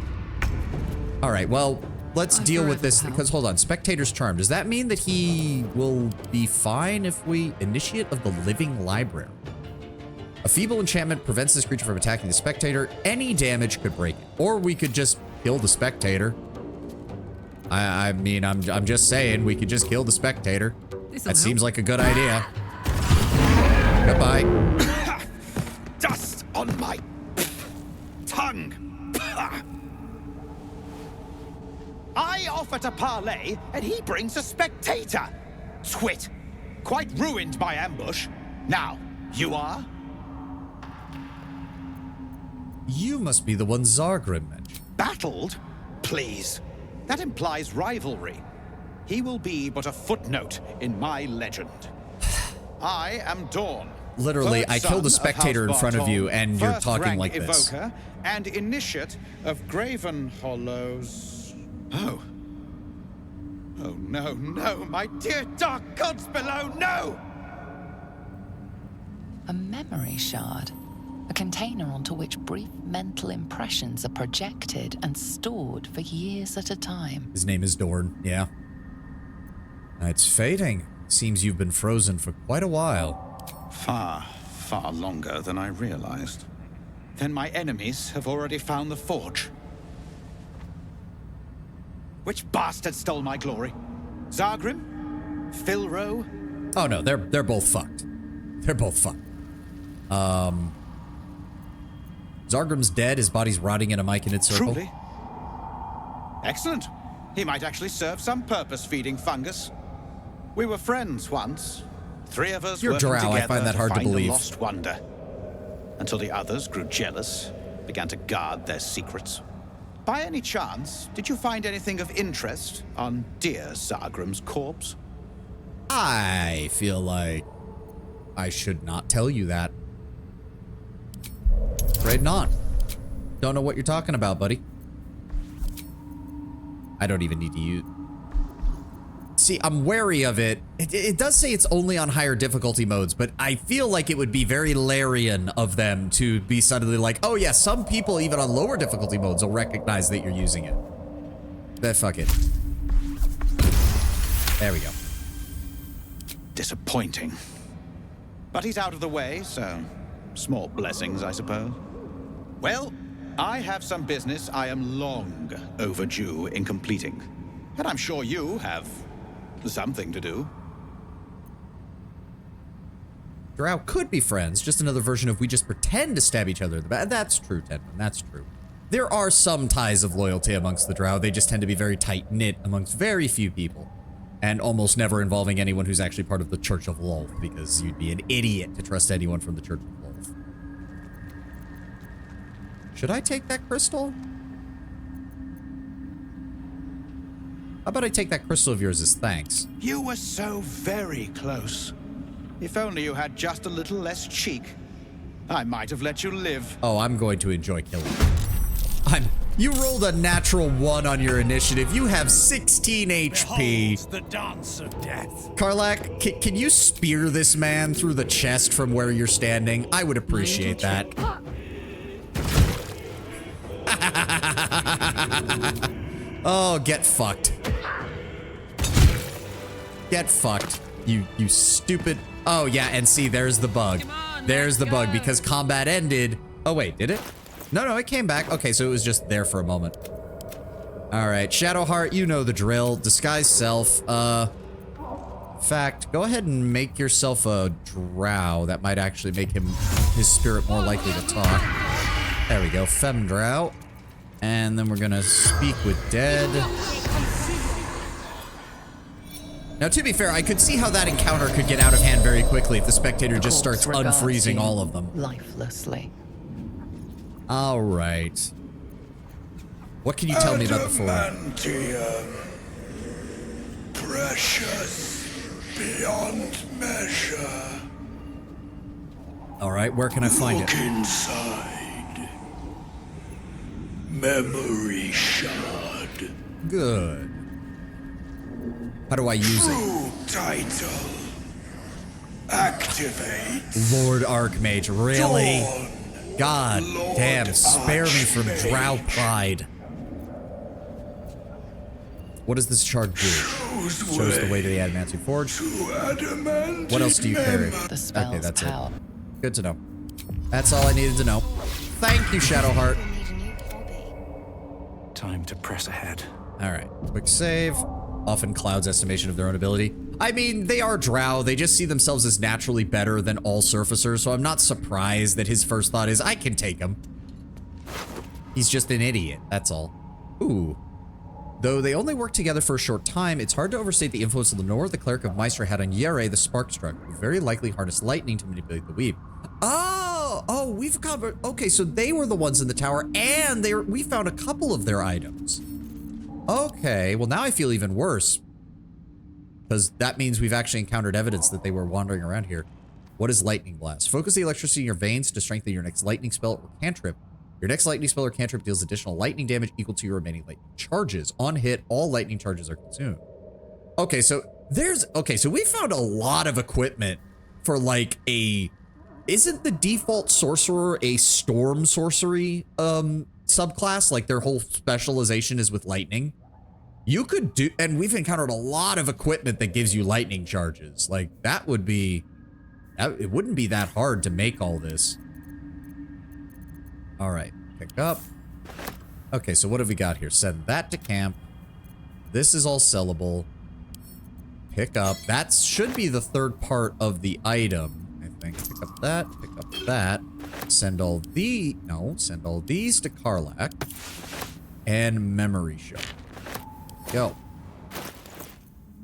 Alright, well, let's deal with this, because hold on, Spectator's Charm. Does that mean that he will be fine if we... Initiate of the Living Library. A feeble enchantment prevents this creature from attacking the Spectator. Any damage could break it. Or we could just kill the Spectator. I mean, I'm just saying, we could just kill the Spectator. That seems like a good idea. Goodbye. Dust on my tongue. I offer to parley, and he brings a spectator. Twit. Quite ruined by ambush. Now, you are? You must be the one Zargrim mentioned. Battled? Please. That implies rivalry. He will be but a footnote in my legend. I am Dawn. Literally, I killed a spectator in front of you, and you're first talking rank like this. Evoker and initiate of Graven Hollows. Oh. Oh, no, no, my dear dark gods below, no! A memory shard. A container onto which brief mental impressions are projected and stored for years at a time. His name is Dorn, yeah. It's fading. Seems you've been frozen for quite a while. Far, far longer than I realized. Then my enemies have already found the forge. Which bastard stole my glory? Zargrim? Philro? Oh no, they're both fucked. They're both fucked. Zargrim's dead, his body's rotting in a myconid circle. Truly? Excellent. He might actually serve some purpose feeding fungus. We were friends once. 3 of us You're working drow, together I find that hard to find believe. a lost wonder. Until the others grew jealous, began to guard their secrets. By any chance, did you find anything of interest on dear Zargrim's corpse? I feel like I should not tell you that. Afraid not. Don't know what you're talking about, buddy. I don't even need to use... See, I'm wary of it. It does say it's only on higher difficulty modes, but I feel like it would be very Larian of them to be suddenly like, oh yeah, some people even on lower difficulty modes will recognize that you're using it. But fuck it. There we go. Disappointing. But he's out of the way, so small blessings, I suppose. Well, I have some business I am long overdue in completing. And I'm sure you have something to do. Drow could be friends, just another version of we just pretend to stab each other in the back. That's true, Tedman, that's true. There are some ties of loyalty amongst the Drow. They just tend to be very tight-knit amongst very few people. And almost never involving anyone who's actually part of the Church of Lolth, because you'd be an idiot to trust anyone from the Church of Lolth. Should I take that crystal? How about I take that crystal of yours as thanks? You were so very close. If only you had just a little less cheek, I might have let you live. Oh, I'm going to enjoy killing you. You rolled a natural 1 on your initiative. You have 16 HP. The dance of death. Karlach, can you spear this man through the chest from where you're standing? I would appreciate that. Oh, get fucked. Get fucked. You stupid. Oh, yeah, and see, there's the bug. There's the bug, because combat ended. Oh, wait, did it? No, it came back. Okay, so it was just there for a moment. All right, Shadowheart, you know the drill. Disguise self. In fact, go ahead and make yourself a drow. That might actually make his spirit more likely to talk. There we go, Femdrow. And then we're gonna speak with dead. Now, to be fair, I could see how that encounter could get out of hand very quickly if the spectator just starts unfreezing all of them. Lifelessly. All right. What can you tell me about the forum? Adamantium. Precious beyond measure. All right, where can I find Look it? inside. Memory shard. Good. How do I use it? True title. Activate. Lord Archmage, really? Dawn. God Lord damn, spare me from Archmage. drow pride. What does this shard do? Shows the way to the Adamantium Forge. What else do you carry? The spell's Okay, that's power. it. Good to know. That's all I needed to know. Thank you, Shadowheart. Time to press ahead. All right, quick save. Often Cloud's estimation of their own ability. I mean, they are drow. They just see themselves as naturally better than all surfacers, so I'm not surprised that his first thought is, I can take him. He's just an idiot, that's all. Ooh. Though they only work together for a short time, it's hard to overstate the influence of Lenore, the cleric of Meister, had on Yere, the Sparkstruck, who very likely harnessed lightning to manipulate the weave. Oh, we've covered. Okay, so they were the ones in the tower, and we found a couple of their items. Okay, well now I feel even worse. Because that means we've actually encountered evidence that they were wandering around here. What is Lightning Blast? Focus the electricity in your veins to strengthen your next lightning spell or cantrip. Your next lightning spell or cantrip deals additional lightning damage equal to your remaining lightning charges. On hit, all lightning charges are consumed. Okay, so we found a lot of equipment for like isn't the default sorcerer a storm sorcery subclass? Like their whole specialization is with lightning. You could do, and we've encountered a lot of equipment that gives you lightning charges. Like that would be, it wouldn't be that hard to make all this. All right, pick up. Okay, so what have we got here? Send that to camp. This is all sellable. Pick up. That should be the third part of the item, I think. Pick up that, pick up that. Send all these to Karlach. And memory shard. Go.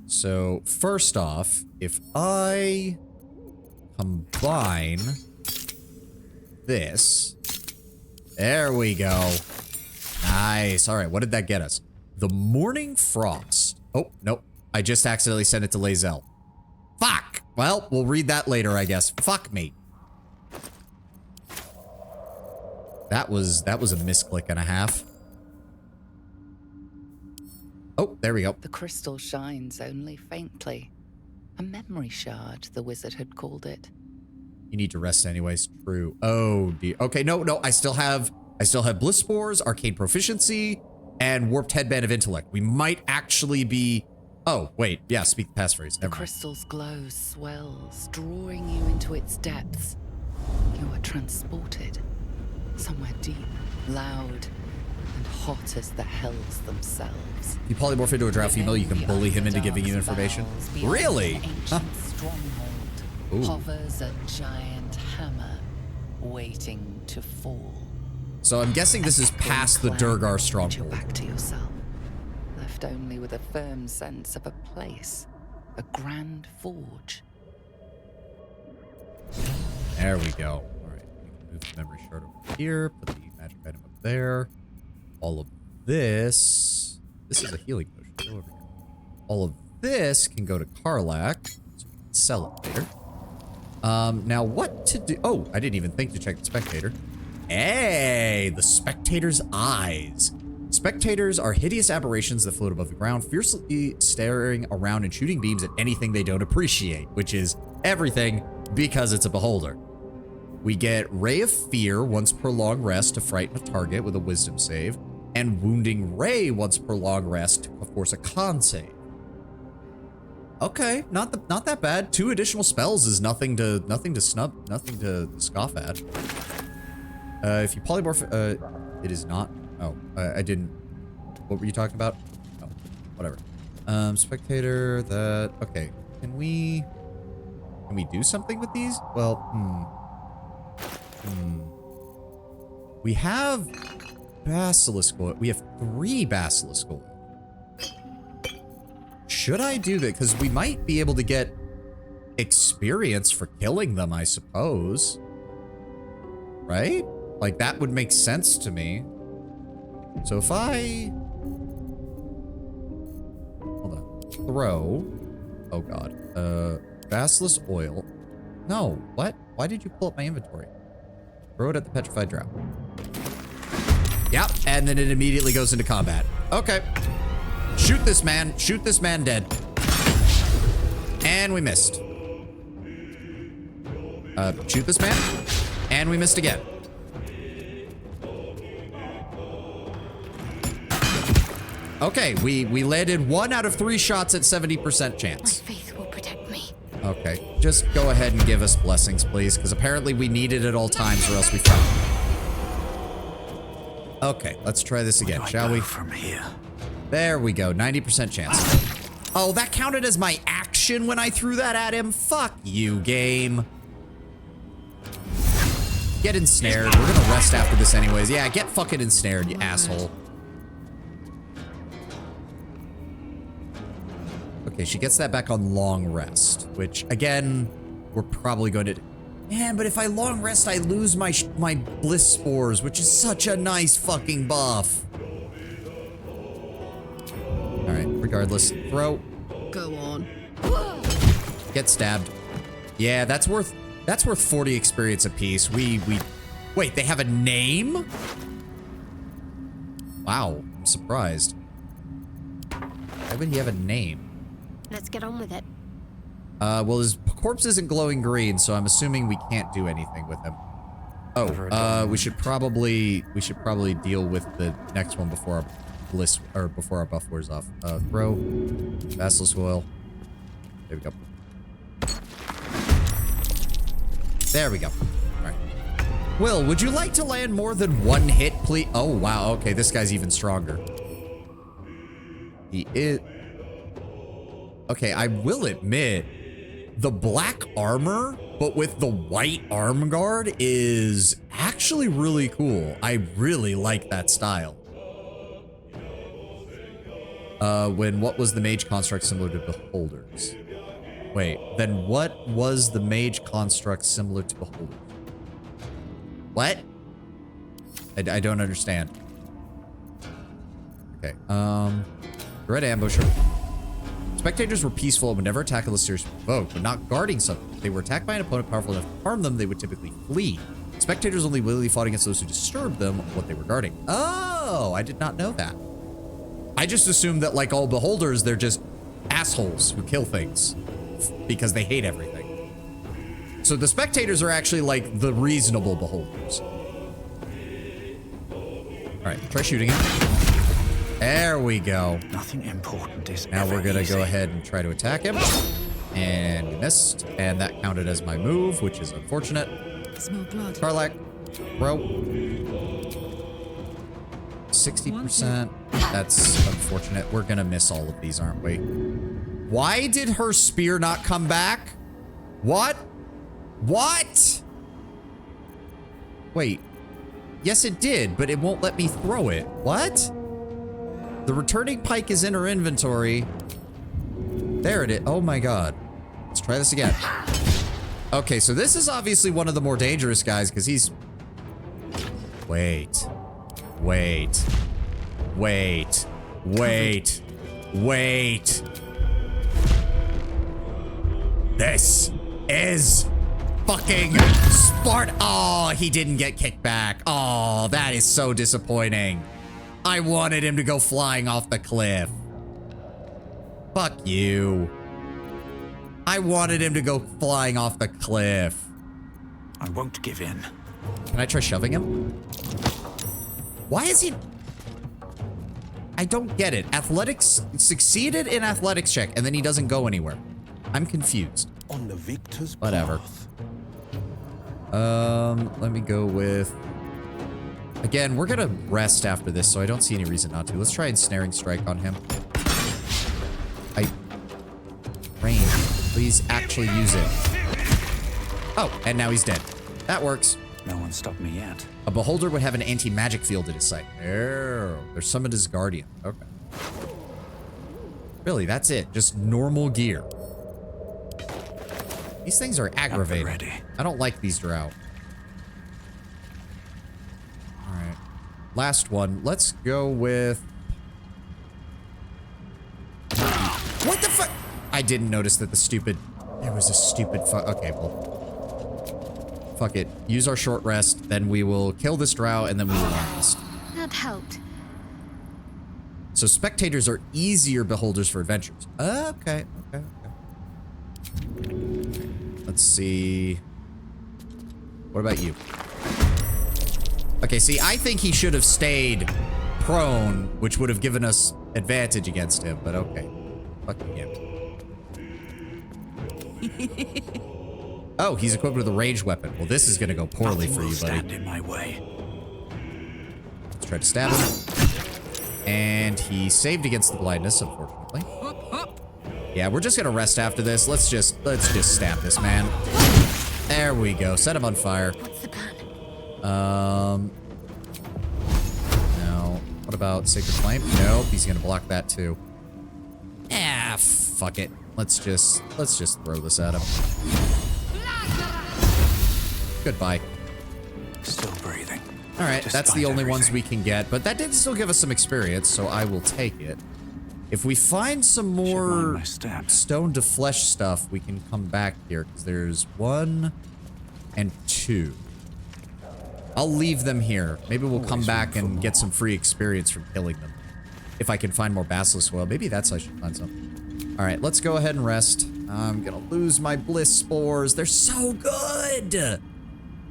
So, first off, if I combine this, there we go. Nice. All right, what did that get us? The Morning Frost. Oh, nope. I just accidentally sent it to Lae'zel. Fuck. Well, we'll read that later, I guess. Fuck me. That was a misclick and a half. Oh, there we go. The crystal shines only faintly. A memory shard, the wizard had called it. You need to rest anyways. True. Oh, dear. Okay, no. I still have bliss spores, arcane proficiency, and warped headband of intellect. We might actually be. Oh, wait. Yeah, speak the passphrase. The crystal's glow swells, drawing you into its depths. You are transported somewhere deep, loud, and hot as the hells themselves. If you polymorph into a drow female, you can bully him into giving you information. Really? Huh. Stronghold hovers a giant hammer waiting to fall. So I'm guessing this is past the Durgar stronghold. You're back to yourself, left only with a firm sense of a place, a grand forge. There we go. All right, we can move the memory shard over here, put the magic item up there. All of this is a healing potion. Go over here. All of this can go to Karlach, so we can sell it later. Now what to do? Oh, I didn't even think to check the spectator. Hey, the spectator's eyes. Spectators are hideous aberrations that float above the ground, fiercely staring around and shooting beams at anything they don't appreciate, which is everything because it's a beholder. We get Ray of Fear once per long rest to frighten a target with a wisdom save, and Wounding Ray once per long rest to force a con save. Okay, not that bad. 2 additional spells is nothing to scoff at. If you polymorph, it is not. Oh, I didn't. What were you talking about? Oh, whatever. Spectator. That. Okay. Can we do something with these? Well, We have basilisk oil. We have 3 basilisk oil. Should I do that? Because we might be able to get experience for killing them, I suppose. Right? Like, that would make sense to me. So if I... Hold on. Throw... Oh, God. Basilisk oil. No. What? Why did you pull up my inventory? Throw it at the petrified drow. Yep. And then it immediately goes into combat. Okay. Shoot this man. Shoot this man dead. And we missed. Shoot this man. And we missed again. Okay, we landed 1 out of 3 shots at 70% chance. My faith will protect me. Okay, just go ahead and give us blessings, please, because apparently we need it at all times or else we fail. Okay, let's try this again, shall we? From here. There we go, 90% chance. Oh, that counted as my action when I threw that at him? Fuck you, game. Get ensnared. We're gonna rest after this anyways. Yeah, get fucking ensnared, you asshole. Okay, she gets that back on long rest, which, again, we're probably going to... Man, but if I long rest, I lose my bliss spores, which is such a nice fucking buff. All right, regardless, throw. Go on. Get stabbed. Yeah, that's worth 40 experience apiece. Wait, they have a name? Wow, I'm surprised. Why would he have a name? Let's get on with it. Well, his corpse isn't glowing green, so I'm assuming we can't do anything with him. Oh, we should probably deal with the next one before our bliss or before our buff wears off. Throw basilisk oil. There we go. There we go. All right. Will, would you like to land more than 1 hit, please? Oh wow. Okay, this guy's even stronger. He is. Okay, I will admit, the black armor, but with the white arm guard is actually really cool. I really like that style. What was the mage construct similar to beholders? Wait, then what was the mage construct similar to beholders? What? I don't understand. Okay, Red Ambusher. Spectators were peaceful and would never attack unless seriously provoked, but not guarding something. If they were attacked by an opponent powerful enough to harm them, they would typically flee. Spectators only willingly fought against those who disturbed them what they were guarding. Oh, I did not know that. I just assumed that like all beholders, they're just assholes who kill things because they hate everything. So the spectators are actually like the reasonable beholders. All right, try shooting him. There we go. Nothing important is Now we're gonna easy. go ahead and try to attack him. And we missed. And that counted as my move, which is unfortunate. Smell blood. Karlak, bro. 60%. That's unfortunate. We're gonna miss all of these, aren't we? Why did her spear not come back? What? What? Wait. Yes, it did, but it won't let me throw it. What? The returning pike is in her inventory. There it is. Oh my god. Let's try this again. Okay, so this is obviously one of the more dangerous guys because he's... Wait. Wait. Wait. Wait. Wait. This is fucking Sparta. Oh, he didn't get kicked back. Oh, that is so disappointing. I wanted him to go flying off the cliff. Fuck you. I wanted him to go flying off the cliff. I won't give in. Can I try shoving him? Why is he... I don't get it. Athletics succeeded in athletics check and then he doesn't go anywhere. I'm confused. On the victor's Whatever. path. Let me go with... Again, we're gonna rest after this, so I don't see any reason not to. Let's try ensnaring strike on him. Rain, please actually use it. Oh, and now he's dead. That works. No one stopped me yet. A beholder would have an anti-magic field at his site. They're summoned as guardian. Okay. Really, that's it. Just normal gear. These things are aggravating. Ready. I don't like these drow. All right. Last one. Let's go with... What the fuck? I didn't notice that the stupid... There was a stupid okay, well... Fuck it. Use our short rest, then we will kill this drow, and then we will long rest. That helped. So spectators are easier beholders for adventures. Okay. Let's see. What about you? Okay, see, I think he should have stayed prone, which would have given us advantage against him, but okay. Fucking him. Oh, he's equipped with a ranged weapon. Well, this is gonna go poorly for you, buddy. Stand in my way. Let's try to stab him. And he saved against the blindness, unfortunately. Yeah, we're just gonna rest after this. Let's just stab this man. There we go. Set him on fire. What's the plan? No. What about Sacred Flame? Nope, he's gonna block that too. Ah, fuck it. Let's just throw this at him. Goodbye. Still breathing. All right, that's the only ones we can get, but that did still give us some experience, so I will take it. If we find some more stone to flesh stuff, we can come back here, because there's 1 and 2. I'll leave them here. Maybe we'll come back and get some free experience from killing them. If I can find more basilisk oil. Maybe that's how I should find something. All right, let's go ahead and rest. I'm gonna lose my bliss spores. They're so good!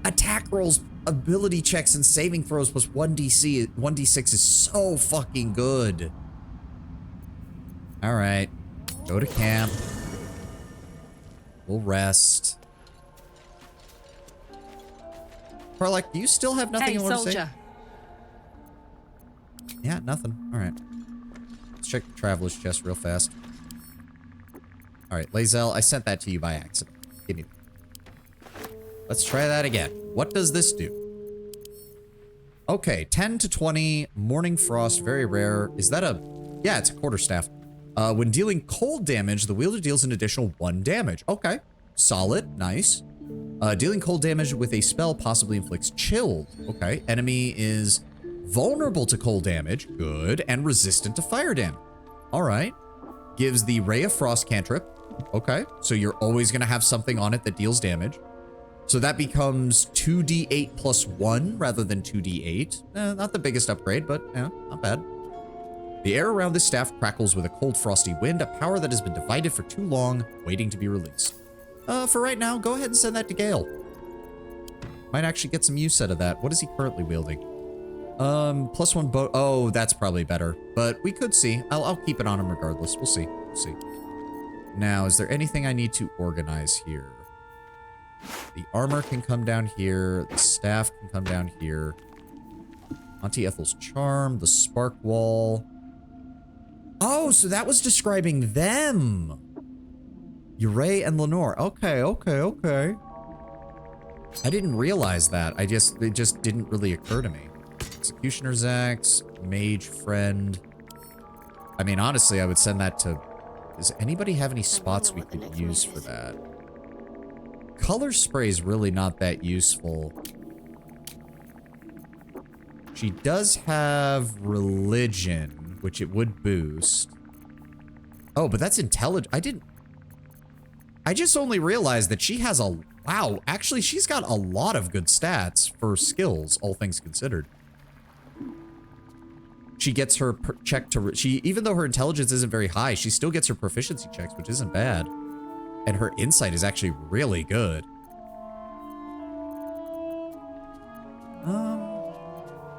Attack rolls, ability checks, and saving throws plus 1d6 is so fucking good. All right, go to camp. We'll rest. Karlak, do you still have nothing Hey, you want to say? soldier. Yeah, nothing. All right. Let's check the traveler's chest real fast. All right, Lae'zel, I sent that to you by accident. Give me that. Let's try that again. What does this do? Okay, 10 to 20, Morning Frost, very rare. Is that a... Yeah, it's a quarterstaff. When dealing cold damage, the wielder deals an additional 1 damage. Okay, solid, nice. Dealing cold damage with a spell possibly inflicts chilled. Okay, enemy is vulnerable to cold damage, good, and resistant to fire damage. All right. Gives the Ray of Frost cantrip. Okay, so you're always going to have something on it that deals damage. So that becomes 2d8 plus 1 rather than 2d8. Not the biggest upgrade, but yeah, not bad. The air around this staff crackles with a cold, frosty wind, a power that has been divided for too long, waiting to be released. For right now, go ahead and send that to Gale. Might actually get some use out of that. What is he currently wielding? +1 boat. Oh, that's probably better. But we could see. I'll keep it on him regardless. We'll see. We'll see. Now, is there anything I need to organize here? The armor can come down here. The staff can come down here. Auntie Ethel's charm. The spark wall. Oh, so that was describing them. Uray and Lenore. Okay, okay, okay. I didn't realize that. It just didn't really occur to me. Executioner's Axe, Mage Friend. I mean, honestly, I would send that to... Does anybody have any spots we could use for that? Color spray is really not that useful. She does have religion, which it would boost. Oh, but that's intelligent. I just only realized that she has a... Wow, actually, she's got a lot of good stats for skills, all things considered. She gets her check to... even though her intelligence isn't very high, she still gets her proficiency checks, which isn't bad. And her insight is actually really good.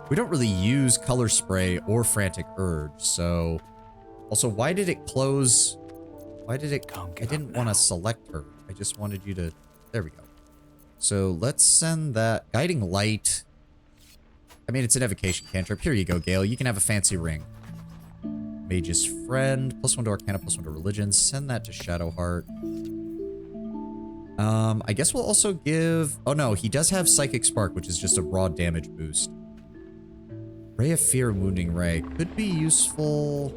We don't really use color spray or frantic urge, so... Also, why did it close? Why did it... I didn't want to select her. I just wanted you to... There we go. So let's send that... Guiding light. I mean, it's an evocation cantrip. Here you go, Gale. You can have a fancy ring. Mage's Friend. +1 to Arcana, +1 to Religion. Send that to Shadowheart. I guess we'll also give... Oh no, he does have Psychic Spark, which is just a raw damage boost. Ray of Fear and Wounding Ray. Could be useful...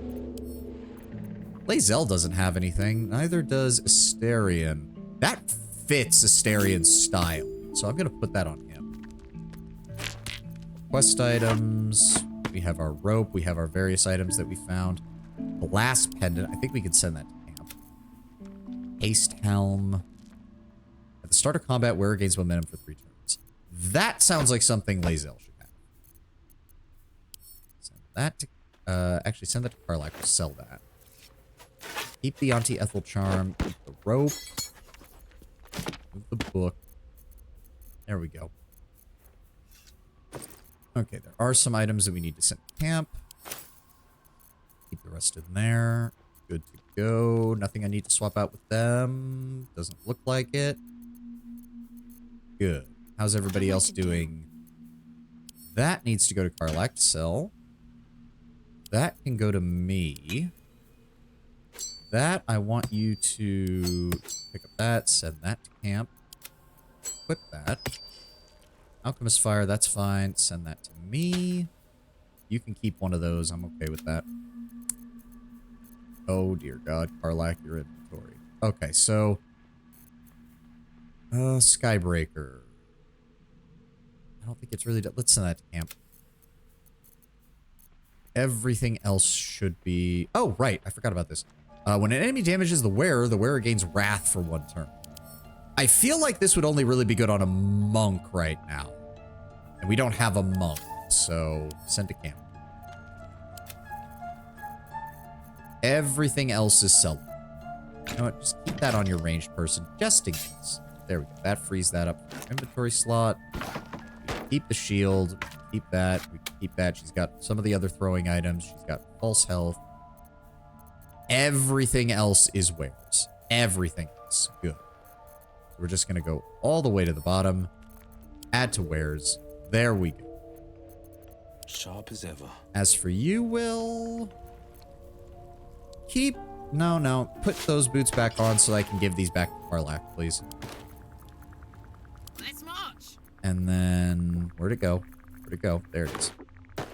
Lae'zel doesn't have anything. Neither does Asterion. That fits Asterian's style. So I'm going to put that on him. Quest items. We have our rope. We have our various items that we found. Glass pendant. I think we can send that to camp. Haste helm. At the start of combat, wearer gains momentum for 3 turns. That sounds like something Lae'zel should have. Send that to... actually, send that to Karlach. We'll sell that. Keep the Auntie Ethel charm. Keep the rope. Move the book. There we go. Okay, there are some items that we need to send to camp. Keep the rest in there. Good to go. Nothing I need to swap out with them. Doesn't look like it. Good. How's everybody else doing? That needs to go to Karlach to sell. That can go to me. That, I want you to pick up that, send that to camp. Equip that. Alchemist Fire, that's fine. Send that to me. You can keep one of those. I'm okay with that. Oh, dear God. Karlach, your inventory. Okay, so... Skybreaker. I don't think it's really... Let's send that to camp. Everything else should be... Oh, right. I forgot about this. When an enemy damages the wearer gains wrath for 1 turn. I feel like this would only really be good on a monk right now. And we don't have a monk, so send to camp. Everything else is sellable. You know what? Just keep that on your ranged person, just in case. There we go. That frees that up for your inventory slot. We can keep the shield. We can keep that. We can keep that. She's got some of the other throwing items. She's got false health. Everything else is wares. Everything else. Good. So we're just going to go all the way to the bottom. Add to wares. There we go. Sharp as ever. As for you, Will... Keep... No. Put those boots back on so I can give these back to Karlach, please. Let's march. And then... Where'd it go? Where'd it go? There it is.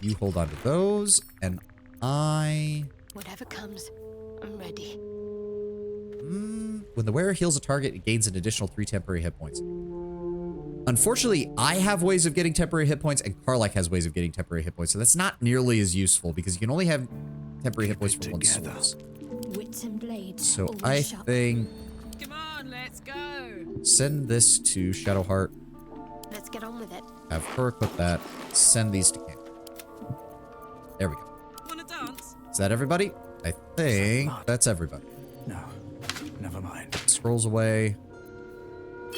You hold on to those, and I... Whatever comes, I'm ready. When the wearer heals a target, it gains an additional 3 temporary hit points. Unfortunately, I have ways of getting temporary hit points, and Karlach has ways of getting temporary hit points, so that's not nearly as useful, because you can only have temporary hit points for 1 source. Wits and blades. So I think... Come on, let's go. Send this to Shadowheart. Let's get on with it. Have her equip that. Send these to camp. There we go. Wanna dance? Is that everybody? I think that's everybody. No, never mind. Scrolls away.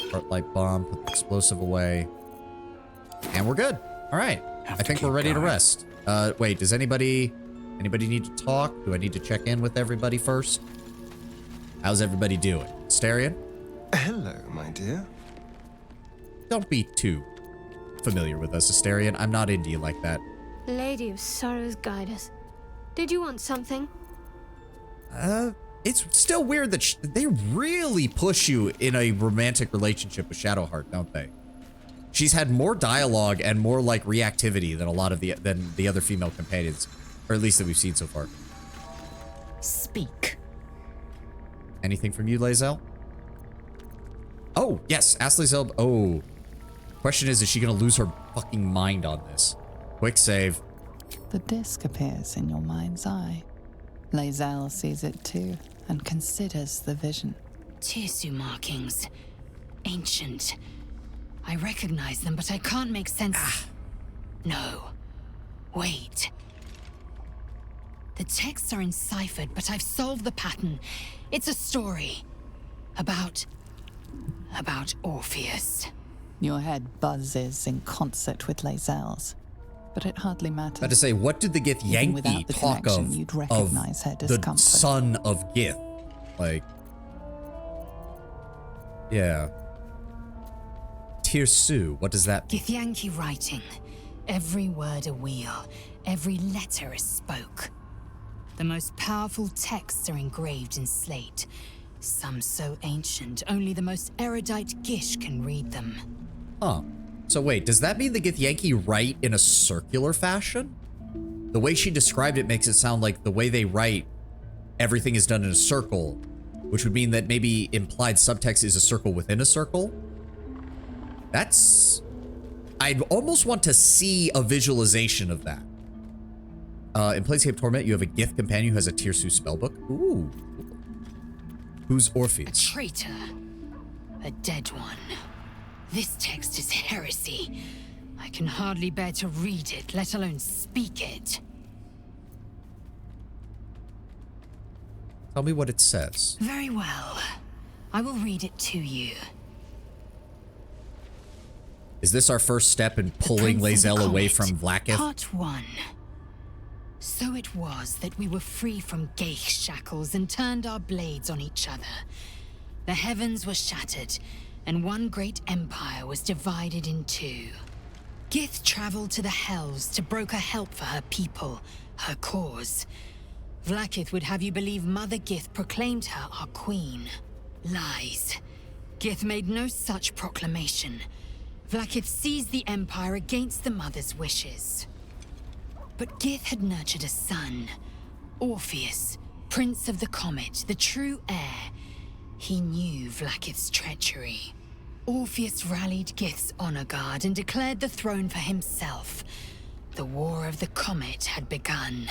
Heart light bomb. Put the explosive away. And we're good. All right. I think we're ready to rest. Wait, does anybody need to talk? Do I need to check in with everybody first? How's everybody doing? Starion? Hello, my dear. Don't be too familiar with us, Asterion. I'm not into you like that. Lady of Sorrows, guide us. Did you want something? It's still weird that they really push you in a romantic relationship with Shadowheart, don't they? She's had more dialogue and more like reactivity than a lot of the other female companions, or at least that we've seen so far. Speak. Anything from you, Lae'zel? Oh, yes, ask Lae'zel. Oh. Question is she gonna lose her fucking mind on this? Quick save. The disc appears in your mind's eye. Lae'zel sees it too, and considers the vision. Tirsu markings. Ancient. I recognize them, but I can't make sense. No. Wait. The texts are enciphered, but I've solved the pattern. It's a story. About Orpheus. Your head buzzes in concert with Lae'zel's, but it hardly matters. About to say, what did the Githyanki talk of? You'd recognize her discomfort. The son of Gith, like, yeah. Tirsu, what does that mean? Githyanki writing. Every word a wheel, every letter a spoke. The most powerful texts are engraved in slate. Some so ancient, only the most erudite Gish can read them. Huh. So wait, does that mean the Githyanki write in a circular fashion? The way she described it makes it sound like the way they write, everything is done in a circle, which would mean that maybe implied subtext is a circle within a circle? That's... I'd almost want to see a visualization of that. In Planescape Torment, you have a Gith companion who has a Tirsu spellbook. Ooh. Who's Orpheus? A traitor. A dead one. This text is heresy. I can hardly bear to read it, let alone speak it. Tell me what it says. Very well. I will read it to you. Is this our first step in pulling Lae'zel away from Vlaakith? Part 1. So it was that we were free from Geich shackles and turned our blades on each other. The heavens were shattered, and one great empire was divided in two. Gith traveled to the Hells to broker help for her people, her cause. Vlaakith would have you believe Mother Gith proclaimed her our queen. Lies. Gith made no such proclamation. Vlaakith seized the empire against the Mother's wishes. But Gith had nurtured a son, Orpheus, Prince of the Comet, the true heir. He knew Vlaakith's treachery. Orpheus rallied Gith's honor guard and declared the throne for himself. The War of the Comet had begun.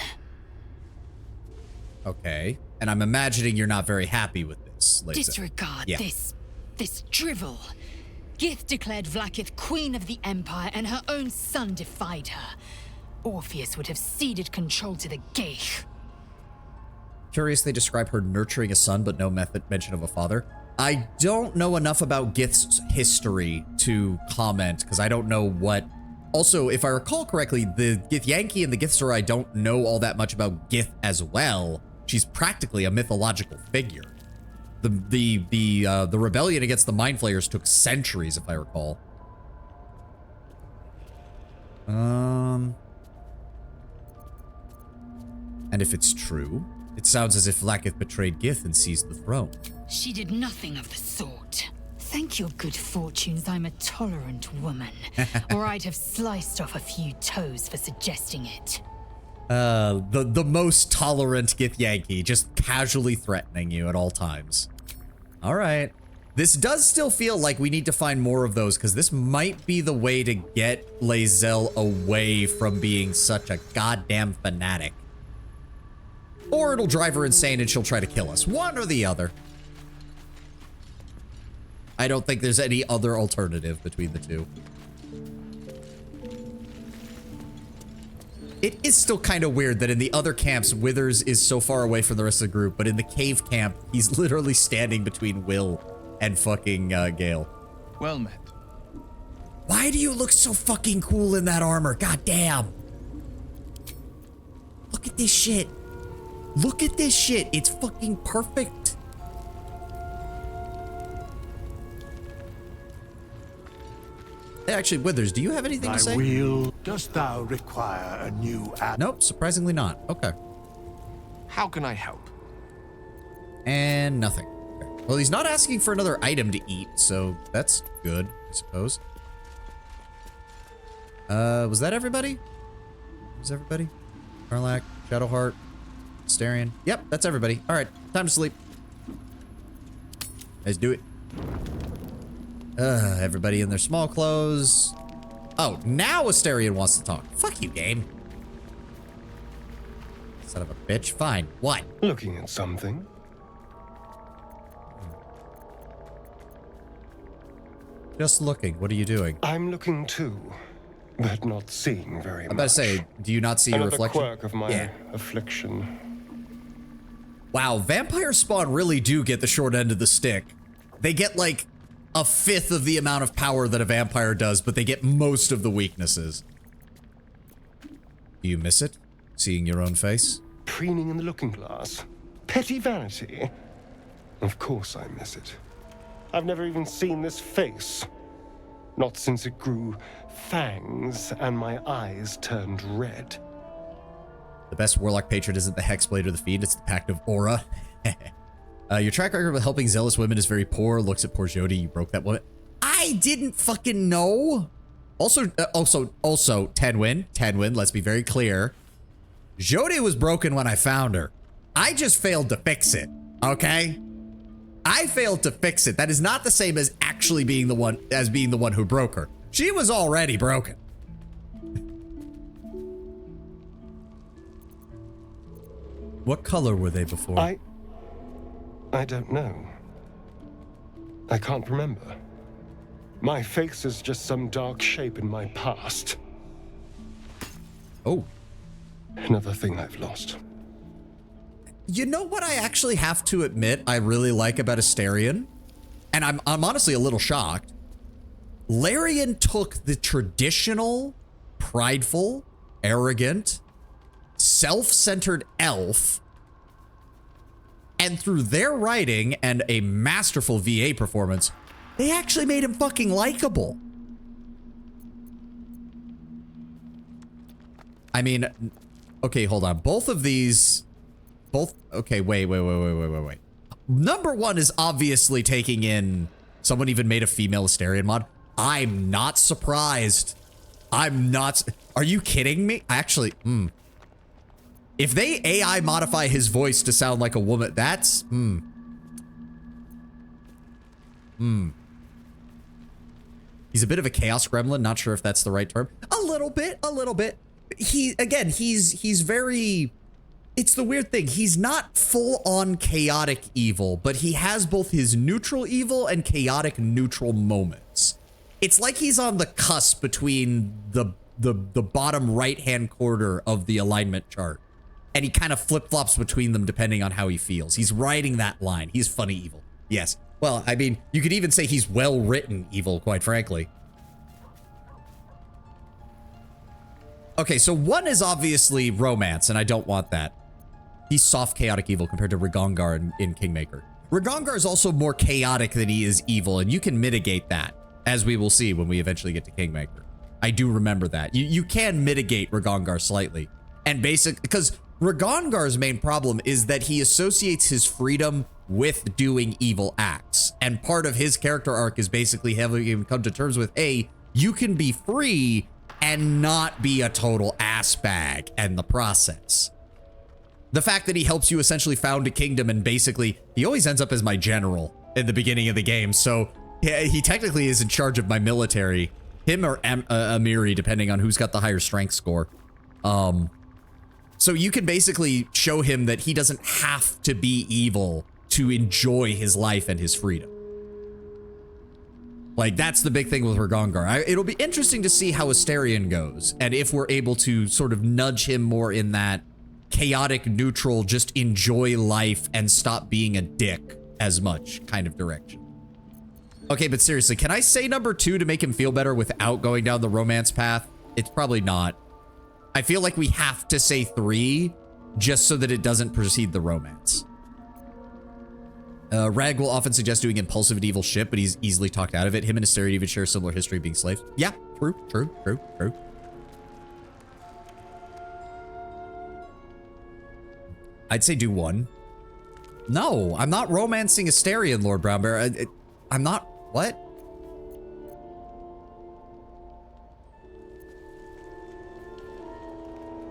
Okay, and I'm imagining you're not very happy with this, Lae'zel. Disregard this drivel. Gith declared Vlaakith queen of the Empire, and her own son defied her. Orpheus would have ceded control to the Geich. Curious they describe her nurturing a son, but no mention of a father. I don't know enough about Gith's history to comment, because I don't know what... Also, if I recall correctly, the Githyanki and the Githzerai don't know all that much about Gith as well. She's practically a mythological figure. The rebellion against the Mind Flayers took centuries, if I recall. And if it's true, it sounds as if Vlaakith betrayed Gith and seized the throne. She did nothing of the sort. Thank your good fortunes I'm a tolerant woman, or I'd have sliced off a few toes for suggesting it. The most tolerant Githyanki, just casually threatening you at all times. All right. This does still feel like we need to find more of those, because this might be the way to get Lae'zel away from being such a goddamn fanatic. Or it'll drive her insane and she'll try to kill us. One or the other. I don't think there's any other alternative between the two. It is still kind of weird that in the other camps, Withers is so far away from the rest of the group, but in the cave camp, he's literally standing between Will and fucking Gale. Well met. Why do you look so fucking cool in that armor? God damn. Look at this shit. Look at this shit. It's fucking perfect. Hey, actually, Withers, do you have anything to say? Dost thou require a new app? Nope, surprisingly not. Okay. How can I help? And nothing. Okay. Well, he's not asking for another item to eat, so that's good, I suppose. Was that everybody? Was everybody? Karlak, Shadowheart, Starion. Yep, that's everybody. All right, time to sleep. Let's do it. Everybody in their small clothes. Oh, now Asterion wants to talk. Fuck you, game. Son of a bitch. Fine. What? Looking at something. Just looking. What are you doing? I'm looking too, but not seeing very much. I'm about to say, do you not see your reflection? Another quirk of my affliction. Wow, vampire spawn really do get the short end of the stick. They get like a fifth of the amount of power that a vampire does, but they get most of the weaknesses. Do you miss it? Seeing your own face? Preening in the looking glass. Petty vanity. Of course I miss it. I've never even seen this face. Not since it grew fangs and my eyes turned red. The best warlock patron isn't the Hexblade or the Fiend, it's the Pact of Aura. Your track record with helping zealous women is very poor. Looks at poor Jody, you broke that woman. I didn't fucking know. Also, Tenwin, let's be very clear. Jody was broken when I found her. I just failed to fix it, okay? I failed to fix it. That is not the same as actually being the one who broke her. She was already broken. What color were they before? I don't know. I can't remember. My face is just some dark shape in my past. Oh. Another thing I've lost. You know what I actually have to admit I really like about Asterion? And I'm honestly a little shocked. Larian took the traditional, prideful, arrogant, self-centered elf, and through their writing and a masterful VA performance, they actually made him fucking likable. I mean, okay, hold on. Both of these, okay, wait. Number one is obviously taking in, someone even made a female Asterion mod. I'm not surprised. Are you kidding me? Actually, if they AI modify his voice to sound like a woman, that's, He's a bit of a chaos gremlin. Not sure if that's the right term. A little bit. He's very, it's the weird thing. He's not full on chaotic evil, but he has both his neutral evil and chaotic neutral moments. It's like he's on the cusp between the bottom right-hand corner of the alignment chart. And he kind of flip-flops between them depending on how he feels. He's riding that line. He's funny evil. Yes. Well, I mean, you could even say he's well-written evil, quite frankly. Okay, so one is obviously romance, and I don't want that. He's soft, chaotic evil compared to Rigongar in Kingmaker. Rigongar is also more chaotic than he is evil, and you can mitigate that, as we will see when we eventually get to Kingmaker. I do remember that. You can mitigate Rigongar slightly. And because Rigongar's main problem is that he associates his freedom with doing evil acts. And part of his character arc is basically having him come to terms with, hey, you can be free and not be a total ass bag in the process. The fact that he helps you essentially found a kingdom, and basically he always ends up as my general in the beginning of the game. So he technically is in charge of my military, him or Amiri, depending on who's got the higher strength score. So you can basically show him that he doesn't have to be evil to enjoy his life and his freedom. Like, that's the big thing with Ragongar. It'll be interesting to see how Asterion goes, and if we're able to sort of nudge him more in that chaotic, neutral, just enjoy life and stop being a dick as much kind of direction. Okay, but seriously, can I say number 2 to make him feel better without going down the romance path? It's probably not. I feel like we have to say 3 just so that it doesn't precede the romance. Rag will often suggest doing impulsive and evil shit, but he's easily talked out of it. Him and Asterion even share a similar history of being slaves. Yeah, true. I'd say do 1. No, I'm not romancing Asterion, Lord Brownbear. I'm not. What?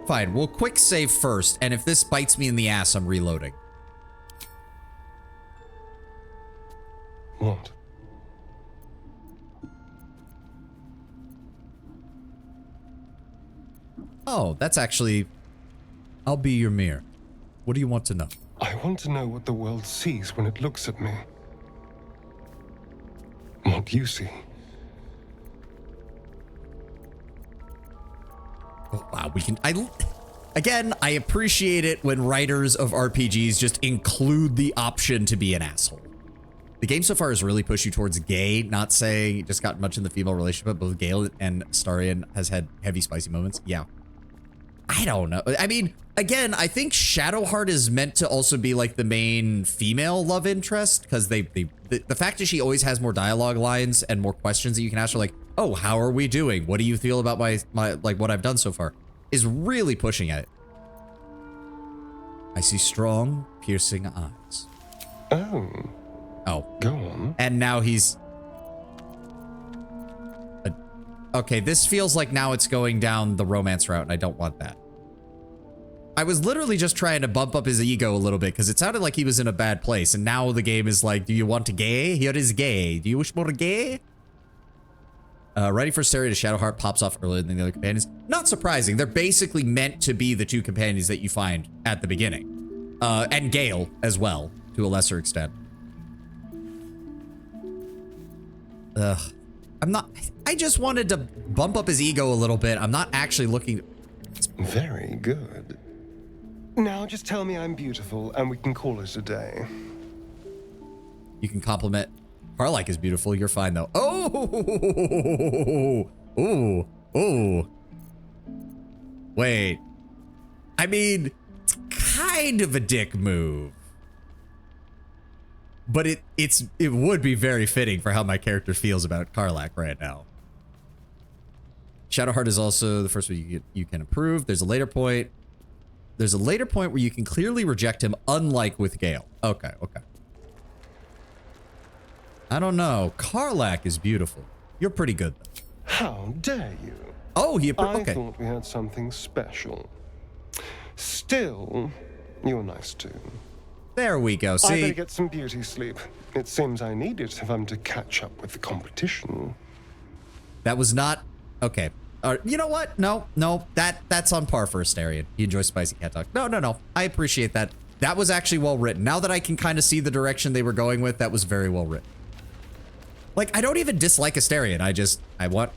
Fine, we'll quick save first, and if this bites me in the ass, I'm reloading. What? Oh, that's actually... I'll be your mirror. What do you want to know? I want to know what the world sees when it looks at me. What you see. Oh, wow, we can... Again, I appreciate it when writers of RPGs just include the option to be an asshole. The game so far has really pushed you towards gay, not saying it just got much in the female relationship, but both Gale and Astarion has had heavy, spicy moments. Yeah. I don't know. I mean, again, I think Shadowheart is meant to also be like the main female love interest, because the fact that she always has more dialogue lines and more questions that you can ask her, like, oh, how are we doing? What do you feel about my like what I've done so far? Is really pushing it. I see strong, piercing eyes. Oh. Go on. And now he's... Okay, this feels like now it's going down the romance route, and I don't want that. I was literally just trying to bump up his ego a little bit, because it sounded like he was in a bad place, and now the game is like, do you want to gay? Here is gay. Do you wish more gay? Ready for Stereo to Shadowheart pops off earlier than the other companions. Not surprising. They're basically meant to be the 2 companions that you find at the beginning. And Gale as well, to a lesser extent. Ugh. I just wanted to bump up his ego a little bit. I'm not actually looking... Very good. Now just tell me I'm beautiful and we can call it a day. You can compliment... Karlach is beautiful. You're fine, though. Oh! Oh! Wait. I mean, it's kind of a dick move. But it would be very fitting for how my character feels about Karlach right now. Shadowheart is also the first one you can improve. There's a later point. There's a later point where you can clearly reject him, unlike with Gale. Okay. I don't know. Karlach is beautiful. You're pretty good, though. How dare you? Oh, okay. I thought we had something special. Still, you're nice too. There we go. See? I better get some beauty sleep. It seems I need it if I'm to catch up with the competition. That was not... Okay. You know what? No. That's on par for Asterion. He enjoys spicy cat talk. No. I appreciate that. That was actually well written. Now that I can kind of see the direction they were going with, that was very well written. Like, I don't even dislike Asterion. I want...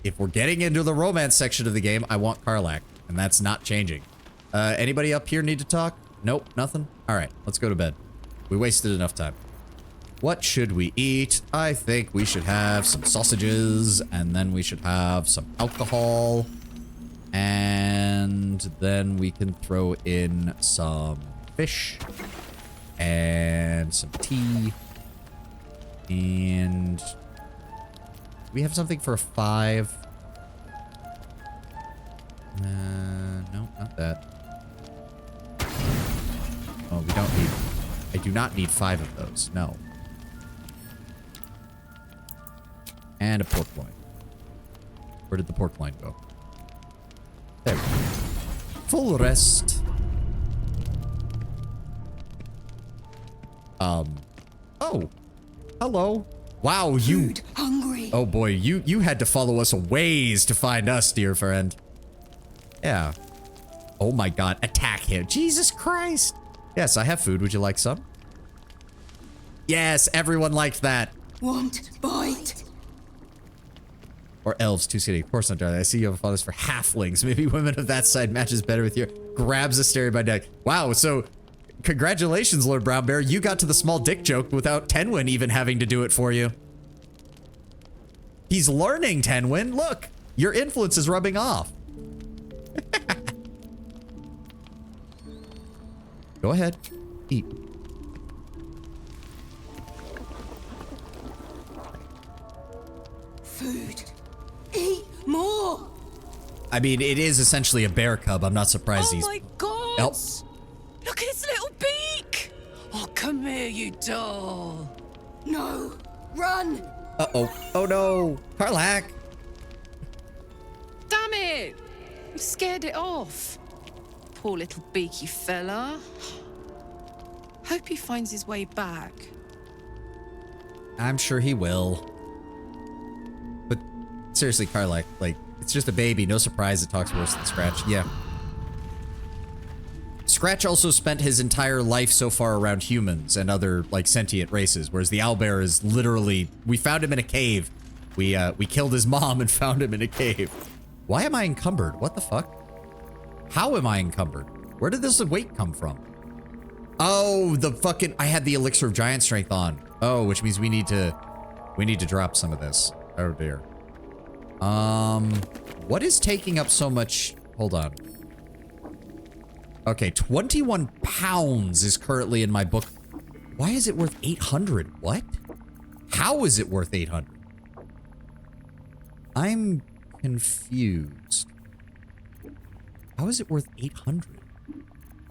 If we're getting into the romance section of the game, I want Karlach. And that's not changing. Anybody up here need to talk? Nope, nothing? Alright, let's go to bed. We wasted enough time. What should we eat? I think we should have some sausages, and then we should have some alcohol, and then we can throw in some fish, and some tea, and... Do we have something for a 5? No, not that. Oh, we don't need... I do not need 5 of those. No. And a pork loin. Where did the pork loin go? There we go. Full rest. Oh. Hello. Wow, you... Hungry. Oh boy, you had to follow us a ways to find us, dear friend. Yeah. Oh my god, attack him. Jesus Christ. Yes, I have food. Would you like some? Yes, everyone liked that. Want bite? Or elves, 2 CD. Of course not, darling. I see you have a fondness for halflings. Maybe women of that side matches better with your... Grabs a stereo by neck. Wow, so... Congratulations, Lord Brown Bear. You got to the small dick joke without Tenwin even having to do it for you. He's learning, Tenwin. Look, your influence is rubbing off. Go ahead. Eat. Food. Eat more. I mean, it is essentially a bear cub. I'm not surprised he's... Oh my god! Help. Look at its little beak! Oh, come here, you doll. No, run! Uh-oh. Oh no. Karlak. Damn it! You scared it off. Poor little beaky fella. Hope he finds his way back. I'm sure he will. But seriously, Karlak, like, it's just a baby. No surprise it talks worse than Scratch. Yeah. Scratch also spent his entire life so far around humans and other, like, sentient races, whereas the owlbear is literally... We found him in a cave. We killed his mom and found him in a cave. Why am I encumbered? What the fuck? How am I encumbered? Where did this weight come from? Oh, the fucking... I had the elixir of giant strength on. Oh, which means we need to drop some of this. Oh, dear. What is taking up so much... Hold on. Okay, 21 pounds is currently in my book. Why is it worth 800? What? How is it worth 800? I'm confused. How is it worth 800?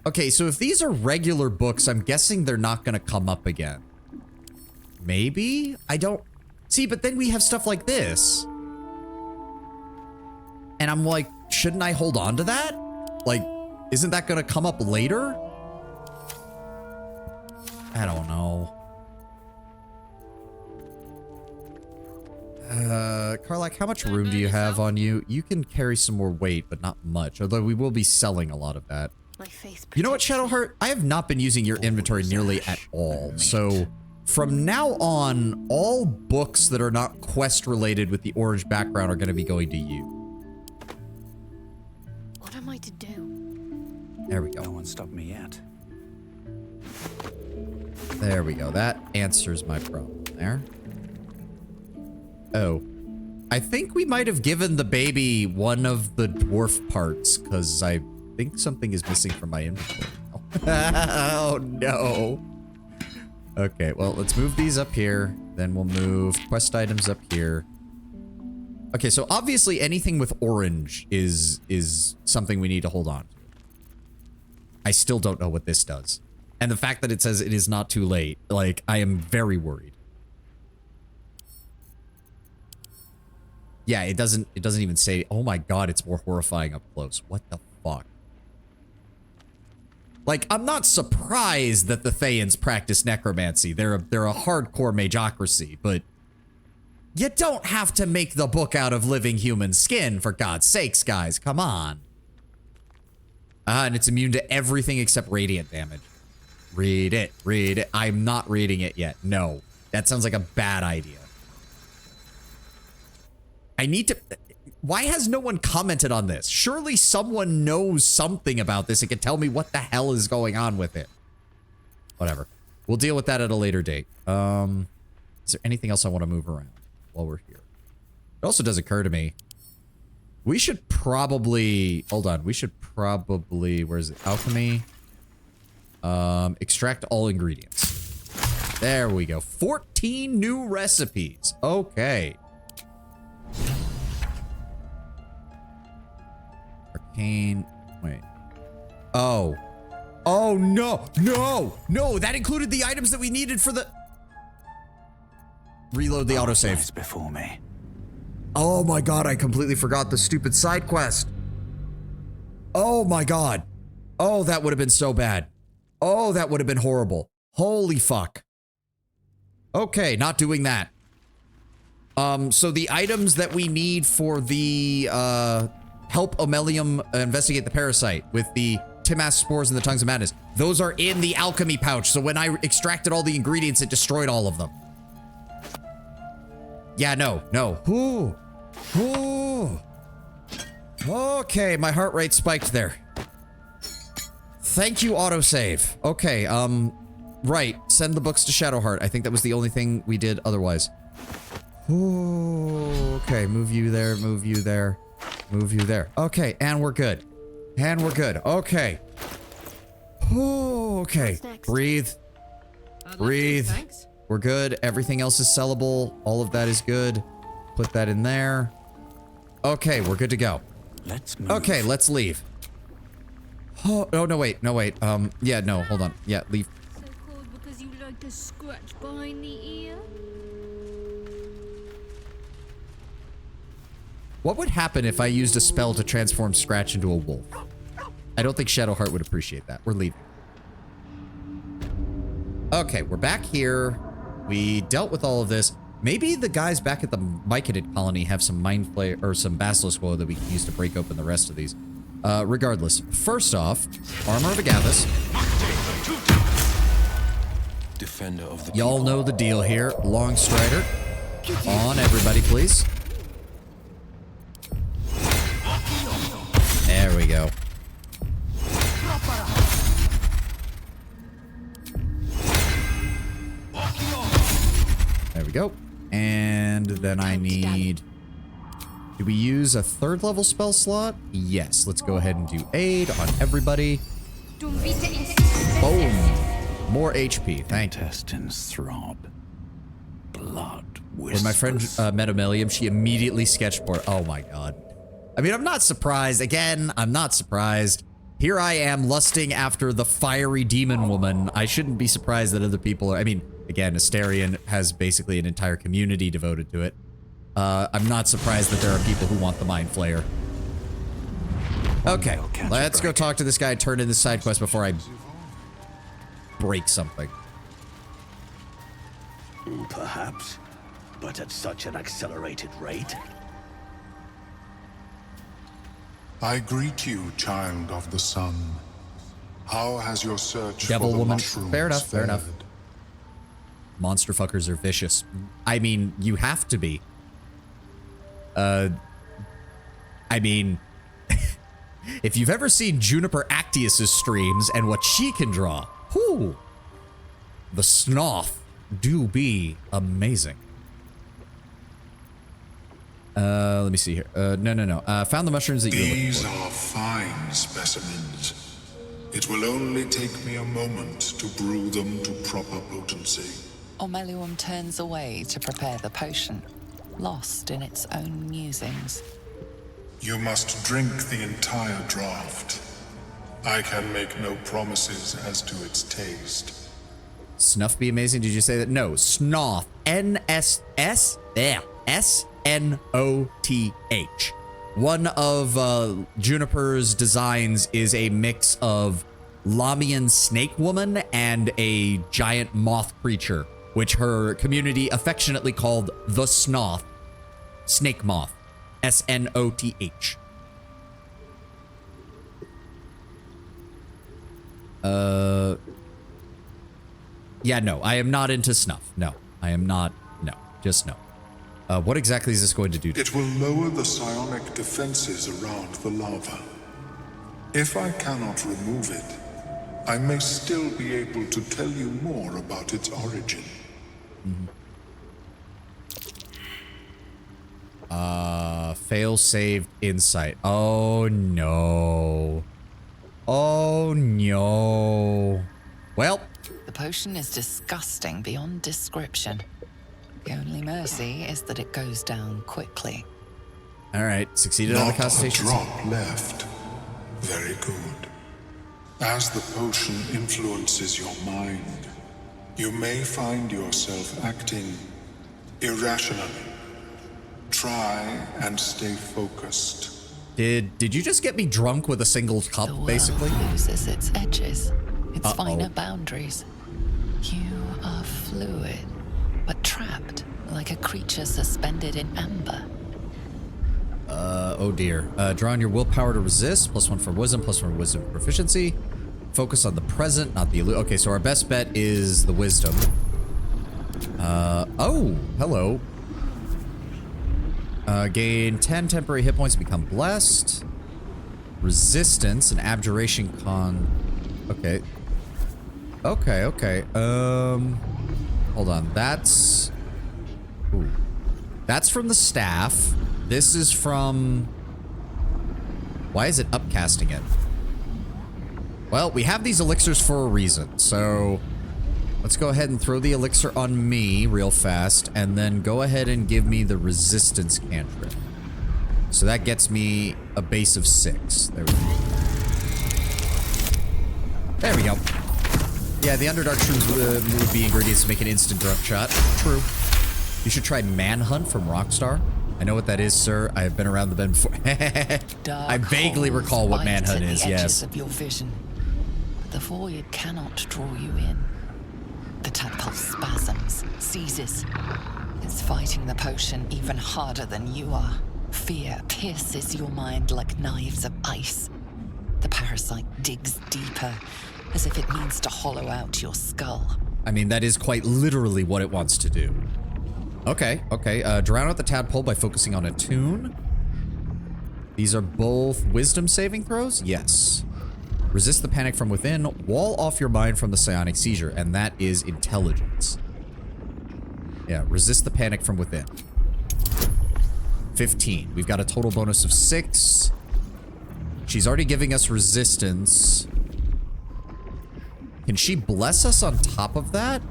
Okay, so if these are regular books, I'm guessing they're not going to come up again. Maybe? I don't... See, but then we have stuff like this. And I'm like, shouldn't I hold on to that? Like, isn't that going to come up later? I don't know. Karlak, how much room do you have on you? You can carry some more weight, but not much. Although we will be selling a lot of that. You know what, Shadowheart? I have not been using your inventory nearly at all. So from now on, all books that are not quest related with the orange background are going to be going to you. What am I to do? There we go. No one stopped me yet. There we go. That answers my problem there. Oh. I think we might have given the baby one of the dwarf parts, because I think something is missing from my inventory. Oh, no. Okay, well, let's move these up here. Then we'll move quest items up here. Okay, so obviously anything with orange is something we need to hold on to. I still don't know what this does. And the fact that it says it is not too late, like, I am very worried. Yeah, it doesn't even say, oh my god, it's more horrifying up close. What the fuck? Like, I'm not surprised that the Thayans practice necromancy. They're a hardcore magocracy, but you don't have to make the book out of living human skin, for God's sakes, guys. Come on. And it's immune to everything except radiant damage. Read it. Read it. I'm not reading it yet. No. That sounds like a bad idea. I need to... Why has no one commented on this? Surely someone knows something about this and can tell me what the hell is going on with it. Whatever. We'll deal with that at a later date. Is there anything else I want to move around while we're here? It also does occur to me. We should probably... Hold on. We should probably... Where is it? Alchemy. Extract all ingredients. There we go. 14 new recipes. Okay. Arcane. Wait. Oh. Oh, no. No. No. That included the items that we needed for the... Reload the autosave. Before me. Oh my god, I completely forgot the stupid side quest. Oh my god. Oh, that would have been so bad. Oh, that would have been horrible. Holy fuck. Okay, not doing that. So the items that we need for the, help Omelium investigate the parasite with the Timas spores and the tongues of madness. Those are in the alchemy pouch, so when I extracted all the ingredients, it destroyed all of them. Yeah, no. Ooh. Oh. Okay, my heart rate spiked there. Thank you, autosave. Okay, right. Send the books to Shadowheart. I think that was the only thing we did otherwise. Oh, okay, move you there, move you there, move you there. Okay, and we're good. And we're good. Okay. Oh, okay. Breathe. Breathe. We're good. Everything else is sellable. All of that is good. Put that in there. Okay, we're good to go. Let's move. Okay, let's leave. Oh, no, wait. No, wait. Yeah, no, hold on. Yeah, leave. So cold because you like to scratch behind the ear? What would happen if I used a spell to transform Scratch into a wolf? I don't think Shadowheart would appreciate that. We're leaving. Okay, we're back here. We dealt with all of this. Maybe the guys back at the Myconid colony have some mind flare or some basilisk woe that we can use to break open the rest of these. Regardless, first off, Armor of Agathis. Defender of the Y'all know the deal here. Long Strider. On, everybody, please. There we go. There we go. And then I need... Do we use a 3rd level spell slot? Yes. Let's go ahead and do aid on everybody. Boom. More HP. Thank you. Intestines throb. Blood whispers. When my friend met Amelia, she immediately sketched for... Oh my god. I mean, I'm not surprised. Again, I'm not surprised. Here I am lusting after the fiery demon woman. I shouldn't be surprised that other people are... I mean, again, Asterion has basically an entire community devoted to it. I'm not surprised that there are people who want the Mind Flayer. Okay, let's go talk to this guy, turn in this side quest before I break something. Perhaps, but at such an accelerated rate. I greet you, child of the sun. How has your search Devil for the woman. mushrooms Fair enough, fair fared? enough. Monster fuckers are vicious. I mean, you have to be. I mean, if you've ever seen Juniper Actius's streams and what she can draw, whoo, the Snoth do be amazing. Let me see here. No. Found the mushrooms that you were looking These for. are fine specimens. It will only take me a moment to brew them to proper potency. Ormelium turns away to prepare the potion, lost in its own musings. You must drink the entire draught. I can make no promises as to its taste. Snuff be amazing. Did you say that? No, Snoth. N-S-S? Yeah. S-N-O-T-H. One of Juniper's designs is a mix of Lamian snake woman and a giant moth creature, which her community affectionately called the Snoth. Snake moth. S-N-O-T-H. Yeah, no, I am not into snuff. No, I am not. No, just no. What exactly is this going to do? It will lower the psionic defenses around the lava. If I cannot remove it, I may still be able to tell you more about its origin. Fail-saved insight. Oh, no. Oh, no. Well. The potion is disgusting beyond description. The only mercy is that it goes down quickly. All right, succeeded on the constitution. Not a drop left. Very good. As the potion influences your mind, you may find yourself acting irrationally. Try and stay focused. Did you just get me drunk with a single cup, The world basically? loses its edges, its finer boundaries. You are fluid, but trapped like a creature suspended in amber. Oh dear. Draw on your willpower to resist. +1 for wisdom, +1 for wisdom proficiency. Focus on the present, not the illusion. Okay, so our best bet is the wisdom. Oh, hello. Gain 10 temporary hit points to become blessed. Resistance and abjuration con. Okay. Okay. Hold on. That's. Ooh. That's from the staff. This is from. Why is it upcasting it? Well, we have these elixirs for a reason, so let's go ahead and throw the elixir on me real fast, and then go ahead and give me the resistance cantrip. So that gets me a base of 6. There we go. There we go. Yeah, the Underdark True move B ingredients to make an instant drop shot. True. You should try Manhunt from Rockstar. I know what that is, sir. I have been around the bend before. I vaguely recall what Manhunt is, yes. Of your vision. The void cannot draw you in. The tadpole spasms, seizes. It's fighting the potion even harder than you are. Fear pierces your mind like knives of ice. The parasite digs deeper, as if it means to hollow out your skull. I mean, that is quite literally what it wants to do. Okay. Drown out the tadpole by focusing on a tune. These are both wisdom saving throws? Yes. Resist the panic from within. Wall off your mind from the psionic seizure, and that is intelligence. Yeah, resist the panic from within. 15. We've got a total bonus of 6. She's already giving us resistance. Can she bless us on top of that?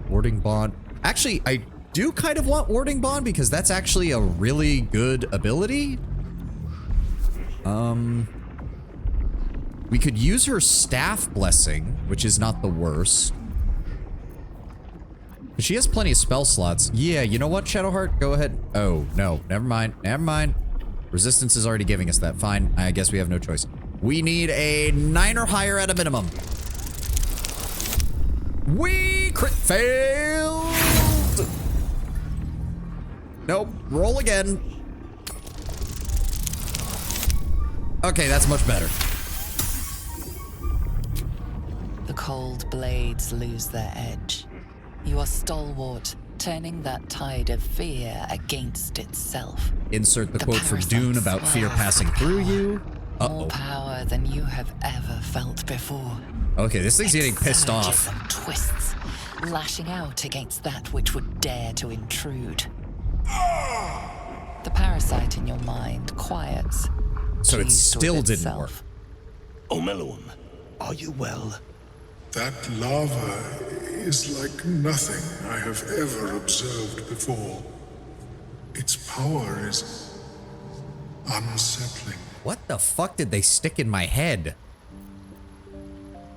Warding Bond. Actually, I do kind of want Warding Bond because that's actually a really good ability. We could use her staff blessing, which is not the worst. But she has plenty of spell slots. Yeah, you know what, Shadowheart? Go ahead. Oh, no. Never mind. Resistance is already giving us that. Fine. I guess we have no choice. We need a 9 or higher at a minimum. We crit failed. Nope. Roll again. Okay, that's much better. The cold blades lose their edge. You are stalwart, turning that tide of fear against itself. Insert the quote from Dune about fear passing through you. More power than you have ever felt before. Okay, this thing's getting pissed off. And twists, lashing out against that which would dare to intrude. The parasite in your mind quiets. So it still didn't work. Omeluum, are you well? That lava is like nothing I have ever observed before. Its power is unsettling. What the fuck did they stick in my head?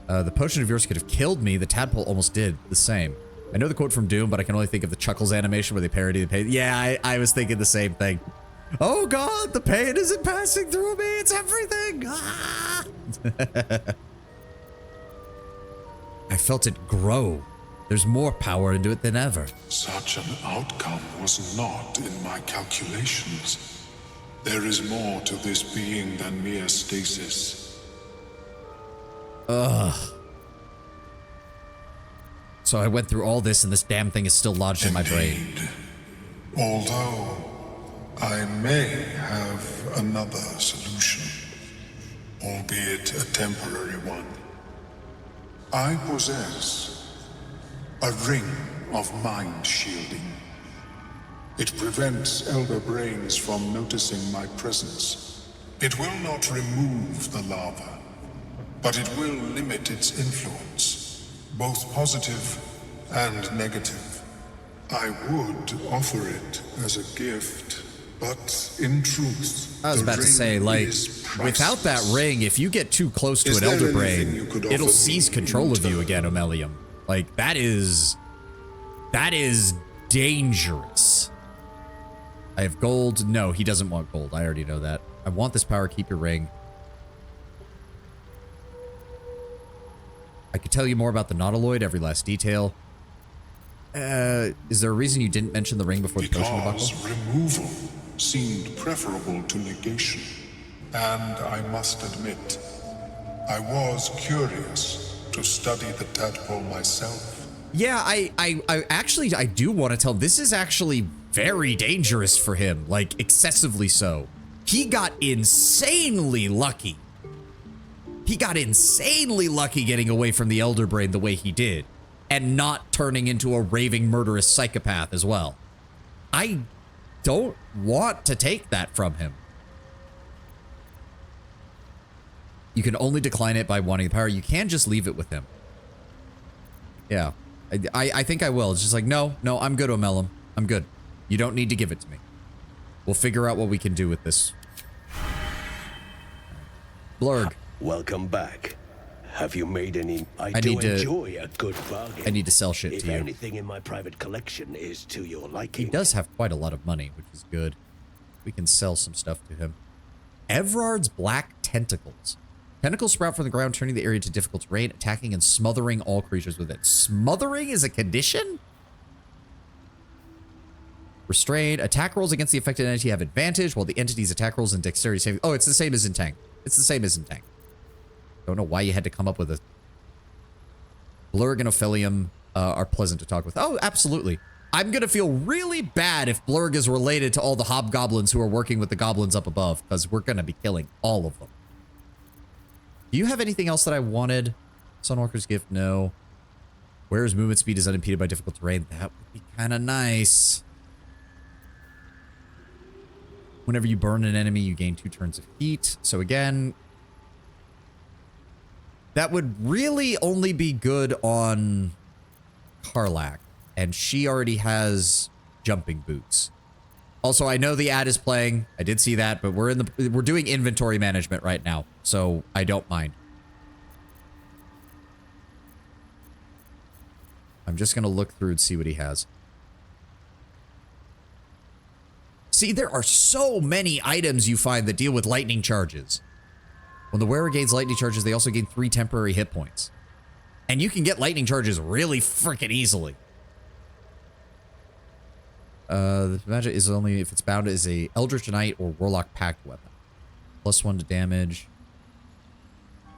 The potion of yours could have killed me. The tadpole almost did the same. I know the quote from Doom, but I can only think of the Chuckles animation where they parody the pain. Yeah, I was thinking the same thing. Oh god, the pain isn't passing through me. It's everything. Ah! I felt it grow. There's more power into it than ever. Such an outcome was not in my calculations. There is more to this being than mere stasis. Ugh. So I went through all this and this damn thing is still lodged in my brain. Although I may have another solution, albeit a temporary one. I possess a ring of mind shielding. It prevents elder brains from noticing my presence. It will not remove the lava, but it will limit its influence, both positive and negative. I would offer it as a gift, but in truth, I was about to say, like, without that ring, if you get too close to an elder brain, it'll seize control of you again, Omelium. Like, that is dangerous. I have gold. No, he doesn't want gold. I already know that. I want this power. Keep your ring. I could tell you more about the Nautiloid, every last detail. Is there a reason you didn't mention the ring before the potion debacle? Because removal seemed preferable to negation. And I must admit, I was curious to study the tadpole myself. Yeah, I actually do want to tell. This is actually very dangerous for him, like excessively so. He got insanely lucky. He got insanely lucky getting away from the Elder Brain the way he did, and not turning into a raving murderous psychopath as well. I don't want to take that from him. You can only decline it by wanting the power. You can just leave it with him. Yeah, I think I will. It's just like, no, I'm good, Omelum. I'm good. You don't need to give it to me. We'll figure out what we can do with this. Blurg. Welcome back. Have you made any? I need to enjoy a good bargain. I need to sell shit to you. If anything in my private collection is to your liking. He does have quite a lot of money, which is good. We can sell some stuff to him. Everard's Black Tentacles. Tentacles sprout from the ground, turning the area to difficult terrain, attacking and smothering all creatures with it. Smothering is a condition? Restrained. Attack rolls against the affected entity have advantage, while the entity's attack rolls and dexterity saving. Oh, it's the same as in Tank. It's the same as in Tank. Don't know why you had to come up with a... Blurg and Ophelium are pleasant to talk with. Oh, absolutely. I'm going to feel really bad if Blurg is related to all the hobgoblins who are working with the goblins up above, because we're going to be killing all of them. Do you have anything else that I wanted? Sunwalker's Gift, no. Whereas movement speed is unimpeded by difficult terrain, that would be kind of nice. Whenever you burn an enemy, you gain 2 turns of heat. So again, that would really only be good on Karlach, and she already has jumping boots. Also, I know the ad is playing. I did see that, but we're doing inventory management right now, so I don't mind. I'm just gonna look through and see what he has. See, there are so many items you find that deal with lightning charges. When the wearer gains lightning charges, they also gain 3 temporary hit points. And you can get lightning charges really freaking easily. The magic is only if it's bound as a Eldritch Knight or Warlock Pact weapon. +1 to damage.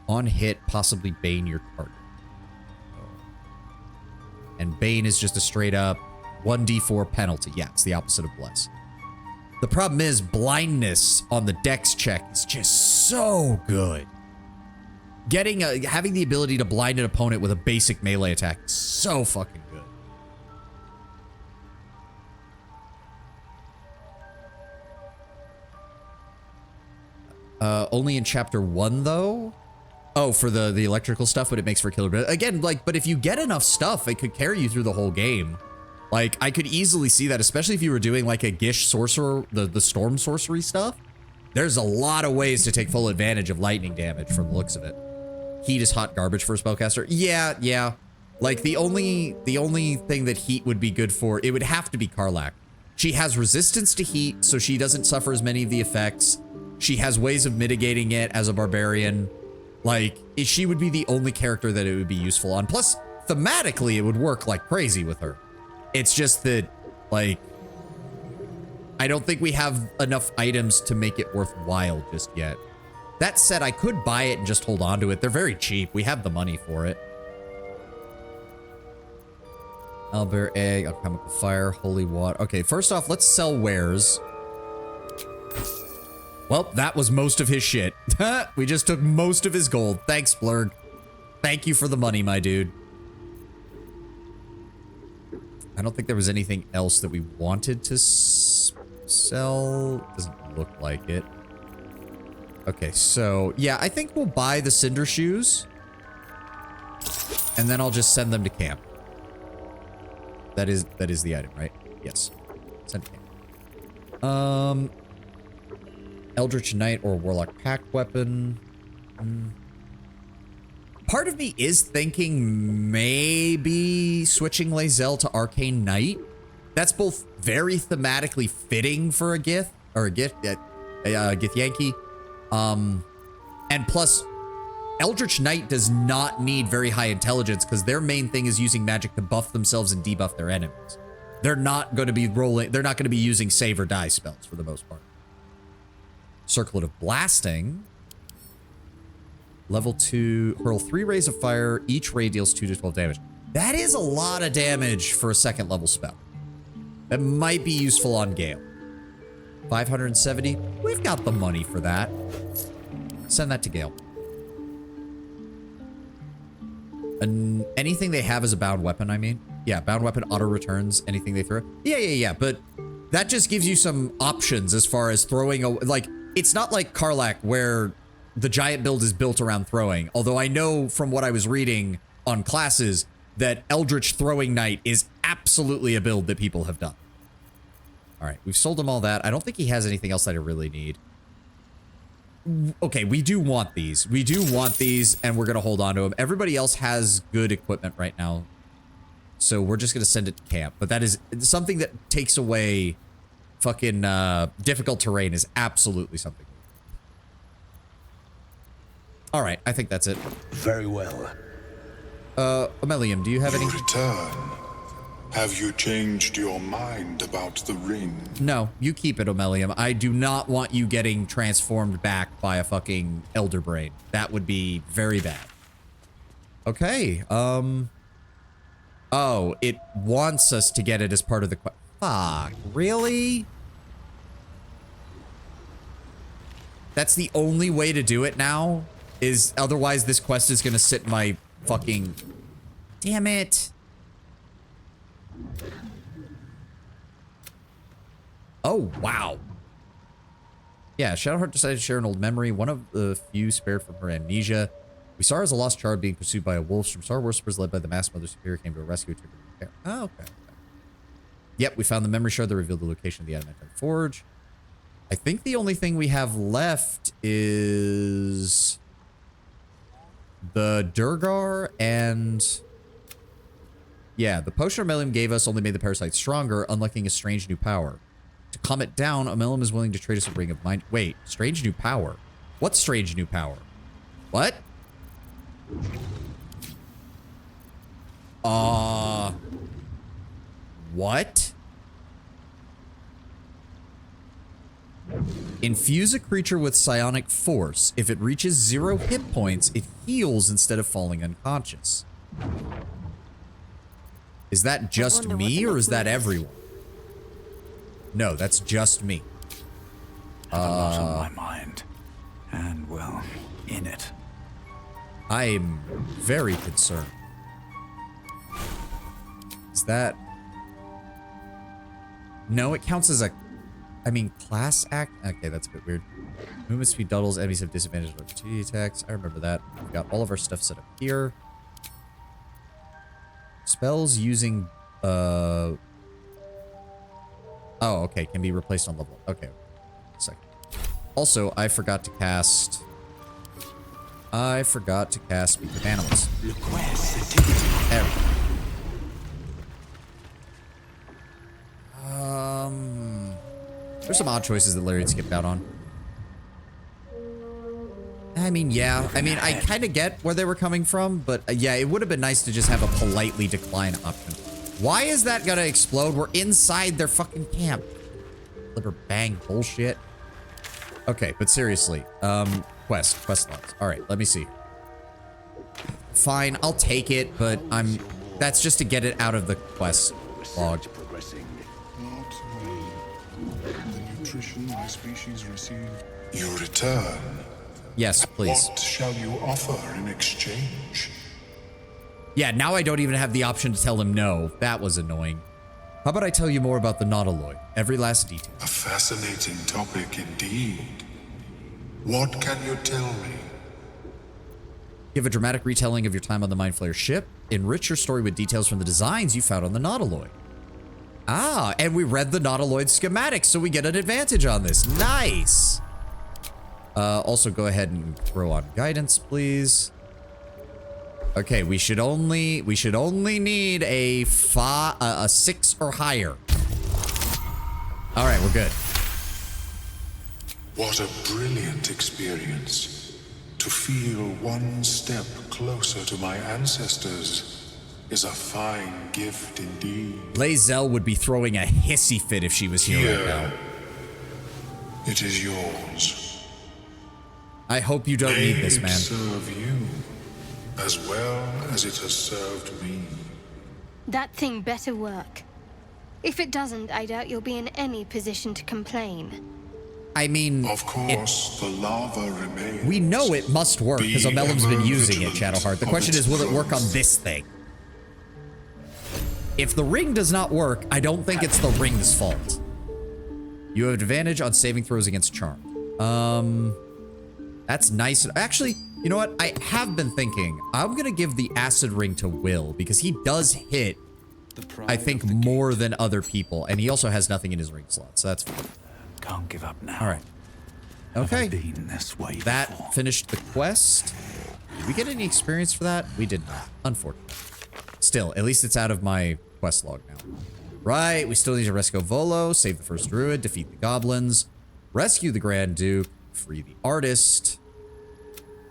On hit, possibly Bane your target. And Bane is just a straight up 1d4 penalty. Yeah, it's the opposite of Bless. The problem is blindness on the dex check is just so good. Having the ability to blind an opponent with a basic melee attack is so fucking good. Only in chapter 1 though. Oh, for the electrical stuff, but it makes for a killer. But again, but if you get enough stuff, it could carry you through the whole game. Like, I could easily see that, especially if you were doing like a Gish sorcerer, the storm sorcery stuff. There's a lot of ways to take full advantage of lightning damage from the looks of it. Heat is hot garbage for a spellcaster. Yeah. Like, the only thing that heat would be good for, it would have to be Karlach. She has resistance to heat, so she doesn't suffer as many of the effects. She has ways of mitigating it as a barbarian. Like, she would be the only character that it would be useful on. Plus, thematically, it would work like crazy with her. It's just that, like, I don't think we have enough items to make it worthwhile just yet. That said, I could buy it and just hold on to it. They're very cheap. We have the money for it. Owlbear egg, alchemical fire, holy water. Okay, first off, let's sell wares. Well, that was most of his shit. We just took most of his gold. Thanks, Blurg. Thank you for the money, my dude. I don't think there was anything else that we wanted to sell. Doesn't look like it. Okay, so yeah, I think we'll buy the cinder shoes. And then I'll just send them to camp. That is the item, right? Yes. Send to camp. Eldritch Knight or Warlock Pact weapon. Part of me is thinking maybe switching Lae'zel to Arcane Knight. That's both very thematically fitting for a Gith, or a Githyanki. And plus, Eldritch Knight does not need very high intelligence because their main thing is using magic to buff themselves and debuff their enemies. They're not going to be using save or die spells for the most part. Circlet of Blasting. Level 2, hurl 3 rays of fire. Each ray deals 2 to 12 damage. That is a lot of damage for a second level spell. That might be useful on Gale. 570. We've got the money for that. Send that to Gale. And anything they have is a bound weapon, I mean. Yeah, bound weapon auto returns anything they throw. Yeah. But that just gives you some options as far as throwing a, like, it's not like Karlach where the giant build is built around throwing. Although I know from what I was reading on classes that Eldritch Throwing Knight is absolutely a build that people have done. All right, we've sold him all that. I don't think he has anything else that I really need. Okay, we do want these. We do want these, and we're going to hold on to them. Everybody else has good equipment right now. So we're just going to send it to camp. But that is something that takes away fucking difficult terrain is absolutely something. All right, I think that's it. Very well. Amelium, do you have any? Return. Have you changed your mind about the ring? No, you keep it, Omelium. I do not want you getting transformed back by a fucking elder brain. That would be very bad. Okay, oh, it wants us to get it as part of the quest. Fuck, really? That's the only way to do it now? Is otherwise this quest is gonna sit in my fucking... Damn it. Oh, wow. Yeah, Shadowheart decided to share an old memory, one of the few spared from her amnesia. We saw her as a lost child being pursued by a wolf. From Star Worshippers led by the Masked Mother Superior came to a rescue. Took her to care. Oh, okay. Yep, we found the memory shard that revealed the location of the Adamantine Forge. I think the only thing we have left is the Durgar and... Yeah, the potion Amelium gave us only made the parasite stronger, unlocking a strange new power. To calm it down, Amelium is willing to trade us a ring of mind. Wait, strange new power? What strange new power? What? What? Infuse a creature with psionic force. If it reaches 0 hit points, it heals instead of falling unconscious. Is that just me, or is that everyone? No, that's just me. I have a lot on my mind. And, well, in it. I'm very concerned. Is that... No, it counts as a... I mean, class act... Okay, that's a bit weird. Movement speed doubles. Enemies have disadvantage on opportunity attacks. I remember that. We've got all of our stuff set up here. Spells using... Oh, okay. Can be replaced on level. Okay. Second. Also, I forgot to cast... Speak with Animals. There we go. There's some odd choices that Larry skipped out on. I mean, yeah. I mean, I kind of get where they were coming from, but yeah, it would have been nice to just have a politely decline option. Why is that gonna explode? We're inside their fucking camp. Liver bang bullshit. Okay, but seriously, quest logs. All right, let me see. Fine, I'll take it, but that's just to get it out of the quest log. The nutrition my species receive. You return. Yes, please. What shall you offer in exchange? Yeah, now I don't even have the option to tell him no. That was annoying. How about I tell you more about the Nautiloid? Every last detail. A fascinating topic indeed. What can you tell me? Give a dramatic retelling of your time on the Mind Flayer ship. Enrich your story with details from the designs you found on the Nautiloid. Ah, and we read the Nautiloid schematics, so we get an advantage on this. Nice. Also, go ahead and throw on guidance, please. Okay, we should only need a 6 or higher. All right, we're good. What a brilliant experience. To feel one step closer to my ancestors is a fine gift indeed. Lae'zel would be throwing a hissy fit if she was here right now. It is yours. I hope you don't need this, man. May it serve you as well as it has served me. That thing better work. If it doesn't, I doubt you'll be in any position to complain. I mean, Of course, the lava remains. we know it must work because Be Omelum's been ever using it, vigilant Shadowheart. The of question its is, will it work on growth. this thing? If the ring does not work, I don't think it's the ring's fault. You have advantage on saving throws against charm. That's nice. Actually, you know what? I have been thinking I'm gonna give the acid ring to Will because he does hit, I think, more than other people, and he also has nothing in his ring slot, so that's fine. Can't give up now. All right. Have I Okay. been this way That before? finished the quest. Did we get any experience for that? We did not, unfortunately. Still, at least it's out of my quest log now. Right, we still need to rescue Volo, save the first druid, defeat the goblins, rescue the Grand Duke, free the artist.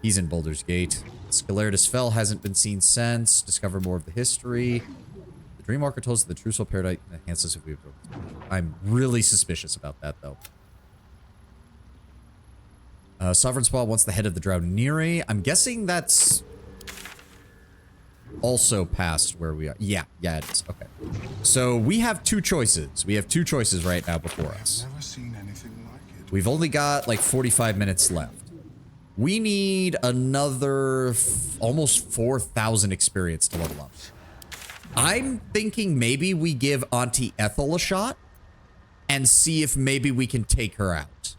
He's in Boulder's Gate. Scalerdus Fell hasn't been seen since. Discover more of the history. The Dreamwalker told us that the True Soul Paradise enhances if we have. I'm really suspicious about that, though. Sovereign Spot wants the head of the Drauniri. I'm guessing that's also past where we are. Yeah, it is. Okay. So we have two choices. We have two choices right now before us. Never seen anything like it. We've only got like 45 minutes left. We need another almost 4,000 experience to level up. I'm thinking maybe we give Auntie Ethel a shot and see if maybe we can take her out.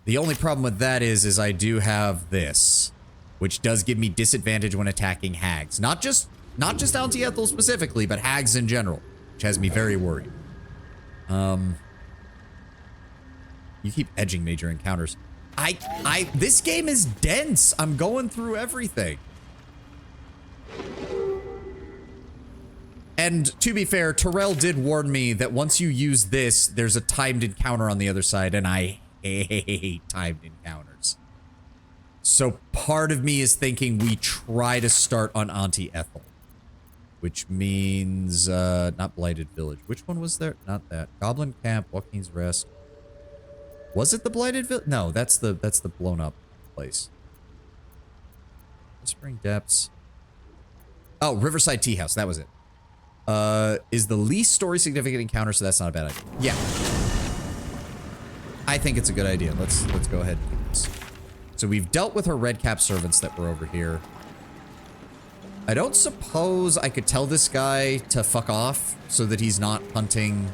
The only problem with that is I do have this, which does give me disadvantage when attacking hags. Not just Auntie Ethel specifically, but hags in general, which has me very worried. You keep edging major encounters. This game is dense. I'm going through everything. And to be fair, Terrell did warn me that once you use this, there's a timed encounter on the other side, and I hate timed encounters. So part of me is thinking we try to start on Auntie Ethel, which means not Blighted Village. Which one was there? Not that. Goblin Camp, Joaquin's Rest. Was it the Blighted Village? No, that's the blown up place. Whispering Depths. Oh, Riverside Tea House. That was it. Is the least story significant encounter, so that's not a bad idea. Yeah. I think it's a good idea. Let's go ahead and do this. So we've dealt with her red cap servants that were over here. I don't suppose I could tell this guy to fuck off so that he's not hunting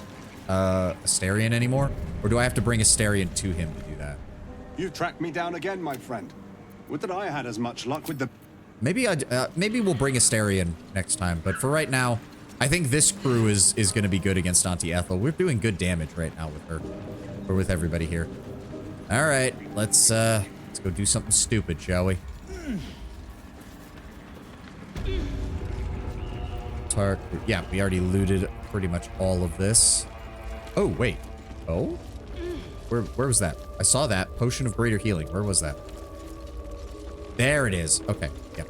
Asterion anymore? Or do I have to bring Asterion to him to do that? You tracked me down again, my friend. Would that I had as much luck with the... Maybe we'll bring Asterion next time, but for right now, I think this crew is going to be good against Auntie Ethel. We're doing good damage right now with her. Or with everybody here. All right, let's go do something stupid, shall we? Tark. Yeah, we already looted pretty much all of this. Oh, wait. Oh? Where was that? I saw that. Potion of Greater Healing. Where was that? There it is. Okay, yeah.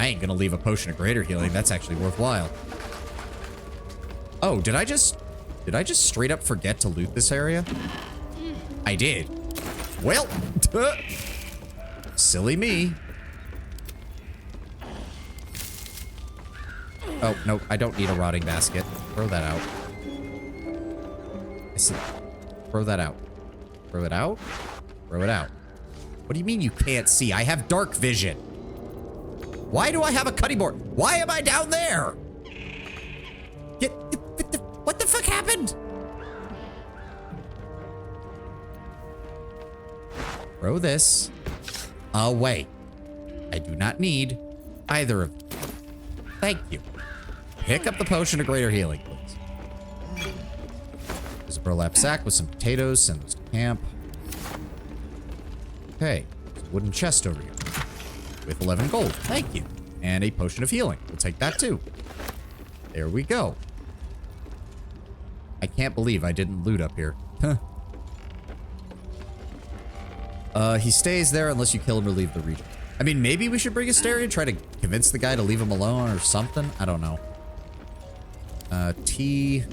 I ain't gonna leave a Potion of Greater Healing. That's actually worthwhile. Oh, did I just straight up forget to loot this area? I did. Well, silly me. Oh, no, I don't need a rotting basket. Throw that out. I said, throw that out. Throw it out? Throw it out. What do you mean you can't see? I have dark vision. Why do I have a cutting board? Why am I down there? What the fuck happened? Throw this away. I do not need either of them. Thank you. Pick up the Potion of Greater Healing, please. There's a burlap sack with some potatoes. Send those to camp. Okay. There's a wooden chest over here with 11 gold. Thank you. And a Potion of Healing. We'll take that too. There we go. I can't believe I didn't loot up here. Huh. He stays there unless you kill him or leave the region. I mean, maybe we should bring Asterion, try to convince the guy to leave him alone or something. I don't know. Tea.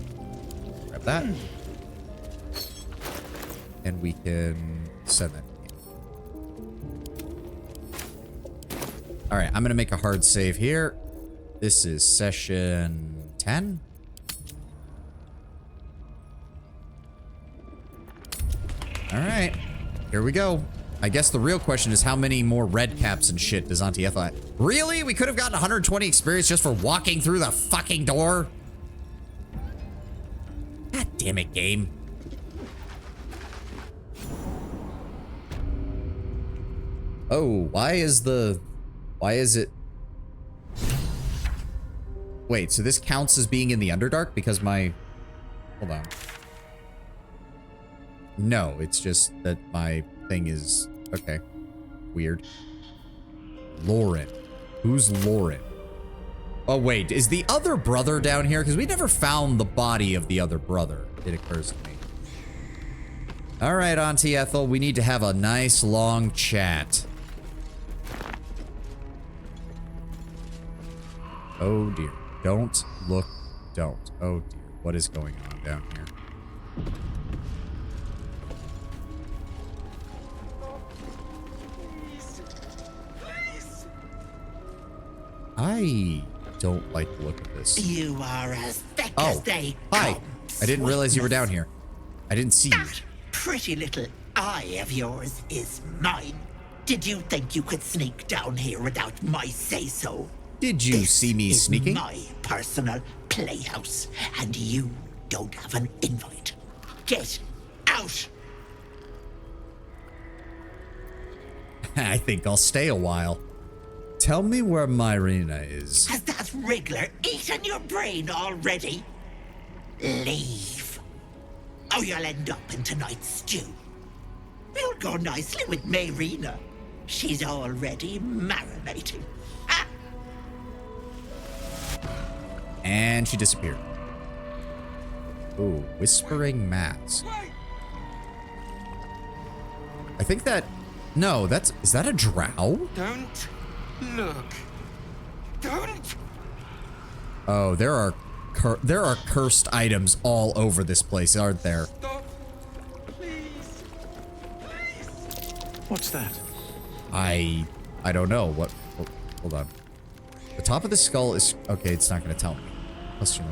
Grab that. And we can send that. All right, I'm going to make a hard save here. This is session 10. All right, here we go. I guess the real question is how many more red caps and shit does Auntie Ethel have? Really? We could have gotten 120 experience just for walking through the fucking door? God damn it, game. Oh, why is it? Wait, so this counts as being in the Underdark because hold on. No, it's just that my thing is, okay, weird. Lauren. Who's Lauren? Oh, wait, is the other brother down here? Because we never found the body of the other brother, it occurs to me. All right, Auntie Ethel, we need to have a nice long chat. Oh, dear. Don't look, don't. Oh, dear. What is going on down here? I don't like the look of this. You are as thick as they hi. come, I didn't realize you were down sweetness. here. I didn't see you. That pretty little eye of yours is mine. Did you think you could sneak down here without my say-so? Did you see me sneaking? My personal playhouse, and you don't have an invite. Get out! I think I'll stay a while. Tell me where Myrina is. Has that wriggler eaten your brain already? Leave. Or you'll end up in tonight's stew. You'll go nicely with Myrina. She's already marinating. And she disappeared. Ooh, whispering mass. I think that... No, is that a drow? Don't look. Don't. Oh, there are cursed items all over this place, aren't there? Stop. Please. What's that? I don't know. Hold on. The top of the skull is... Okay, it's not going to tell me.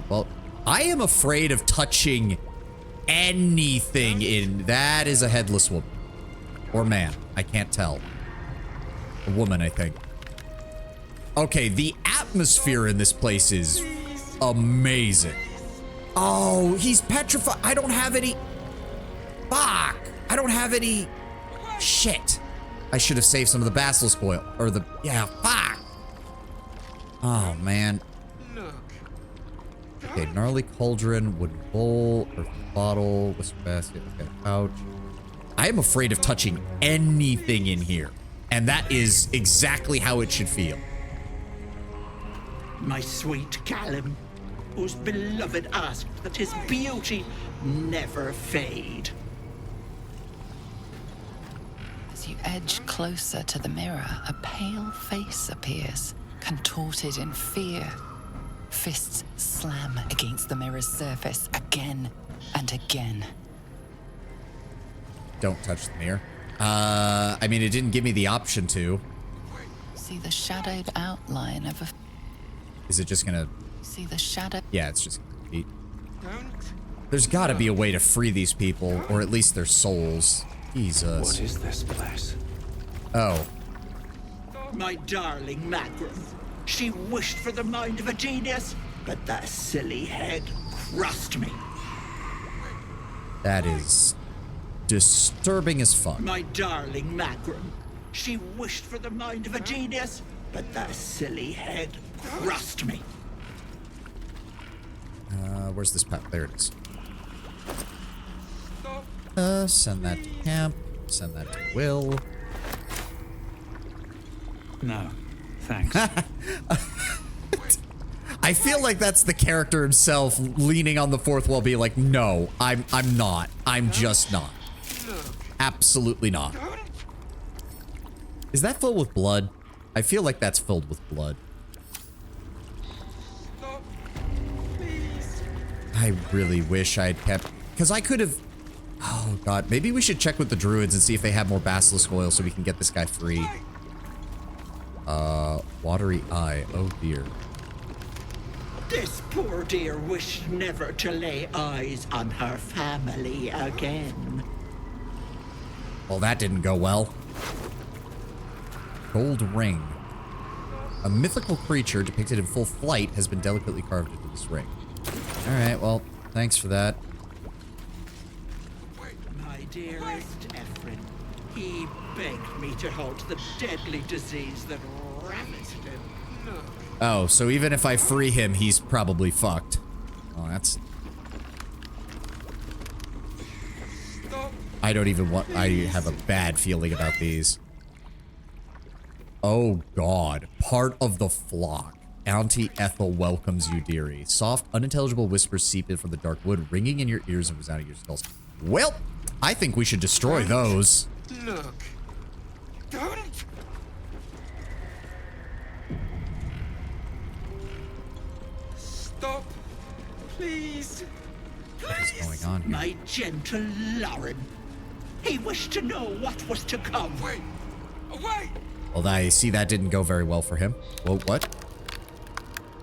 Well, I am afraid of touching anything in... That is a headless woman. Or man. I can't tell. A woman, I think. Okay, the atmosphere in this place is amazing. Oh, he's petrified. I don't have any... Fuck. I don't have any... Shit. I should have saved some of the basilisk oil. Or the... Yeah, fuck. Oh, man. Okay, gnarly cauldron, wooden bowl, earth bottle, whisper basket, okay, pouch. I am afraid of touching anything in here. And that is exactly how it should feel. My sweet Callum, whose beloved asked that his beauty never fade. As you edge closer to the mirror, a pale face appears, contorted in fear. Fists slam against the mirror's surface again and again. Don't touch the mirror. I mean, it didn't give me the option to. See the shadowed outline of a... Is it just gonna... See the shadow... Yeah, it's just gonna eat. There's gotta be a way to free these people, or at least their souls. Jesus. What is this place? Oh. My darling Magrum. She wished for the mind of a genius, but that silly head crushed me. That is disturbing as fuck. My darling Magrum. She wished for the mind of a genius, but that silly head crushed me. Where's this path? There it is. Send that to camp. Send that to Will. No, thanks. I feel like that's the character himself leaning on the fourth wall, being like, "No, I'm not. I'm just not. Absolutely not." Is that filled with blood? I feel like that's filled with blood. I really wish I had kept... Because I could have... Oh, God. Maybe we should check with the druids and see if they have more basilisk oil so we can get this guy free. Watery eye. Oh, dear. This poor dear wished never to lay eyes on her family again. Well, that didn't go well. Gold ring. A mythical creature depicted in full flight has been delicately carved into this ring. Alright, well, thanks for that. My dearest Ephraim, he begged me to halt the deadly disease that ravaged him. Oh, so even if I free him, he's probably fucked. Oh, that's... I don't even want... I have a bad feeling about these. Oh, God. Part of the flock. Auntie Ethel welcomes you, dearie. Soft, unintelligible whispers seep in from the dark wood, ringing in your ears and resounding your skulls. Well, I think we should destroy those. Look. Don't. Stop. Please. What's going on here? My gentle Lauren. He wished to know what was to come. Wait. Wait. Well, I see that didn't go very well for him. Whoa, what?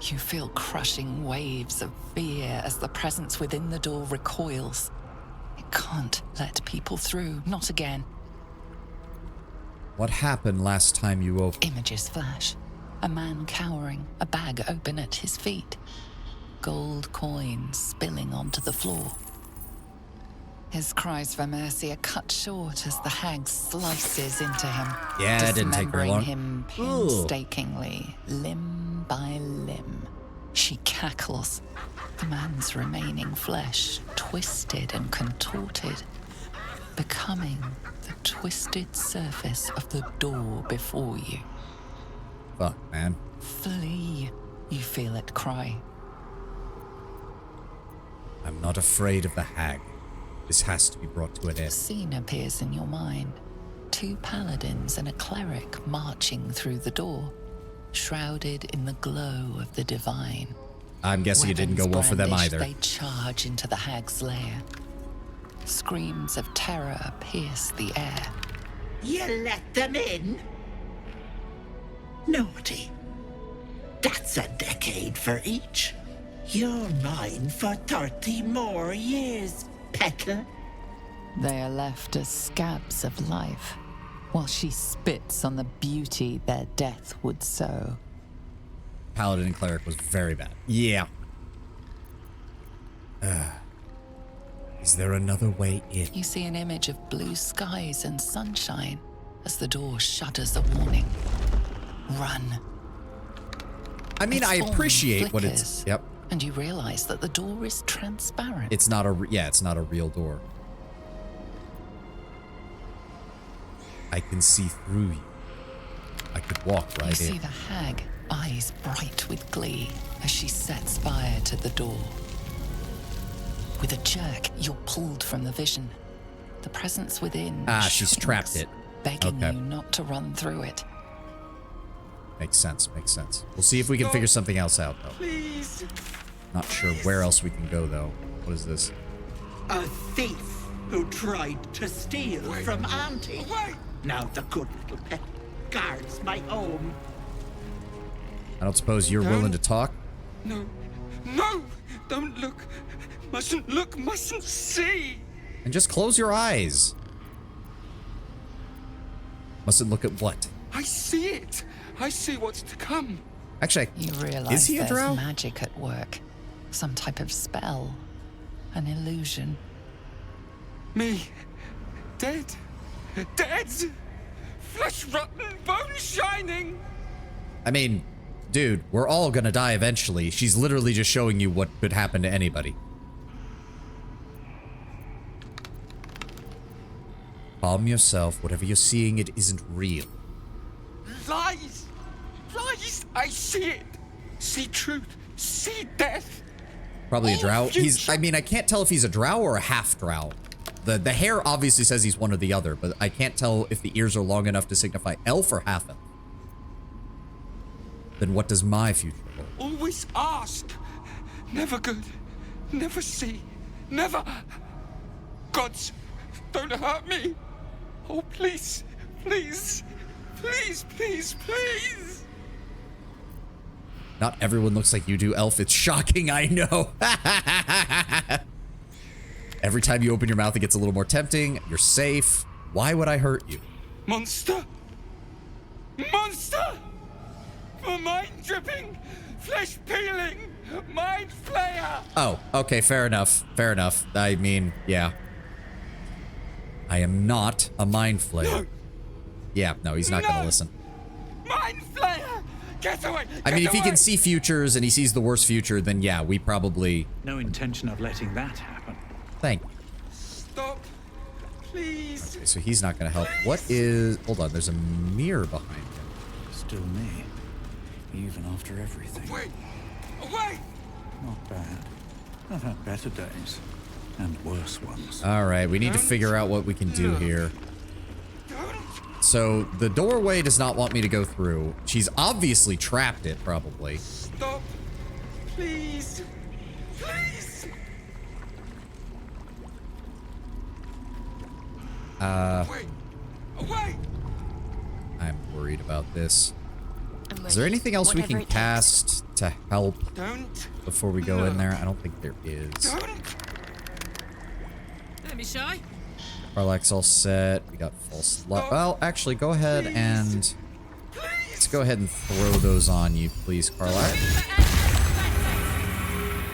You feel crushing waves of fear as the presence within the door recoils. It can't let people through, not again. What happened last time you opened? Images flash. A man cowering, a bag open at his feet. Gold coins spilling onto the floor. His cries for mercy are cut short as the hag slices into him. Yeah, it didn't take very long. Dismembering him painstakingly, limb by limb. She cackles. The man's remaining flesh, twisted and contorted, becoming the twisted surface of the door before you. Fuck, man. Flee, you feel it cry. I'm not afraid of the hag. This has to be brought to an A end. scene appears in your mind. 2 paladins and a cleric marching through the door, shrouded in the glow of the divine. I'm guessing it didn't go well for them Brandished, either. They charge into the hag's lair. Screams of terror pierce the air. You let them in? Naughty. That's a decade for each. You're mine for 30 more years, Petal. They are left as scabs of life, while she spits on the beauty their death would sow. Paladin and cleric was very bad. Yeah. Is there another way in? You see an image of blue skies and sunshine as the door shudders a warning. Run. I mean, Its I form appreciate what it's... flickers, Yep. And you realize that the door is transparent. It's not a... Yeah, it's not a real door. I can see through you. I could walk right You in. see the hag, eyes bright with glee, as she sets fire to the door. With a jerk, you're pulled from the vision. The presence within She's trapped it. begging Okay. you not to run through it. Makes sense, makes sense. We'll see if we can figure something else out, though. Please. Not sure where else we can go, though. What is this? A thief who tried to steal from Auntie. Now the good little pet guards my home. I don't suppose you're willing to talk? No. No! Don't look. Mustn't look, mustn't see. And just close your eyes. Mustn't look at what? I see it. I see what's to come. Actually, You realize is he a there's drow? magic at work. Some type of spell. An illusion. Me. Dead. Dead. Flesh rotten, bone shining. I mean, dude, we're all gonna die eventually. She's literally just showing you what could happen to anybody. Calm yourself. Whatever you're seeing, it isn't real. Lies. Lies. I see it. See truth. See death. Probably a Oh, drow. future. He's, I mean, I can't tell if he's a drow or a half drow. The hair obviously says he's one or the other, but I can't tell if the ears are long enough to signify elf or half elf. Then what does my future hold? Always ask. Never good. Never see. Never. Gods, don't hurt me. Oh, please. Please. Please, please, please. Not everyone looks like you do, elf. It's shocking, I know. Every time you open your mouth, it gets a little more tempting. You're safe. Why would I hurt you? Monster! Monster! For mind-dripping, flesh-peeling, mind-flayer! Oh, okay, fair enough. Fair enough. I mean, yeah. I am not a mind flayer. No. Yeah, no, he's not gonna listen. Mind-flayer! Get away! I mean, Get if he away! can see futures and he sees the worst future, then yeah, we probably... No intention of letting that happen. Thank you. Stop. Please. Okay, so he's not gonna help. What is... Hold on, there's a mirror behind him. Still me. Even after everything. Wait. Away! Not bad. I've had better days. And worse ones. Alright, we need to figure out what we can do here. So, the doorway does not want me to go through. She's obviously trapped it, probably. Stop. Please. Please. Wait. Away! I'm worried about this. Is there anything else we can cast to help before we go in there? I don't think there is. Let me shy. Karlach's all set. We got false light. Well, actually, go ahead and... Let's go ahead and throw those on you, please, Karlach.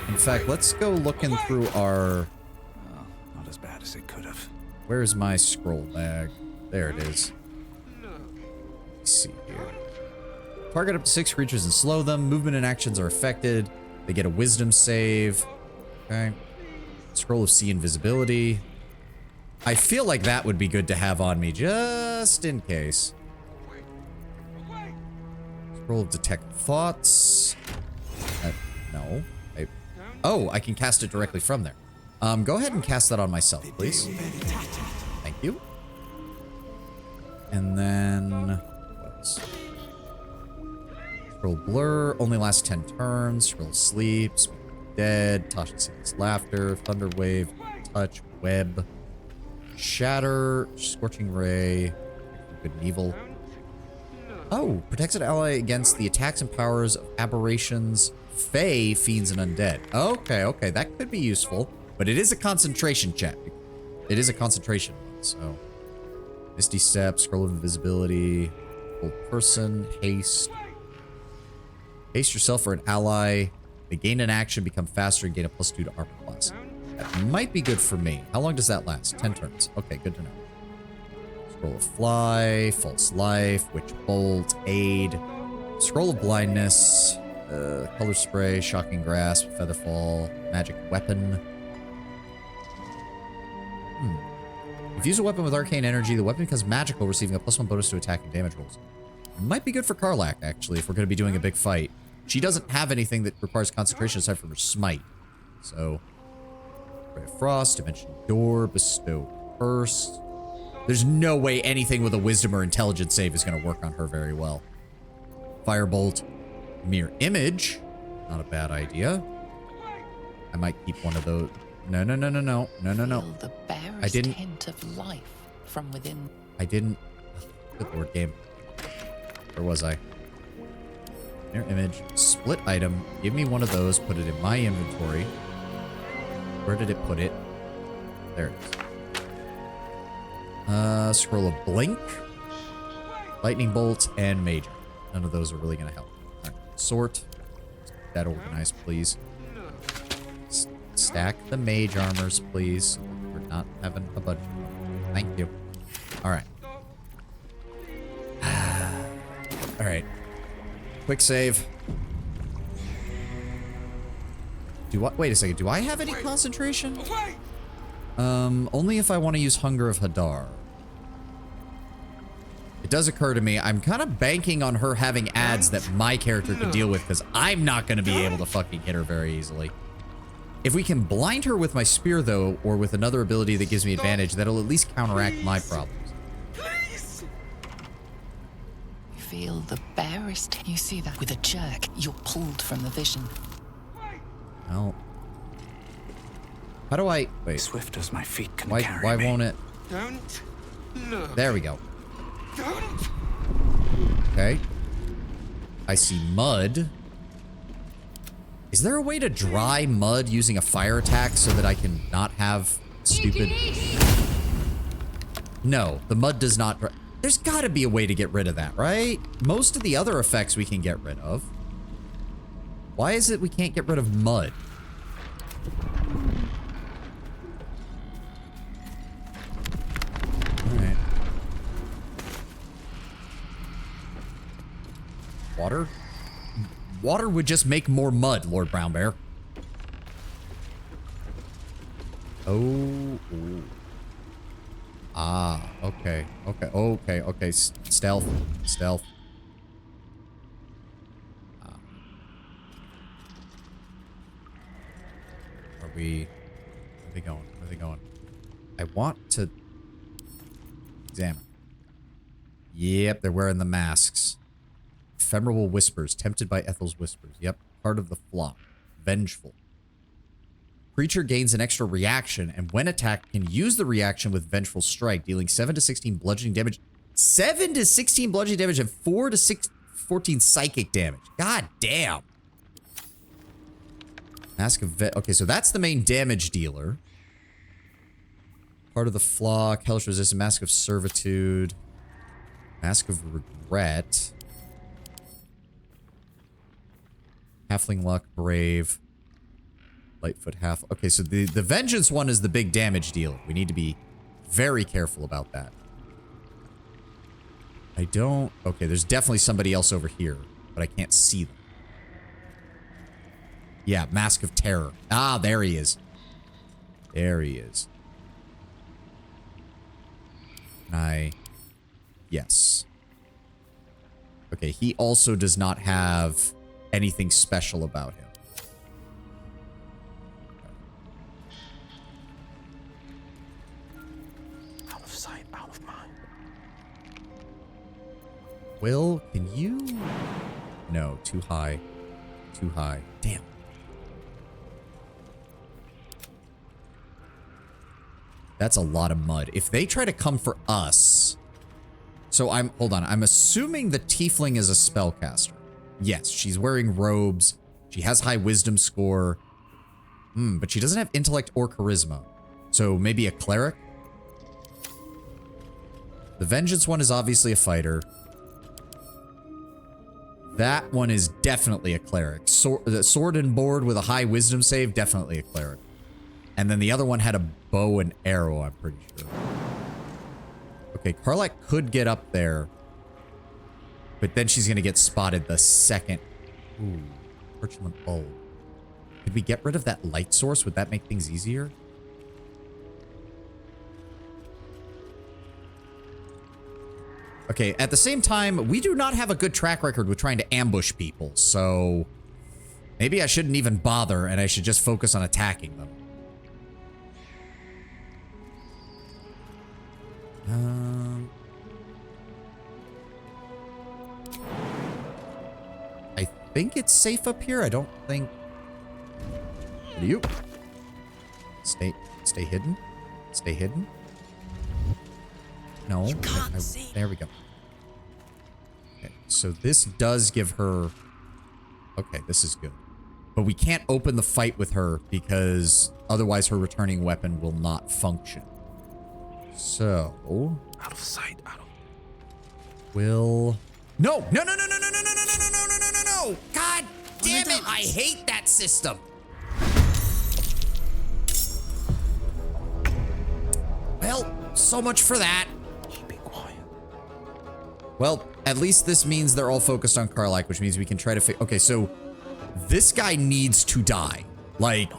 In fact, let's go looking through our... Oh, not as bad as it could have. Where's my scroll bag? There it is. Let's see here. Target up to 6 creatures and slow them. Movement and actions are affected. They get a wisdom save. Okay. Scroll of Sea Invisibility. I feel like that would be good to have on me, just in case. Scroll of Detect Thoughts. No. Oh, I can cast it directly from there. Go ahead and cast that on myself, please. Thank you. And then... What else? Scroll Blur. Only lasts 10 turns. Scroll Sleep. Speak of the Dead. Tasha Sings Laughter. Thunder Wave. Touch. Web. Shatter. Scorching Ray. Good and Evil. Oh, protects an ally against the attacks and powers of aberrations, fae, fiends, and undead. Okay, okay, that could be useful, but it is a concentration check. It is a concentration one, so. Misty Step, Scroll of Invisibility, Old Person, Haste. Haste yourself or an ally. They gain an action, become faster, and gain a +2 to armor class. That might be good for me. How long does that last? 10 turns. Okay, good to know. Scroll of Fly, False Life, Witch Bolt, Aid, Scroll of Blindness, Color Spray, Shocking Grasp, Featherfall, Magic Weapon. If you use a weapon with arcane energy, the weapon becomes magical, receiving a +1 bonus to attack and damage rolls. Might be good for Karlach, actually, if we're going to be doing a big fight. She doesn't have anything that requires concentration aside from her smite. So, Ray of Frost, Dimension Door, Bestow Curse. There's no way anything with a Wisdom or Intelligence save is going to work on her very well. Firebolt, Mirror Image. Not a bad idea. I might keep one of those. No, no, no, no, no. No, no, no. Feel the barest hint of life from within. I didn't. Good lord, game. Where was I? Mirror Image. Split item. Give me one of those. Put it in my inventory. Where did it put it? There it is. Scroll of Blink. Lightning Bolt and Major. None of those are really going to help. All right. Sort. That organized, please. Stack the mage armors, please. We're not having a budget. Thank you. All right. All right. Quick save. Wait a second. Do I have any concentration? Only if I want to use Hunger of Hadar. It does occur to me, I'm kind of banking on her having ads that my character can deal with, because I'm not going to be able to fucking hit her very easily. If we can blind her with my spear, though, or with another ability that gives me advantage, that'll at least counteract my problems. You feel the barest. You see that with a jerk, you're pulled from the vision. Well, how do I wait? Swift as my feet can carry why me. won't it? Don't look. There we go. Don't. Okay. I see mud. Is there a way to dry mud using a fire attack so that I can not have stupid... No, the mud does not... There's got to be a way to get rid of that, right? Most of the other effects we can get rid of. Why is it we can't get rid of mud? Alright. Water? Water would just make more mud, Lord Brown Bear. Oh. Ooh. Ah, okay. Okay, okay, okay. Stealth. Stealth. Are we... Where are they going? Where are they going? I want to... examine. Yep, they're wearing the masks. Ephemeral whispers. Tempted by Ethel's whispers. Yep, part of the flock. Vengeful. Creature gains an extra reaction, and when attacked, can use the reaction with Vengeful Strike, dealing 7 to 16 bludgeoning damage. 7 to 16 bludgeoning damage and 4 to 14 psychic damage. God damn. Mask of okay, so that's the main damage dealer. Part of the flock, hellish resistance, mask of servitude, mask of regret, halfling luck, brave. Lightfoot half. Okay, so the vengeance one is the big damage deal. We need to be very careful about that. I don't... Okay, there's definitely somebody else over here, but I can't see them. Yeah, Mask of Terror. Ah, there he is. There he is. Yes. Okay, he also does not have anything special about him. Will, can you? No, too high. Too high. Damn. That's a lot of mud. If they try to come for us... So hold on. I'm assuming the tiefling is a spellcaster. Yes, she's wearing robes. She has high wisdom score. But she doesn't have intellect or charisma. So maybe a cleric? The vengeance one is obviously a fighter. That one is definitely a cleric. Sword and board with a high wisdom save, definitely a cleric. And then the other one had a bow and arrow, I'm pretty sure. Okay, Karlak could get up there. But then she's going to get spotted the second. Ooh, Parchment bulb. Could we get rid of that light source? Would that make things easier? Okay, at the same time, we do not have a good track record with trying to ambush people, so maybe I shouldn't even bother and I should just focus on attacking them. I think it's safe up here. I don't think... You. Stay hidden. Stay hidden. No. There we go. Okay, so this does give her... Okay, this is good. But we can't open the fight with her because otherwise her returning weapon will not function. So... Out of sight, out of... Will... No! No, no, no, no, no, no, no, no, no, no, no, no, no, no! God damn it! I hate that system! Well, so much for that. Well, at least this means they're all focused on Karlak, which means we can try to okay, so this guy needs to die. Like,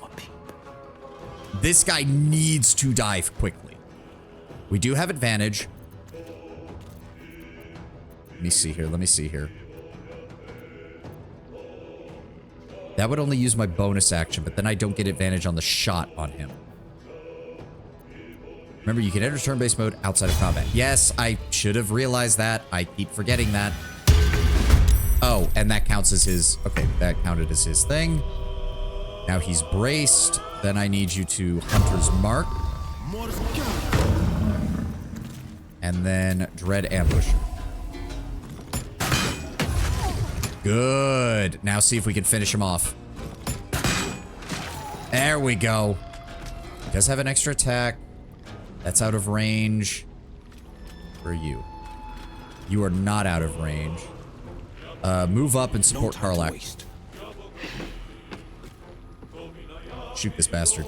this guy needs to die quickly. We do have advantage. Let me see here. Let me see here. That would only use my bonus action, but then I don't get advantage on the shot on him. Remember, you can enter turn-based mode outside of combat. Yes, I should have realized that. I keep forgetting that. Oh, and that counts as his... Okay, that counted as his thing. Now he's braced. Then I need you to Hunter's Mark. And then Dread Ambush. Good. Now see if we can finish him off. There we go. He does have an extra attack. That's out of range. Where are you? You are not out of range. Move up and support Karlak. Shoot this bastard.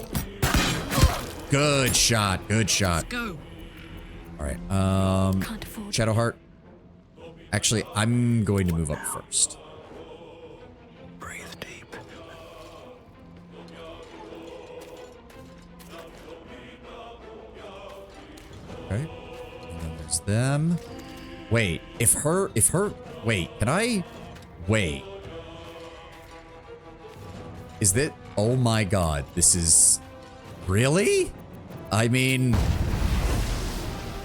Good shot. Good shot. Let's go. All right. Shadowheart. Actually, I'm going to move up first. Breathe deep. Okay. And then there's them. Wait, wait, can I? Wait. Is that, oh my god, this is, really? I mean,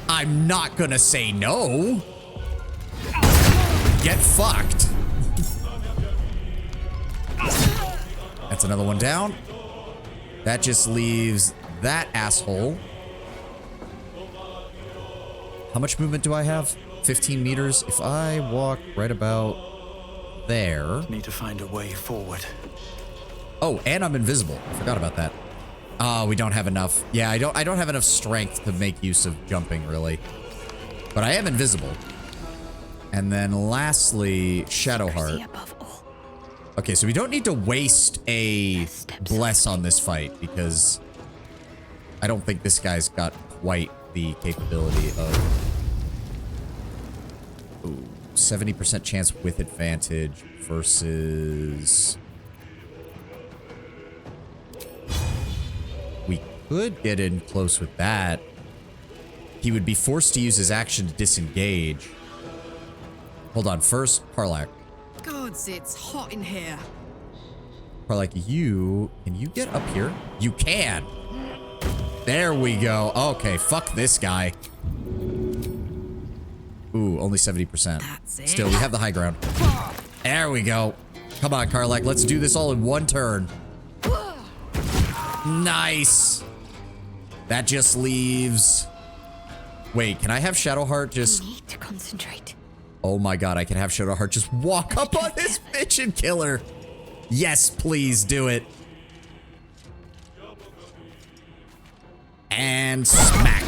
I'm not gonna say no. Get fucked. That's another one down. That just leaves that asshole. How much movement do I have? 15 meters. If I walk right about there. Need to find a way forward. Oh, and I'm invisible. I forgot about that. Oh, we don't have enough. Yeah, I don't have enough strength to make use of jumping, really. But I am invisible. And then lastly, Shadowheart. Okay, so we don't need to waste a bless on this fight because I don't think this guy's got quite the capability of 70% chance with advantage versus we could get in close with that. He would be forced to use his action to disengage. Hold on, first, Karlak. Gods, it's hot in here. Karlak, can you get up here? You can. There we go. Okay, fuck this guy. Ooh, only 70%. That's it. Still, we have the high ground. There we go. Come on, Karlak, let's do this all in one turn. Nice. That just leaves... Wait, can I have Shadowheart just... Need to concentrate. Oh my god, I can have Shadowheart just walk up on this bitch and kill her. Yes, please do it. And smack.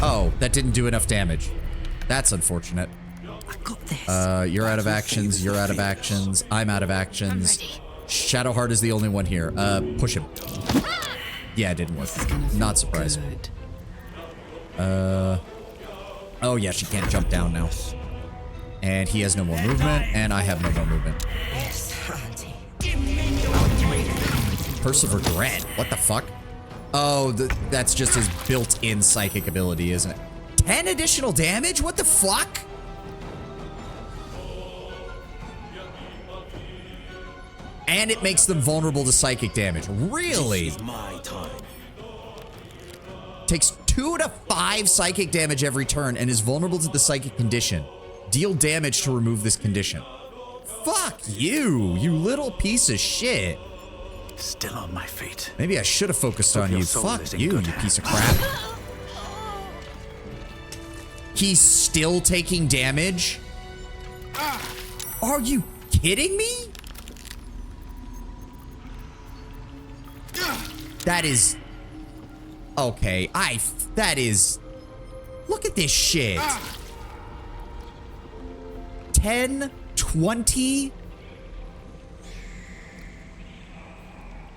Oh, that didn't do enough damage. That's unfortunate. I got this. You're out of actions, you're out of actions, I'm out of actions. Shadowheart is the only one here. Push him. Yeah, it didn't work. Not surprised. Oh yeah, she can't jump down now. And he has no more movement, and I have no more movement. Curse of Regret? What the fuck? Oh, that's just his built-in psychic ability, isn't it? 10 additional damage? What the fuck? And it makes them vulnerable to psychic damage. Really? This is my time. Takes 2 to 5 psychic damage every turn and is vulnerable to the psychic condition. Deal damage to remove this condition. Fuck you, you little piece of shit. Still on my feet. Maybe I should have focused on you. Fuck you, you piece of crap. He's still taking damage? Are you kidding me? That is... Okay, that is... Look at this shit. 10, 20...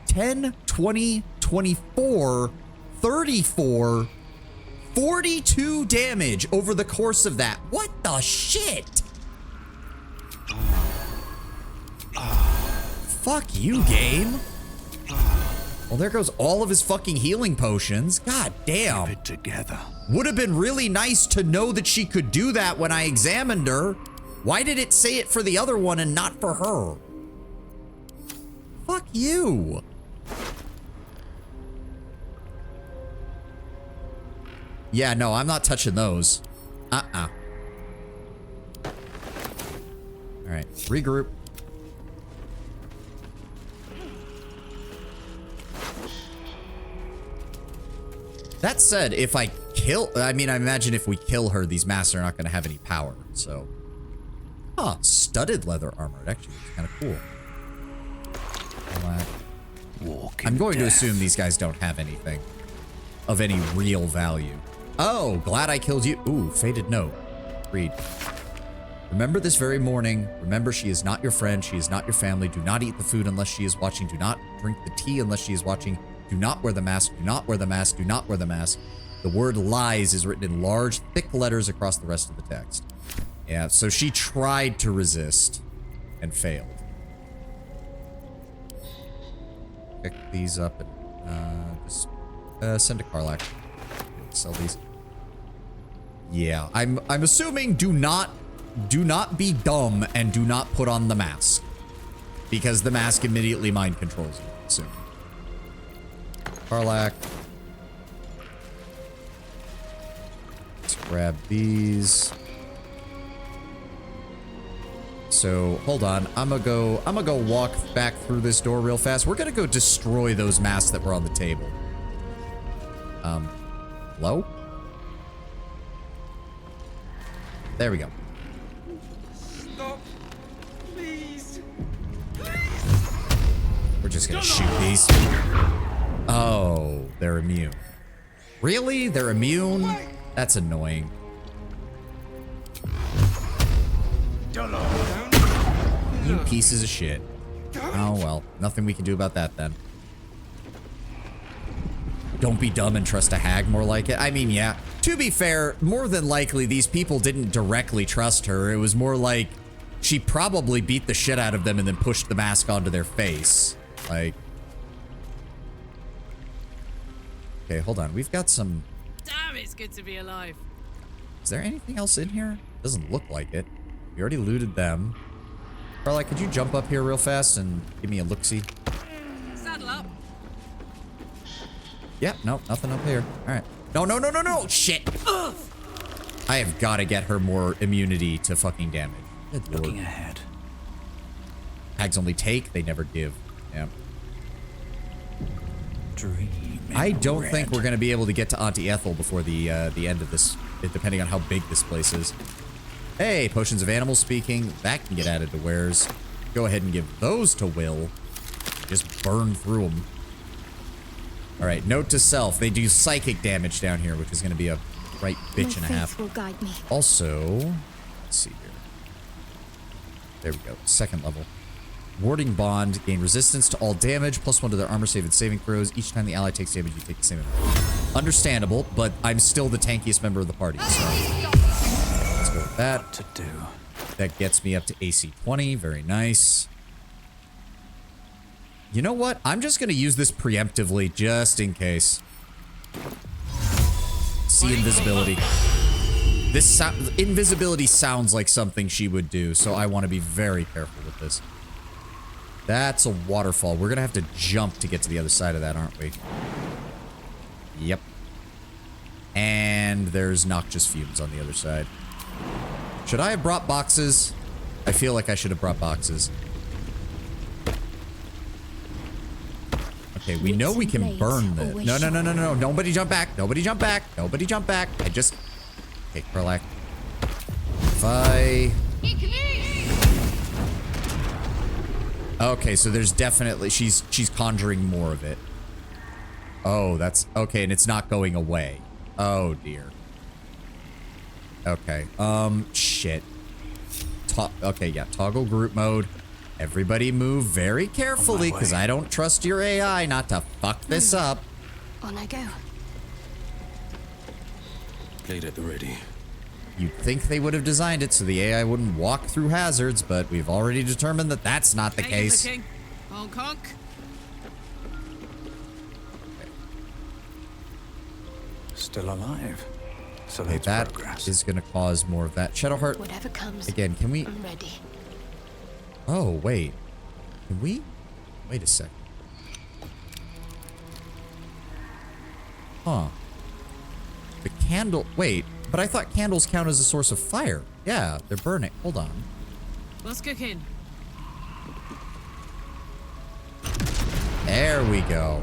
10, 20, 24, 34, 42 damage over the course of that. What the shit? Fuck you, game. Well, there goes all of his fucking healing potions. God damn. Keep it together. Would have been really nice to know that she could do that when I examined her. Why did it say it for the other one and not for her? Fuck you. Yeah, no, I'm not touching those. All right, regroup. That said, if I I imagine if we kill her, these masks are not going to have any power, so. Huh, studded leather armor. It actually looks kind of cool. I'm going to assume these guys don't have anything of any real value. Oh, glad I killed you. Ooh, faded note. Read. Remember this very morning. Remember, she is not your friend. She is not your family. Do not eat the food unless she is watching. Do not drink the tea unless she is watching. Do not wear the mask. Do not wear the mask. Do not wear the mask. The word lies is written in large, thick letters across the rest of the text. Yeah, so she tried to resist and failed. Pick these up and just send to Karlach. Sell these. Yeah, I'm assuming do not be dumb and do not put on the mask, because the mask immediately mind controls you. Soon. Karlach. Let's grab these. So hold on, I'm gonna go walk back through this door real fast. We're gonna go destroy those masks that were on the table. Hello? There we go. Stop. Please. We're just gonna shoot these. Oh, they're immune. Really? They're immune? That's annoying. You pieces of shit. Oh well, nothing we can do about that then. Don't be dumb and trust a hag, more like it. I mean, yeah. To be fair, more than likely, these people didn't directly trust her. It was more like she probably beat the shit out of them and then pushed the mask onto their face. Like... Okay, hold on. We've got some... Damn, it's good to be alive. Is there anything else in here? Doesn't look like it. We already looted them. Karlach, could you jump up here real fast and give me a look-see? Saddle up. Yeah, no, nothing up here. All right. No, shit. Ugh. I have got to get her more immunity to fucking damage. Good Lord. Looking ahead. Hags only take, they never give. Yeah. Dream. I don't think we're going to be able to get to Auntie Ethel before the end of this, depending on how big this place is. Hey, potions of animal speaking. That can get added to wares. Go ahead and give those to Will. Just burn through them. All right, note to self. They do psychic damage down here, which is going to be a right bitch and a half. Will guide me. Also, let's see here. There we go. Second level. Warding Bond. Gain resistance to all damage. +1 to their armor save and saving throws. Each time the ally takes damage, you take the same amount. Understandable, but I'm still the tankiest member of the party, so... Let's go with that. What to do? That gets me up to AC 20. Very nice. You know what? I'm just going to use this preemptively, just in case. See invisibility. This invisibility sounds like something she would do, so I want to be very careful with this. That's a waterfall. We're going to have to jump to get to the other side of that, aren't we? Yep. And there's noxious fumes on the other side. Should I have brought boxes? I feel like I should have brought boxes. Okay, we know we can burn this. No. Nobody jump back. Nobody jump back. Nobody jump back. I just... Okay, Karlach. If I... Okay, so there's definitely... She's conjuring more of it. Oh, that's... Okay, and it's not going away. Oh, dear. Okay, shit. Okay, yeah, toggle group mode. Everybody move very carefully, because I don't trust your AI not to fuck this up. On I go. Blade at the ready. You'd think they would have designed it so the AI wouldn't walk through hazards, but we've already determined that that's not the case. Hong Kong. Still alive. So Okay, that's that is going to cause more of that. Shadowheart. Whatever comes. Again, can we... I'm ready. Oh, wait. Can we... Wait a sec. Huh. The candle... Wait, but I thought candles count as a source of fire. Yeah, they're burning. Hold on. What's cooking? There we go.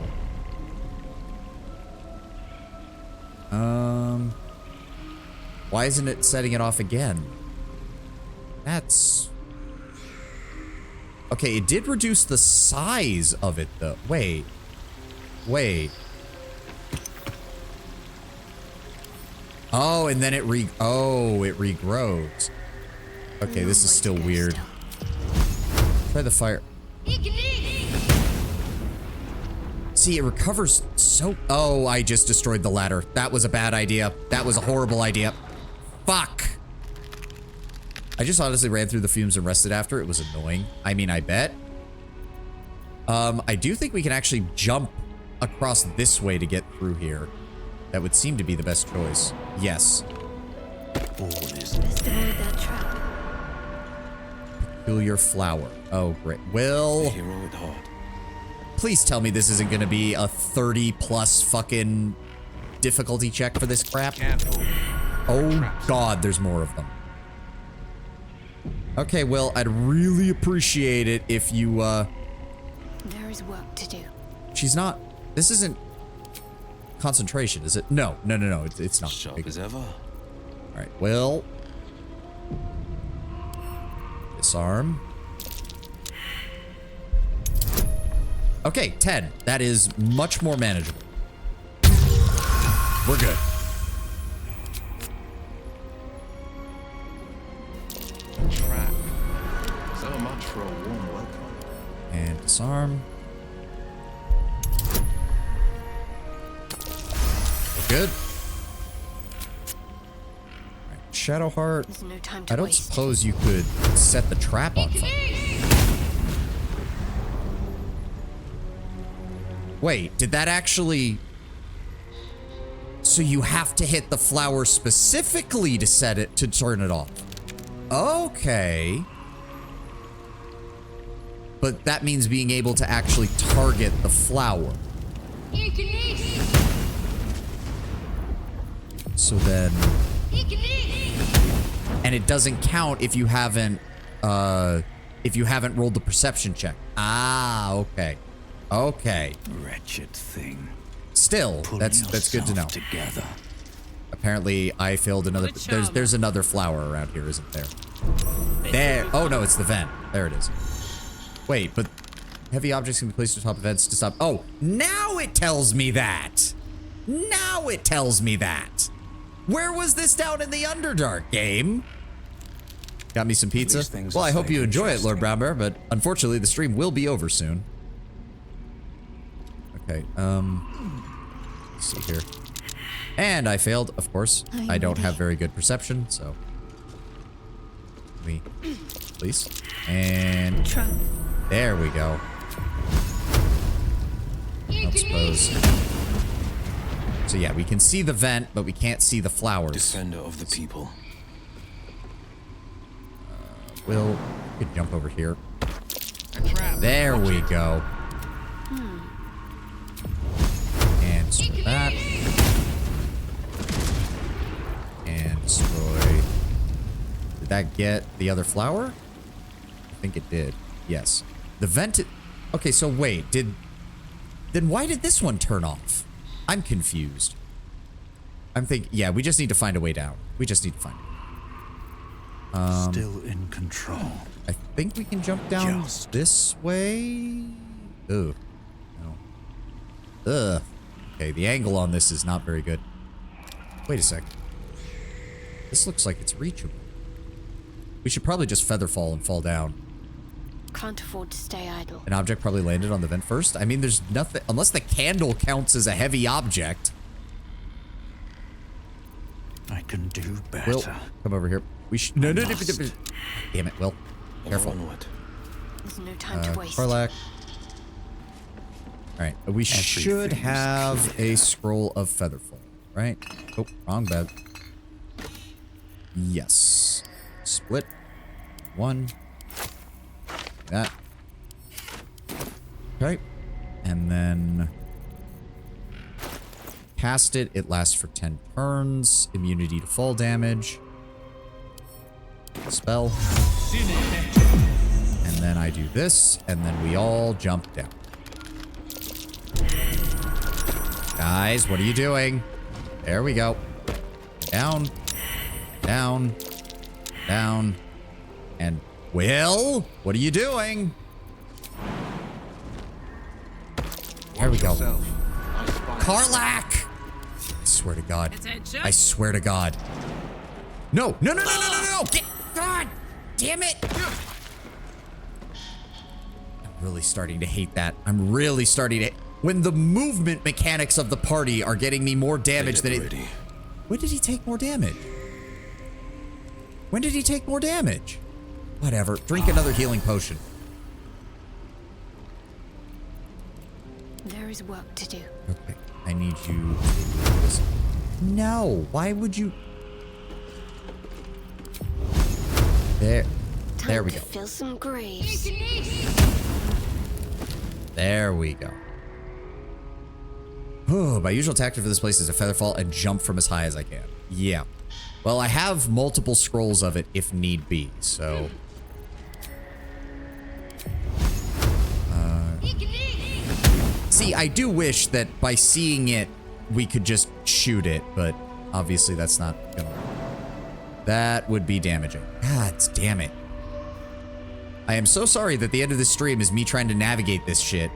Why isn't it setting it off again? That's... Okay, it did reduce the size of it, though. Wait. Oh, and then it regrows. Okay, this is still weird. Try the fire. See, it recovers so... Oh, I just destroyed the ladder. That was a bad idea. That was a horrible idea. Fuck. I just honestly ran through the fumes and rested after. It was annoying. I mean, I bet. I do think we can actually jump across this way to get through here. That would seem to be the best choice. Yes. Avoid that trap. Peculiar flower. Oh, great. Will... Please tell me this isn't going to be a 30+ fucking difficulty check for this crap. Oh, God, there's more of them. Okay, well, I'd really appreciate it if you, There is work to do. She's not... This isn't concentration, is it? No. It's not. Sharp as ever. All right, well... Disarm. Okay, 10. That is much more manageable. We're good. Trap. So much for a warm welcome. And disarm. We're good. All right, Shadowheart. There's no time to I don't waste. suppose you could set the trap on fire. Wait, did that actually... So you have to hit the flower specifically to set it, to turn it off. Okay. But that means being able to actually target the flower. So then... And it doesn't count if you haven't rolled the perception check. Ah, okay. Okay. Wretched thing. Still, that's good to know. Together. Apparently, I failed another. There's another flower around here, isn't there? There. Oh no, it's the vent. There it is. Wait, but heavy objects can be placed atop vents to stop. Oh, now it tells me that. Now it tells me that. Where was this down in the Underdark game? Got me some pizza. Well, I hope you enjoy it, Lord Brown Bear, but unfortunately, the stream will be over soon. Okay, let's see here. And I failed, of course. I don't have very good perception, so. Please. And there we go. I don't suppose. So yeah, we can see the vent, but we can't see the flowers. Defender of the people. Will, we could jump over here. There we go. And destroy that. And destroy. Did that get the other flower? I think it did. Yes. The vent. Okay, so wait. Then why did this one turn off? I'm confused. I'm thinking. Yeah, we just need to find a way down. We just need to find it. Still in control. I think we can jump down this way. Ugh. No. Ugh. Okay, the angle on this is not very good. Wait a sec. This looks like it's reachable. We should probably just feather fall and fall down. Can't afford to stay idle. An object probably landed on the vent first. I mean, there's nothing unless the candle counts as a heavy object. I can do better. Will, come over here. We should. No. Damn it, Will. Careful. There's no time to waste. Karlach. All right, we should have a scroll of featherfall, right? Oh, wrong bed. Yes. Split. One. That. Okay. And then cast it. It lasts for 10 turns. Immunity to fall damage. Spell. And then I do this, and then we all jump down. Guys, what are you doing? There we go. Down. Down. Down. And Will, what are you doing? There we go. Karlach! swear to God. Attention. I swear to God. No, no, no, no, no, no, no! Get, God damn it! I'm really starting to hate that. I'm really starting to... When the movement mechanics of the party are getting me more damage than it... When did he take more damage? When did he take more damage? Whatever. Drink another healing potion. There is work to do. Okay. I need you to... No. Why would you... There. There we go. Fill some graves. There we go. Oh, my usual tactic for this place is to featherfall and jump from as high as I can. Yeah. Well, I have multiple scrolls of it if need be, so... See, I do wish that by seeing it, we could just shoot it, but obviously that's not gonna... That would be damaging. God damn it. I am so sorry that the end of this stream is me trying to navigate this shit.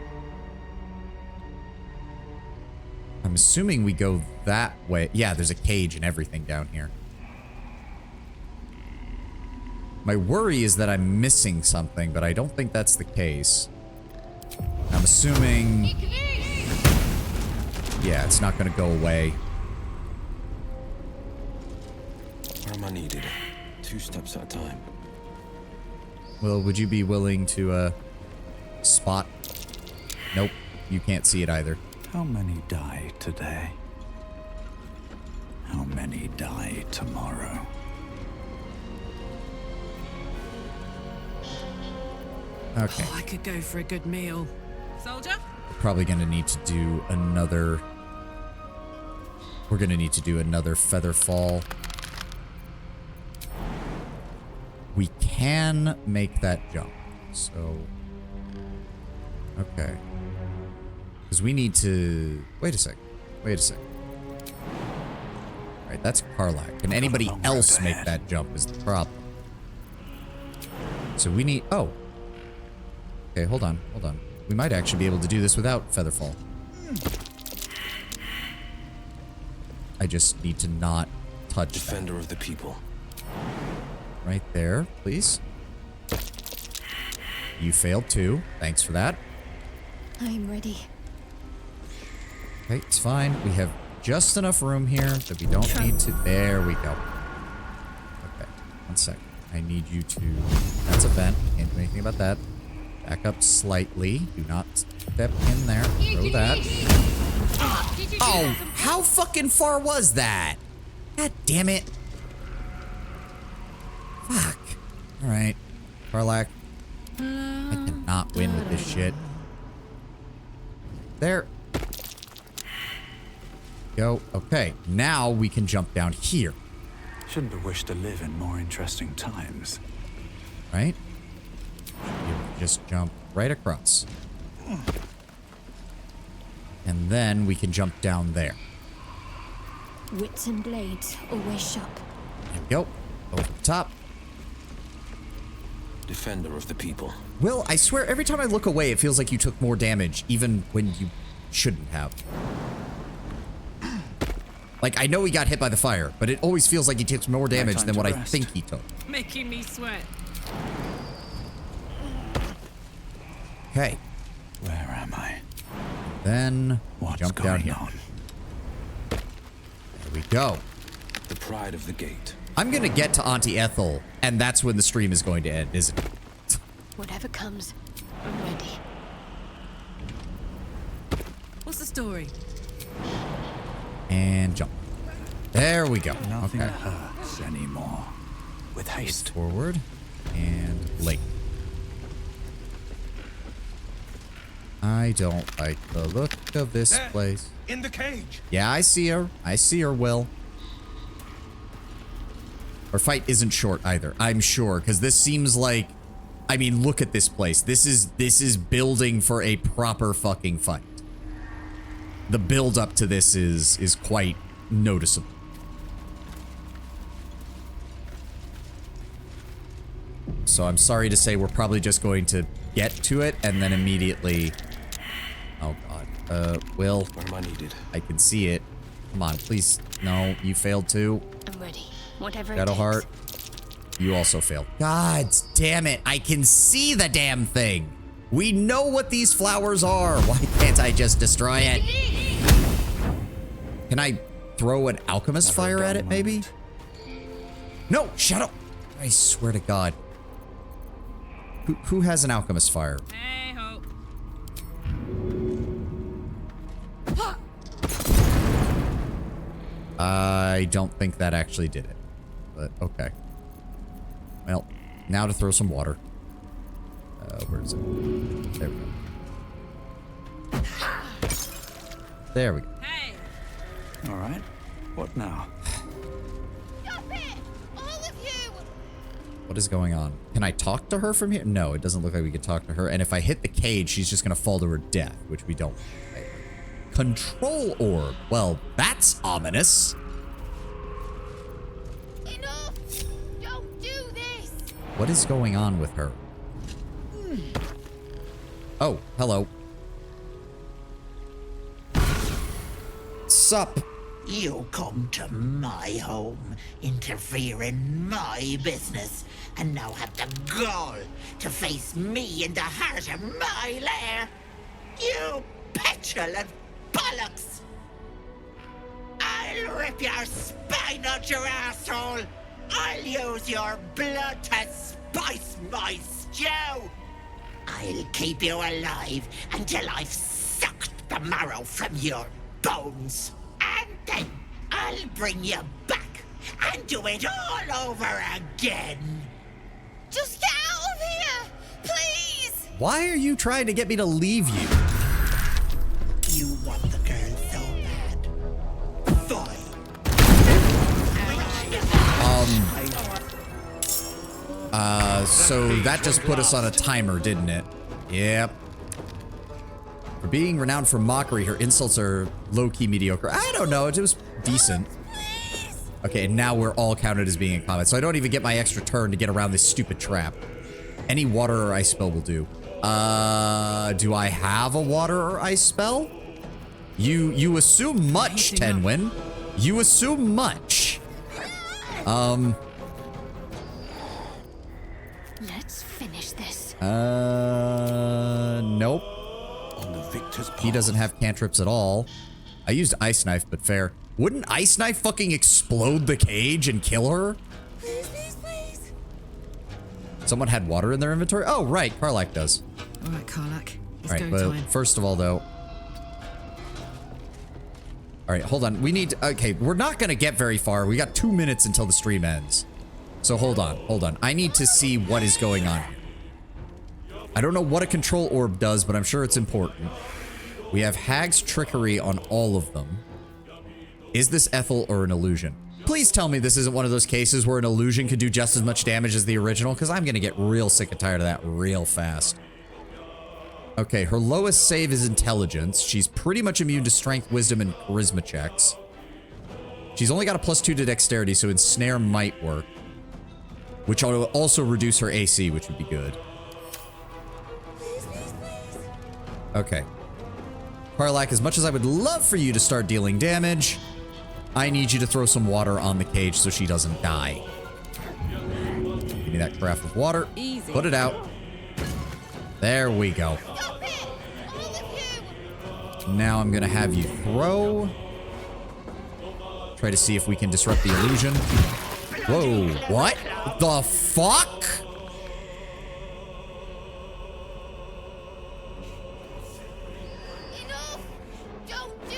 I'm assuming we go that way. Yeah, there's a cage and everything down here. My worry is that I'm missing something, but I don't think that's the case. I'm assuming... Yeah, it's not going to go away. Where am I needed? 2 steps at a time. Will, would you be willing to, spot? Nope, you can't see it either. How many die today? How many die tomorrow? Okay. Oh, I could go for a good meal. Soldier? We're probably going to need to do another... We're going to need to do another feather fall. We can make that jump, so... Okay. Because we need to... Wait a sec. Wait a sec. Alright, that's Karlak. Can anybody else make that jump is the problem. So we need... Oh. Okay, hold on. Hold on. We might actually be able to do this without Featherfall. I just need to not touch Defender of the people. Right there, please. You failed too. Thanks for that. I'm ready. Okay, it's fine. We have just enough room here that we don't need to... There we go. Okay, 1 second. I need you to... That's a vent. Can't do anything about that. Back up slightly. Do not step in there. Throw that. Oh, how fucking far was that? God damn it. Fuck. Alright. Karlak. I cannot win with this shit. There. Go. Okay. Now we can jump down here. Shouldn't have wished to live in more interesting times. Right? You just jump right across. And then we can jump down there. Wits and blades, always sharp. There we go. Over the top. Defender of the people. Will, I swear every time I look away, it feels like you took more damage, even when you shouldn't have. Like, I know he got hit by the fire, but it always feels like he takes more damage than what I think he took. Making me sweat. Okay. Where am I? Then What's jump down going here. on? There we go. The pride of the gate. I'm gonna get to Auntie Ethel, and that's when the stream is going to end, isn't it? Whatever comes, I'm ready. What's the story? And jump. There we go. Nothing Okay. hurts anymore. With haste. Forward and late. I don't like the look of this place. In the cage. Yeah, I see her. I see her, Will. Our fight isn't short either, I'm sure, because this seems like... I mean, look at this place. This is building for a proper fucking fight. The build up to this is quite noticeable. So I'm sorry to say we're probably just going to get to it and then immediately... Oh god. Will. Where am I needed? I can see it. Come on, please. No, you failed too. I'm ready. Whatever Shadowheart, you also failed. God damn it. I can see the damn thing. We know what these flowers are. Why can't I just destroy it? Can I throw an alchemist fire at it, maybe? No, Shadow. I swear to God. Who has an alchemist fire? Hey ho. I don't think that actually did it. But okay. Well, now to throw some water. Where is it? There we go. There we go. Hey. All right. What now? Stop it! All of you! What is going on? Can I talk to her from here? No, it doesn't look like we could talk to her. And if I hit the cage, she's just going to fall to her death, which we don't. Control orb. Well, that's ominous. Enough! Don't do this! What is going on with her? Oh, hello. Sup? You come to my home, interfere in my business, and now have the gall to face me in the heart of my lair. You petulant bollocks! I'll rip your spine out your asshole! I'll use your blood to spice my stew! I'll keep you alive until I've sucked the marrow from your bones. And then I'll bring you back and do it all over again. Just get out of here! Please! Why are you trying to get me to leave you? You want the girl so bad. Fine. So that just put us on a timer, didn't it? Yep. For being renowned for mockery, her insults are low-key mediocre. I don't know, it was decent. Okay, and now we're all counted as being in combat, so I don't even get my extra turn to get around this stupid trap. Any water or ice spell will do. Do I have a water or ice spell? You assume much, Tenwin. You assume much. Let's finish this. Nope. On the victor's path. He doesn't have cantrips at all. I used Ice Knife, but fair. Wouldn't Ice Knife fucking explode the cage and kill her? Please, please, please. Someone had water in their inventory? Oh, right. Karlak does. All right, Karlak. It's All right, go but time. first of all, though. All right, hold on. We need... Okay, we're not going to get very far. We got 2 minutes until the stream ends. So hold on, hold on. I need to see what is going on. I don't know what a control orb does, but I'm sure it's important. We have Hag's Trickery on all of them. Is this Ethel or an illusion? Please tell me this isn't one of those cases where an illusion could do just as much damage as the original, because I'm going to get real sick and tired of that real fast. Okay, her lowest save is intelligence. She's pretty much immune to strength, wisdom, and charisma checks. She's only got a +2 to dexterity, so ensnare might work. Which will also reduce her AC, which would be good. Okay. Karlak, as much as I would love for you to start dealing damage, I need you to throw some water on the cage so she doesn't die. Give me that carafe of water. Easy. Put it out. There we go. Now I'm gonna have you throw. Try to see if we can disrupt the illusion. Whoa, what the fuck?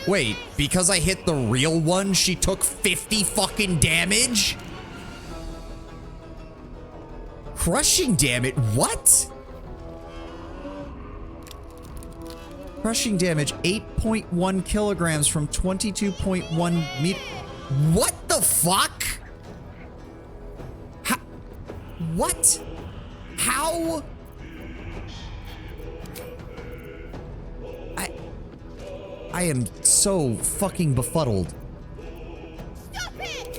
Wait, because I hit the real one, she took 50 fucking damage? Crushing damage? What? Crushing damage, 8.1 kilograms from 22.1 meter. What the fuck? How? What? How? I am so fucking befuddled.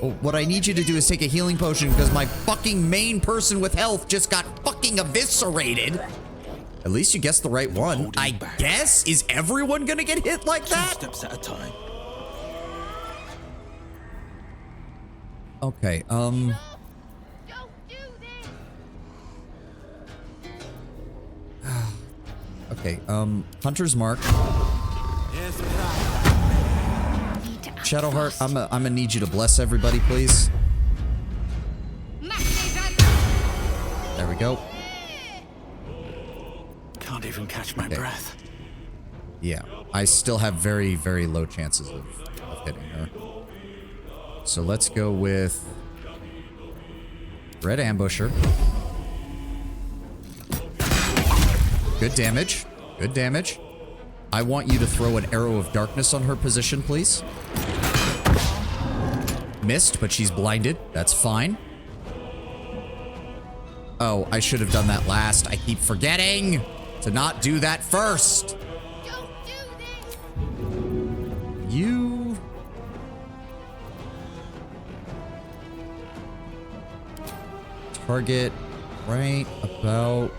Well, what I need you to do is take a healing potion because my fucking main person with health just got fucking eviscerated. At least you guessed the right one. I guess? Is everyone gonna get hit like that? 2 steps at a time. Okay, okay, Hunter's Mark. Shadowheart, I'm gonna need you to bless everybody, please. There we go. Can't even catch my breath. Yeah, I still have very, very low chances of hitting her. So let's go with Red Ambusher. Good damage. Good damage. I want you to throw an arrow of darkness on her position, please. Missed, but she's blinded. That's fine. Oh, I should have done that last. I keep forgetting to not do that first. You... Target right about...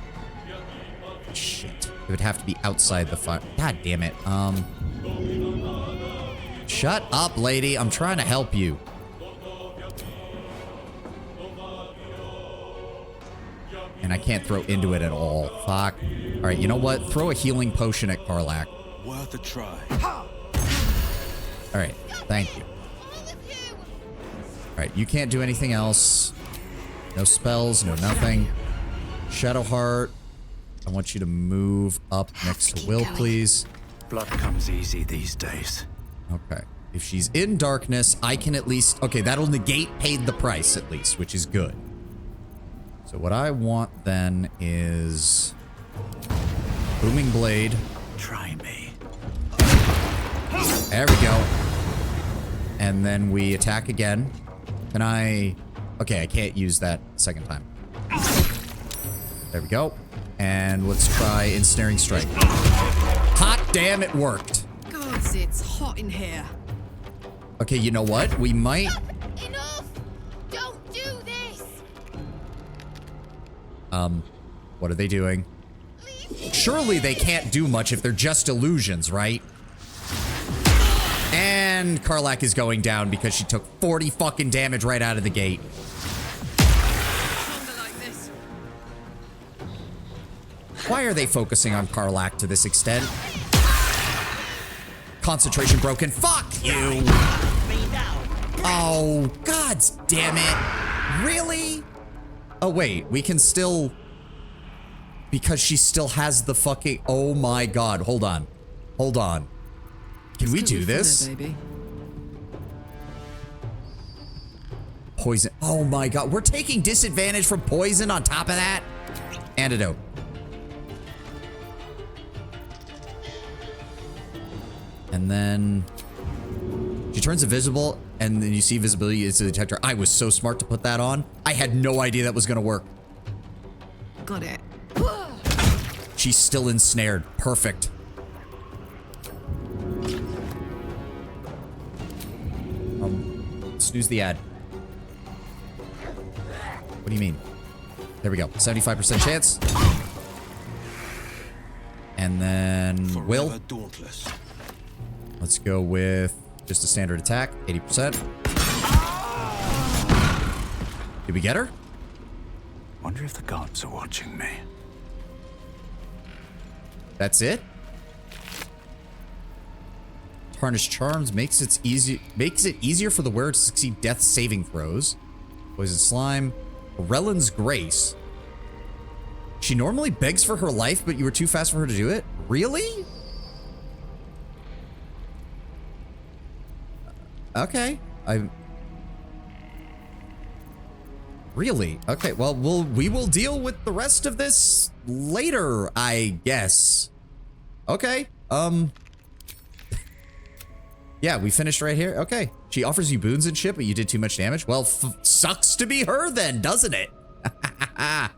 Shit. It would have to be outside the fire. God damn it. Shut up, lady. I'm trying to help you. And I can't throw into it at all. Fuck. All right, you know what? Throw a healing potion at Karlach. Worth a try. All right, thank you. All right, you can't do anything else. No spells, no nothing. Shadowheart, I want you to move up next to Will, please. Blood comes easy these days. Okay. If she's in darkness, I can at least... Okay, that'll negate paid the price at least, which is good. So what I want then is... Booming Blade. Try me. There we go. And then we attack again. Can I... Okay, I can't use that second time. There we go. And let's try Ensnaring Strike. Hot damn, it worked. Gods, it's hot in here. Okay, you know what? We might... Enough! Don't do this! What are they doing? Surely they can't do much if they're just illusions, right? And Karlach is going down because she took 40 fucking damage right out of the gate. Why are they focusing on Karlach to this extent? Concentration broken. Fuck you! Oh, god damn it. Really? Oh, wait. We can still... Because she still has the fucking... Oh my god. Hold on. Hold on. Can we do this? Poison. Oh my god. We're taking disadvantage from poison on top of that? Antidote. And then she turns invisible, and then you see visibility is the detector. I was so smart to put that on. I had no idea that was going to work. Got it. She's still ensnared. Perfect. Snooze the ad. What do you mean? There we go. 75% chance. And then Will. Dauntless. Let's go with just a standard attack, 80%. Did we get her? Wonder if the gods are watching me. That's it? Tarnished Charms makes it easier for the wearer to succeed death saving throws. Poison Slime. Rellen's Grace. She normally begs for her life, but you were too fast for her to do it? Really? Okay. Really? Okay, well, we will deal with the rest of this later, I guess. Okay. Yeah, we finished right here. Okay. She offers you boons and shit, but you did too much damage. Well, sucks to be her then, doesn't it? How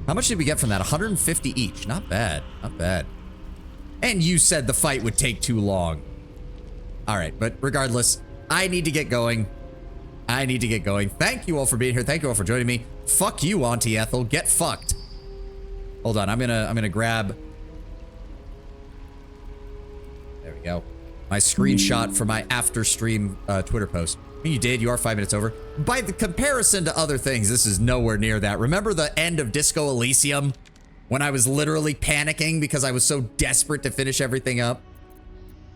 much did we get from that? 150 each. Not bad. Not bad. And you said the fight would take too long. All right, but regardless, I need to get going. I need to get going. Thank you all for being here. Thank you all for joining me. Fuck you, Auntie Ethel. Get fucked. Hold on. I'm gonna grab. There we go. My screenshot for my after stream Twitter post. You did. You are 5 minutes over. By the comparison to other things, this is nowhere near that. Remember the end of Disco Elysium? When I was literally panicking because I was so desperate to finish everything up?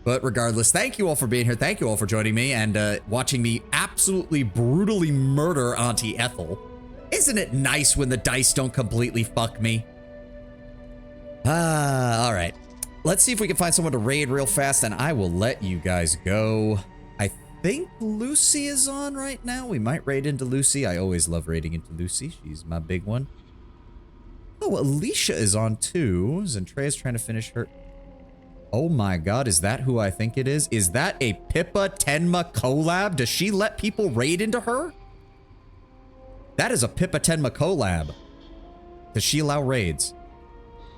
But regardless, thank you all for being here. Thank you all for joining me and watching me absolutely brutally murder Auntie Ethel. Isn't it nice when the dice don't completely fuck me? All right. Let's see if we can find someone to raid real fast, and I will let you guys go. I think Lucy is on right now. We might raid into Lucy. I always love raiding into Lucy. She's my big one. Oh, Alicia is on too. Zentrea's trying to finish her. Oh my god, is that who I think it is? Is that a Pippa Tenma collab? Does she let people raid into her? That is a Pippa Tenma collab. Does she allow raids?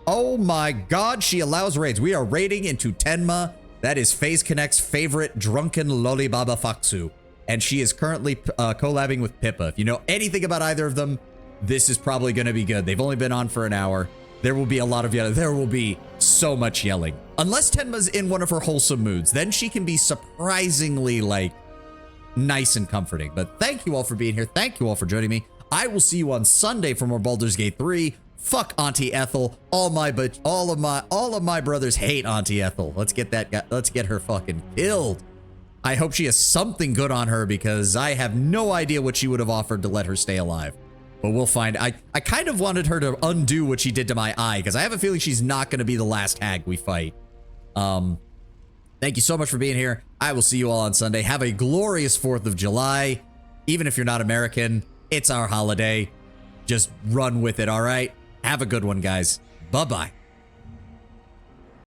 Oh my god, she allows raids. We are raiding into Tenma. That is FaZe Connect's favorite drunken Lolibaba Foxu. And she is currently collabing with Pippa. If you know anything about either of them, this is probably going to be good. They've only been on for an hour. There will be a lot of yelling. There will be so much yelling. Unless Tenma's in one of her wholesome moods, then she can be surprisingly, like, nice and comforting. But thank you all for being here. Thank you all for joining me. I will see you on Sunday for more Baldur's Gate 3. Fuck Auntie Ethel. All of my brothers hate Auntie Ethel. Let's get that guy, let's get her fucking killed. I hope she has something good on her because I have no idea what she would have offered to let her stay alive. But we'll find. I kind of wanted her to undo what she did to my eye because I have a feeling she's not going to be the last hag we fight. Thank you so much for being here. I will see you all on Sunday. Have a glorious 4th of July. Even if you're not American, it's our holiday. Just run with it, all right? Have a good one, guys. Bye-bye.